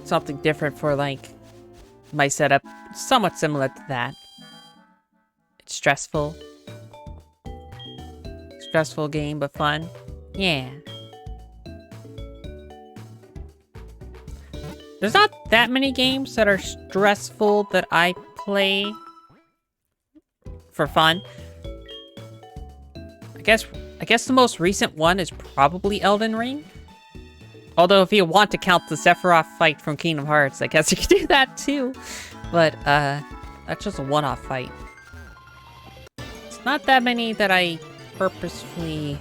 S1: something different for like my setup, somewhat similar to that. It's stressful. Stressful game, but fun. Yeah. There's not that many games that are stressful that I play for fun. I guess the most recent one is probably Elden Ring. Although if you want to count the Sephiroth fight from Kingdom Hearts, I guess you could do that too. But that's just a one-off fight. It's not that many that I purposefully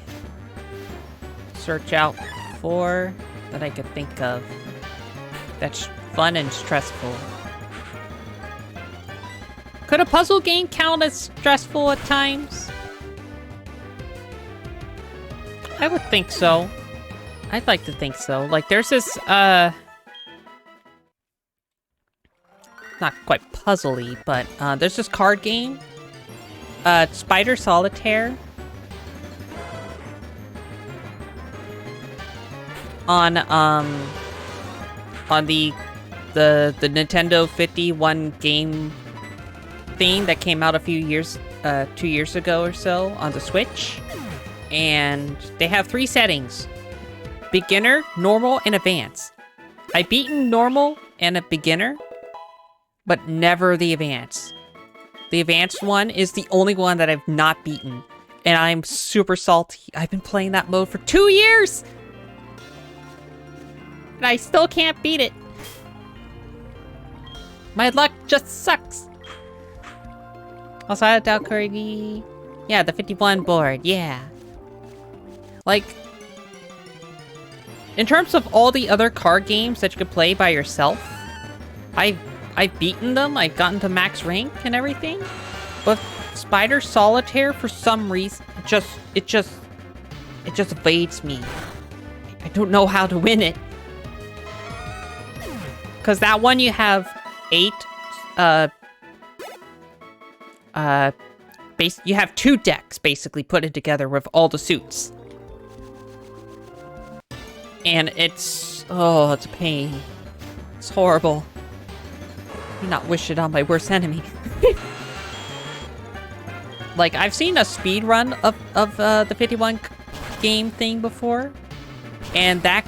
S1: search out for that I could think of. That's fun and stressful. Could a puzzle game count as stressful at times? I would think so. I'd like to think so. Like, there's this, not quite puzzly, but, there's this card game. Spider Solitaire. On the Nintendo 51 game thing that came out a few years, 2 years ago or so on the Switch. And they have 3 settings. Beginner, normal, and advanced. I've beaten normal and a beginner, but never the advanced. The advanced one is the only one that I've not beaten, and I'm super salty. I've been playing that mode for 2 years, and I still can't beat it. My luck just sucks. Also, I doubt Kirby. Yeah, the 51 board, yeah. Like, in terms of all the other card games that you could play by yourself, I've beaten them, I've gotten to max rank and everything, but Spider Solitaire, for some reason, it just evades me. I don't know how to win it. Because that one you have 8, you have 2 decks basically put it together with all the suits. And it's a pain. It's horrible. Do not wish it on my worst enemy. Like, I've seen a speed run of the 51 game thing before, and that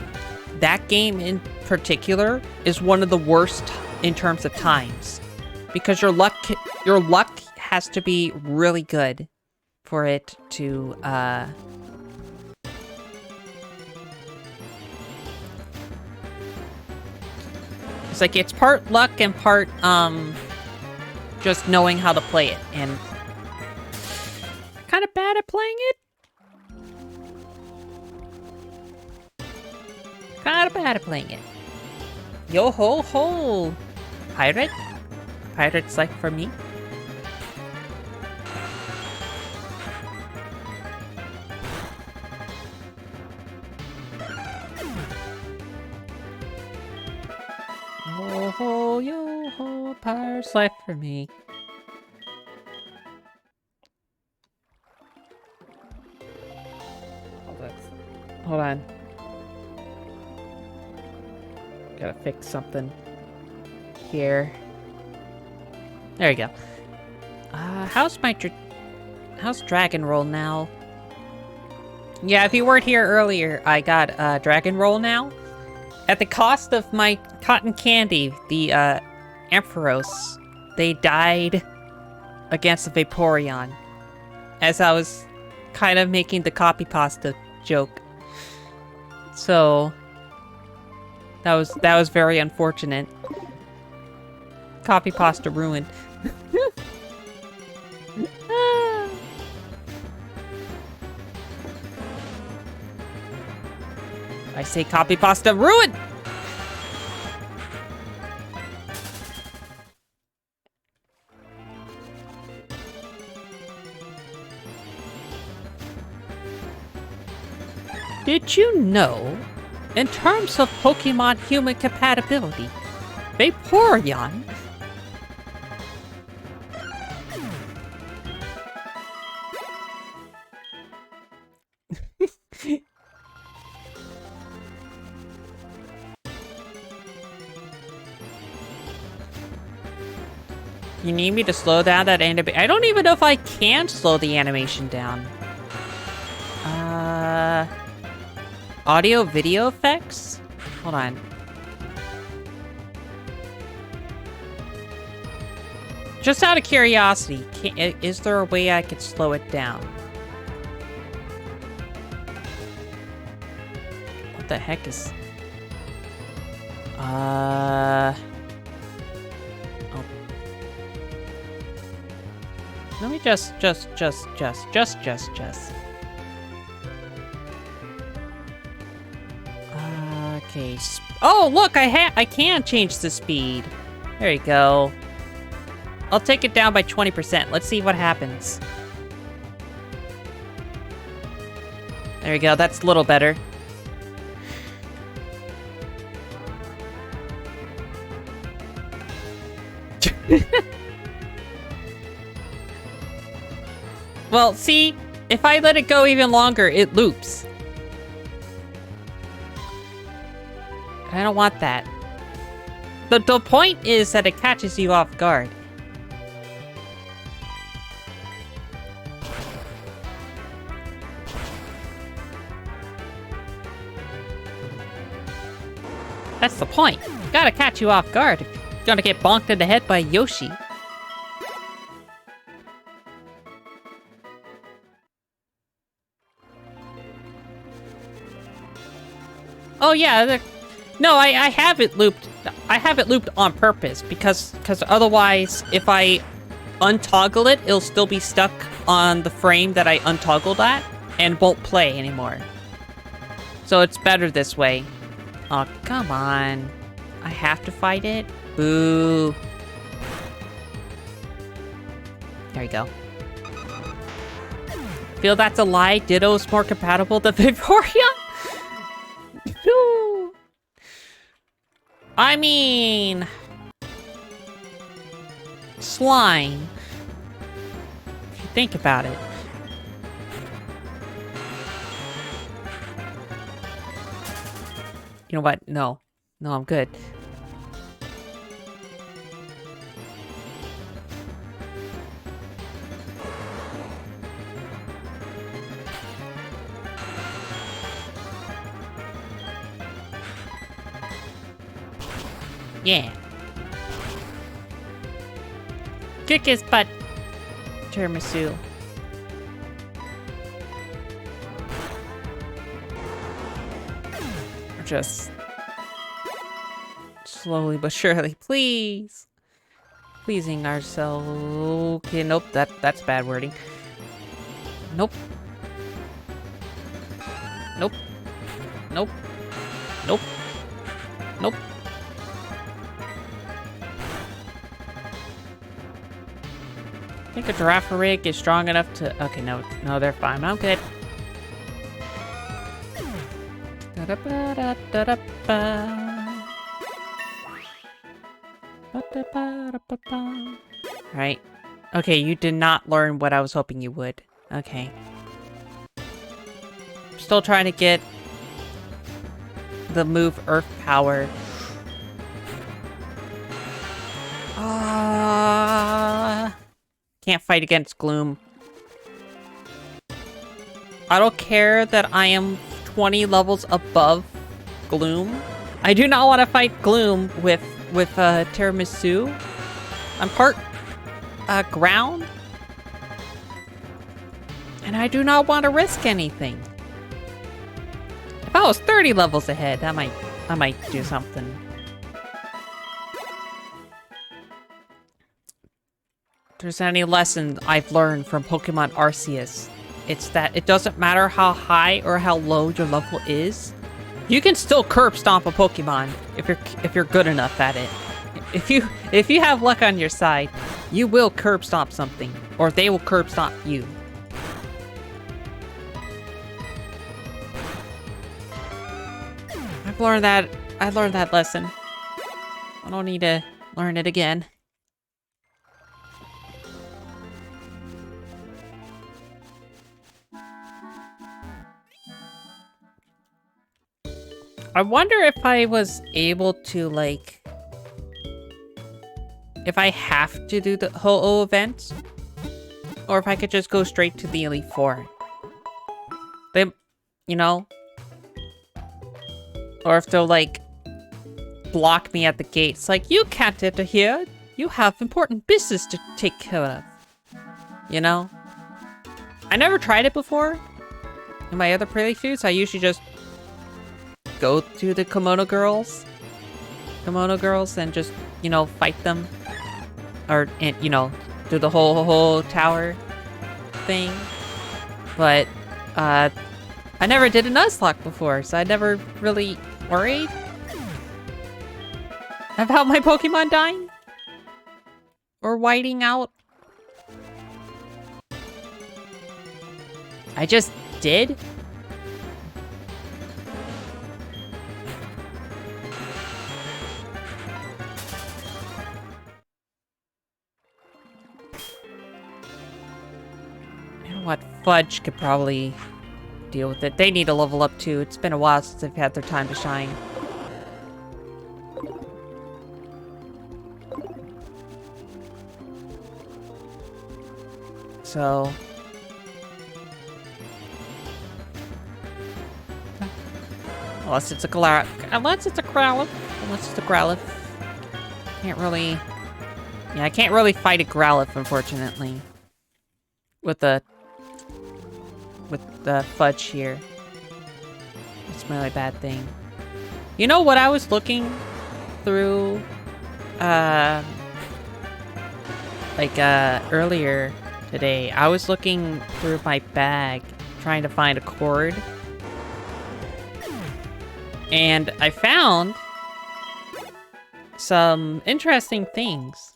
S1: game in particular is one of the worst in terms of times, because your luck has to be really good for it to it's like it's part luck and part just knowing how to play it, and kind of bad at playing it. Kind of bad at playing it. Yo ho ho! Pirate? Pirate's like for me. Yo ho, yo ho, pirate's life for me. Hold on. Gotta fix something here. There you go. How's Dragon Roll now? Yeah, if you weren't here earlier, I got Dragon Roll now. At the cost of my cotton candy, the Ampharos, they died against the Vaporeon. As I was kind of making the copy pasta joke. So that was very unfortunate. Copy pasta ruined. I say copy pasta ruined. Did you know, in terms of Pokemon human compatibility, Vaporeon You need me to slow down that animation? I don't even know if I can slow the animation down. Audio video effects? Hold on. Just out of curiosity, is there a way I could slow it down? What the heck is... Oh. Let me just. Okay. Oh, look, I can change the speed. There you go. I'll take it down by 20%. Let's see what happens. There you go. That's a little better. Well, see, if I let it go even longer, it loops. I don't want that. The point is that it catches you off guard. That's the point. Gotta catch you off guard. You're gonna get bonked in the head by Yoshi. Oh yeah, no, I have it looped. I have it looped on purpose because otherwise, if I untoggle it, it'll still be stuck on the frame that I untoggled at and won't play anymore. So it's better this way. Oh, come on. I have to fight it? Boo. There you go. Feel that's a lie? Ditto's more compatible than Vaporeon? No. I mean... Slime. think about it. You know what? No. No, I'm good. Yeah. Kick his butt, tiramisu. Just slowly but surely, please. Pleasing ourselves. Okay, nope, that's bad wording. Nope. Nope. Nope. Nope. Nope. I think a giraffe rig is strong enough to... Okay, no, they're fine. I'm good. Right. Okay, you did not learn what I was hoping you would. Okay. Still trying to get the move Earth Power. Can't fight against Gloom. I don't care that I am 20 levels above Gloom. I do not want to fight Gloom with Tiramisu. I'm part ground. And I do not want to risk anything. If I was 30 levels ahead, I might do something. If there's any lesson I've learned from Pokemon Arceus, it's that it doesn't matter how high or how low your level is. You can still curb stomp a Pokemon if you're good enough at it. If you have luck on your side, you will curb stomp something, or they will curb stomp you. I learned that lesson. I don't need to learn it again. I wonder if I was able to, like... If I have to do the Ho-Oh event, or if I could just go straight to the Elite Four. They, you know? Or if they'll, like, block me at the gates. Like, you can't enter here. You have important business to take care of. You know? I never tried it before. In my other playthroughs, I usually just go to the kimono girls and just, you know, fight them. Or, you know, do the whole tower thing. But, I never did a Nuzlocke before, so I never really worried about my Pokemon dying. Or whiting out. I just did. What? Fudge could probably deal with it. They need to level up too. It's been a while since they've had their time to shine. So... Unless it's a Growlithe. Can't really... Yeah, I can't really fight a Growlithe, unfortunately. With the fudge here. It's a really bad thing. You know what I was looking through earlier today? I was looking through my bag trying to find a cord. And I found some interesting things.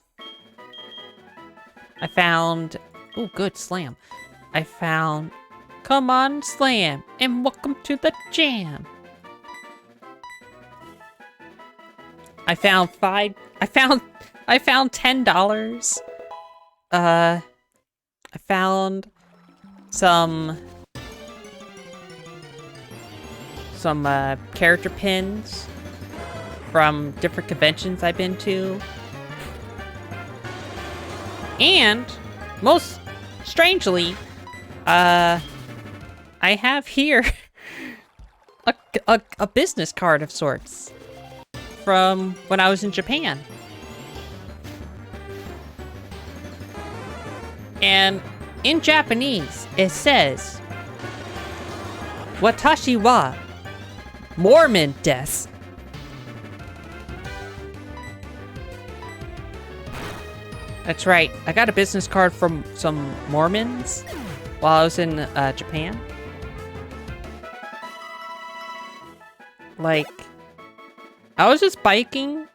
S1: I found... Oh, good, Slam. I found... Come on, Slam, and welcome to the jam. I found $10. I found some character pins from different conventions I've been to. And, most strangely, I have here a business card of sorts from when I was in Japan. And in Japanese, it says, Watashi wa Mormon desu. That's right. I got a business card from some Mormons while I was in Japan. Like, I was just biking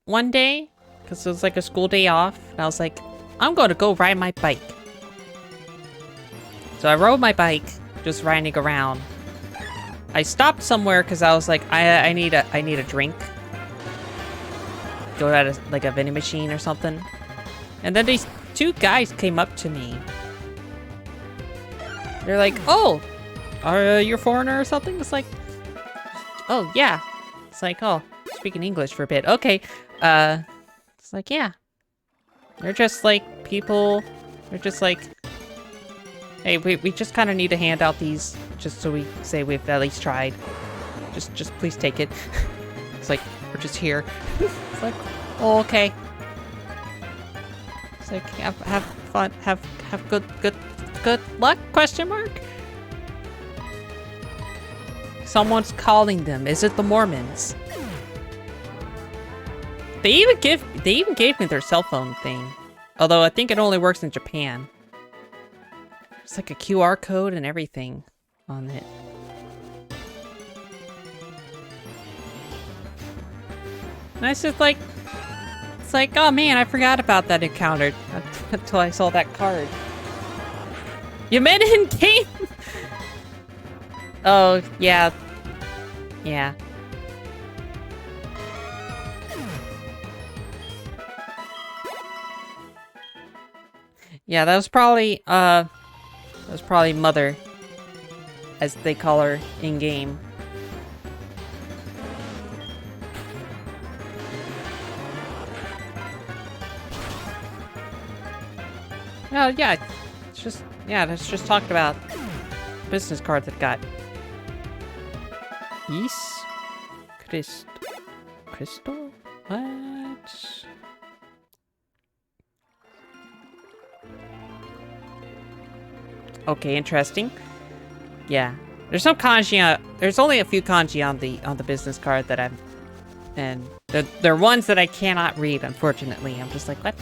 S1: one day because it was like a school day off, and I was like, I'm going to go ride my bike. So I rode my bike, just riding around. I stopped somewhere because I was like, I need a drink. Go at a vending machine or something. And then these two guys came up to me. They're like, oh, are you a foreigner or something? It's like, oh, yeah. It's like, oh, speaking English for a bit. Okay. It's like, yeah. They're just like people. They're just like, hey, we just kind of need to hand out these just so we say we've at least tried. Just please take it. It's like, we're just here. It's like, oh, okay. It's like, have fun, have good luck, question mark? Someone's calling them. Is it the Mormons? They even gave me their cell phone thing. Although I think it only works in Japan. It's like a QR code and everything on it. And it's just like, it's like, oh man, I forgot about that encounter until I saw that card. You met in game? Oh, yeah. Yeah. Yeah, that was probably Mother, as they call her in-game. Oh, yeah, it's just, yeah, let's just talk about business cards that got. Crystal? What? Okay, interesting. Yeah, there's some kanji. There's only a few kanji on the business card that I'm, and they're ones that I cannot read. Unfortunately, I'm just like, what?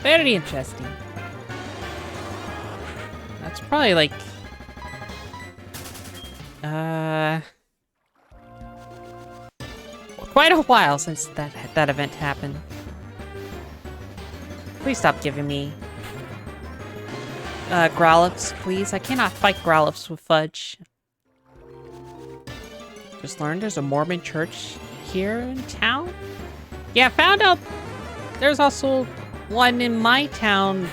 S1: Very interesting. That's probably like, quite a while since that event happened. Please stop giving me Growlithes, please. I cannot fight Growlithes with Fudge. Just learned there's a Mormon church here in town. Yeah, found out there's also one in my town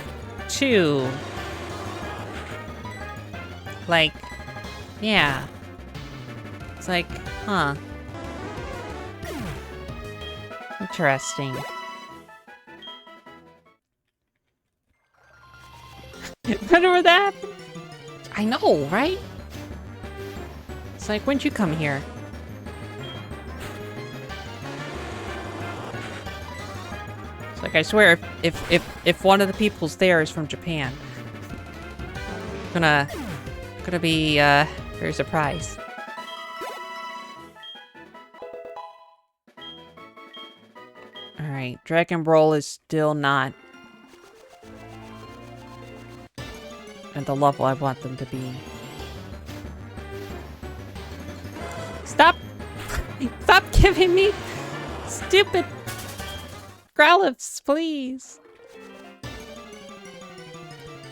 S1: too. Like, yeah. It's like, huh. Interesting. Remember that? I know, right? It's like, when'd you come here? It's like, I swear, if one of the people's there is from Japan, gonna be very surprised. All right, Dragon Roll is still not at the level I want them to be. Stop! Stop giving me stupid Growlithes, please.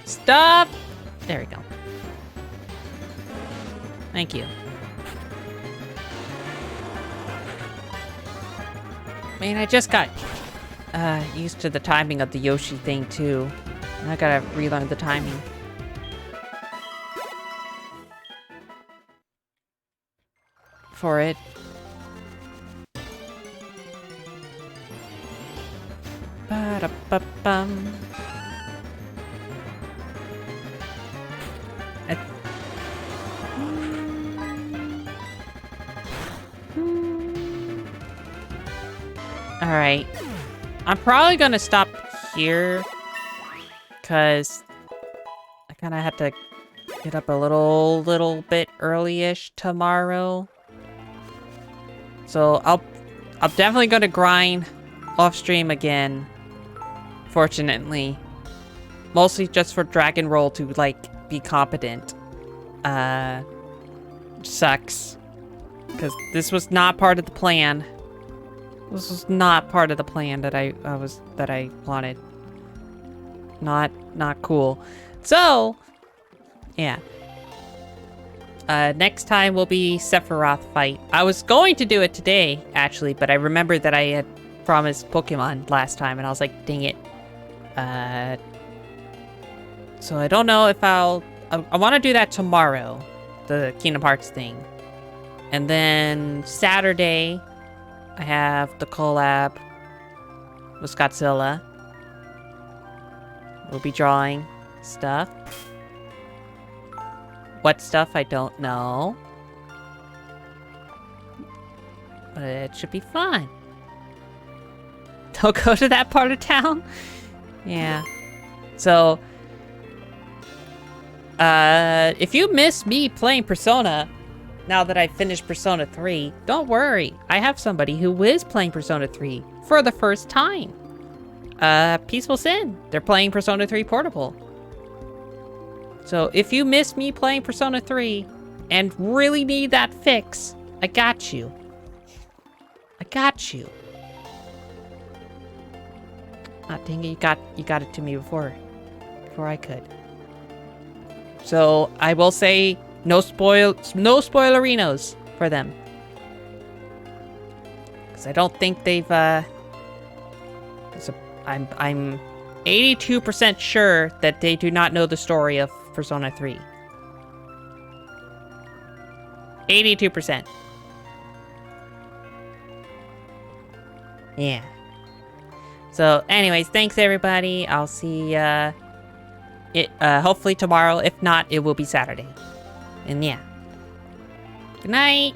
S1: Stop! There we go. Thank you. Man, I just got used to the timing of the Yoshi thing, too. I gotta relearn the timing. For it. Ba-da-ba-bum. Alright. I'm probably gonna stop here. Because I kind of have to get up a little bit early-ish tomorrow. So I'm definitely gonna grind off stream again. Fortunately. Mostly just for Dragon Roll to, like, be competent. Sucks. Because this was not part of the plan. This was not part of the plan that I wanted. Not cool. So, yeah. Next time will be Sephiroth fight. I was going to do it today, actually, but I remembered that I had promised Pokemon last time, and I was like, dang it. So I don't know if I want to do that tomorrow, the Kingdom Hearts thing. And then Saturday, I have the collab with Godzilla. We'll be drawing stuff. What stuff, I don't know. But it should be fun. Don't go to that part of town? Yeah. So, if you miss me playing Persona, now that I've finished Persona 3, don't worry. I have somebody who is playing Persona 3 for the first time. Peaceful Sin. They're playing Persona 3 Portable. So if you miss me playing Persona 3 and really need that fix, I got you. I got you. Ah, dang it, you got it to me before I could. So I will say no spoilerinos for them. Because I don't think they've I'm 82% sure that they do not know the story of Persona 3. 82%. Yeah. So, anyways, thanks everybody. I'll see hopefully tomorrow. If not, it will be Saturday. And yeah. Good night.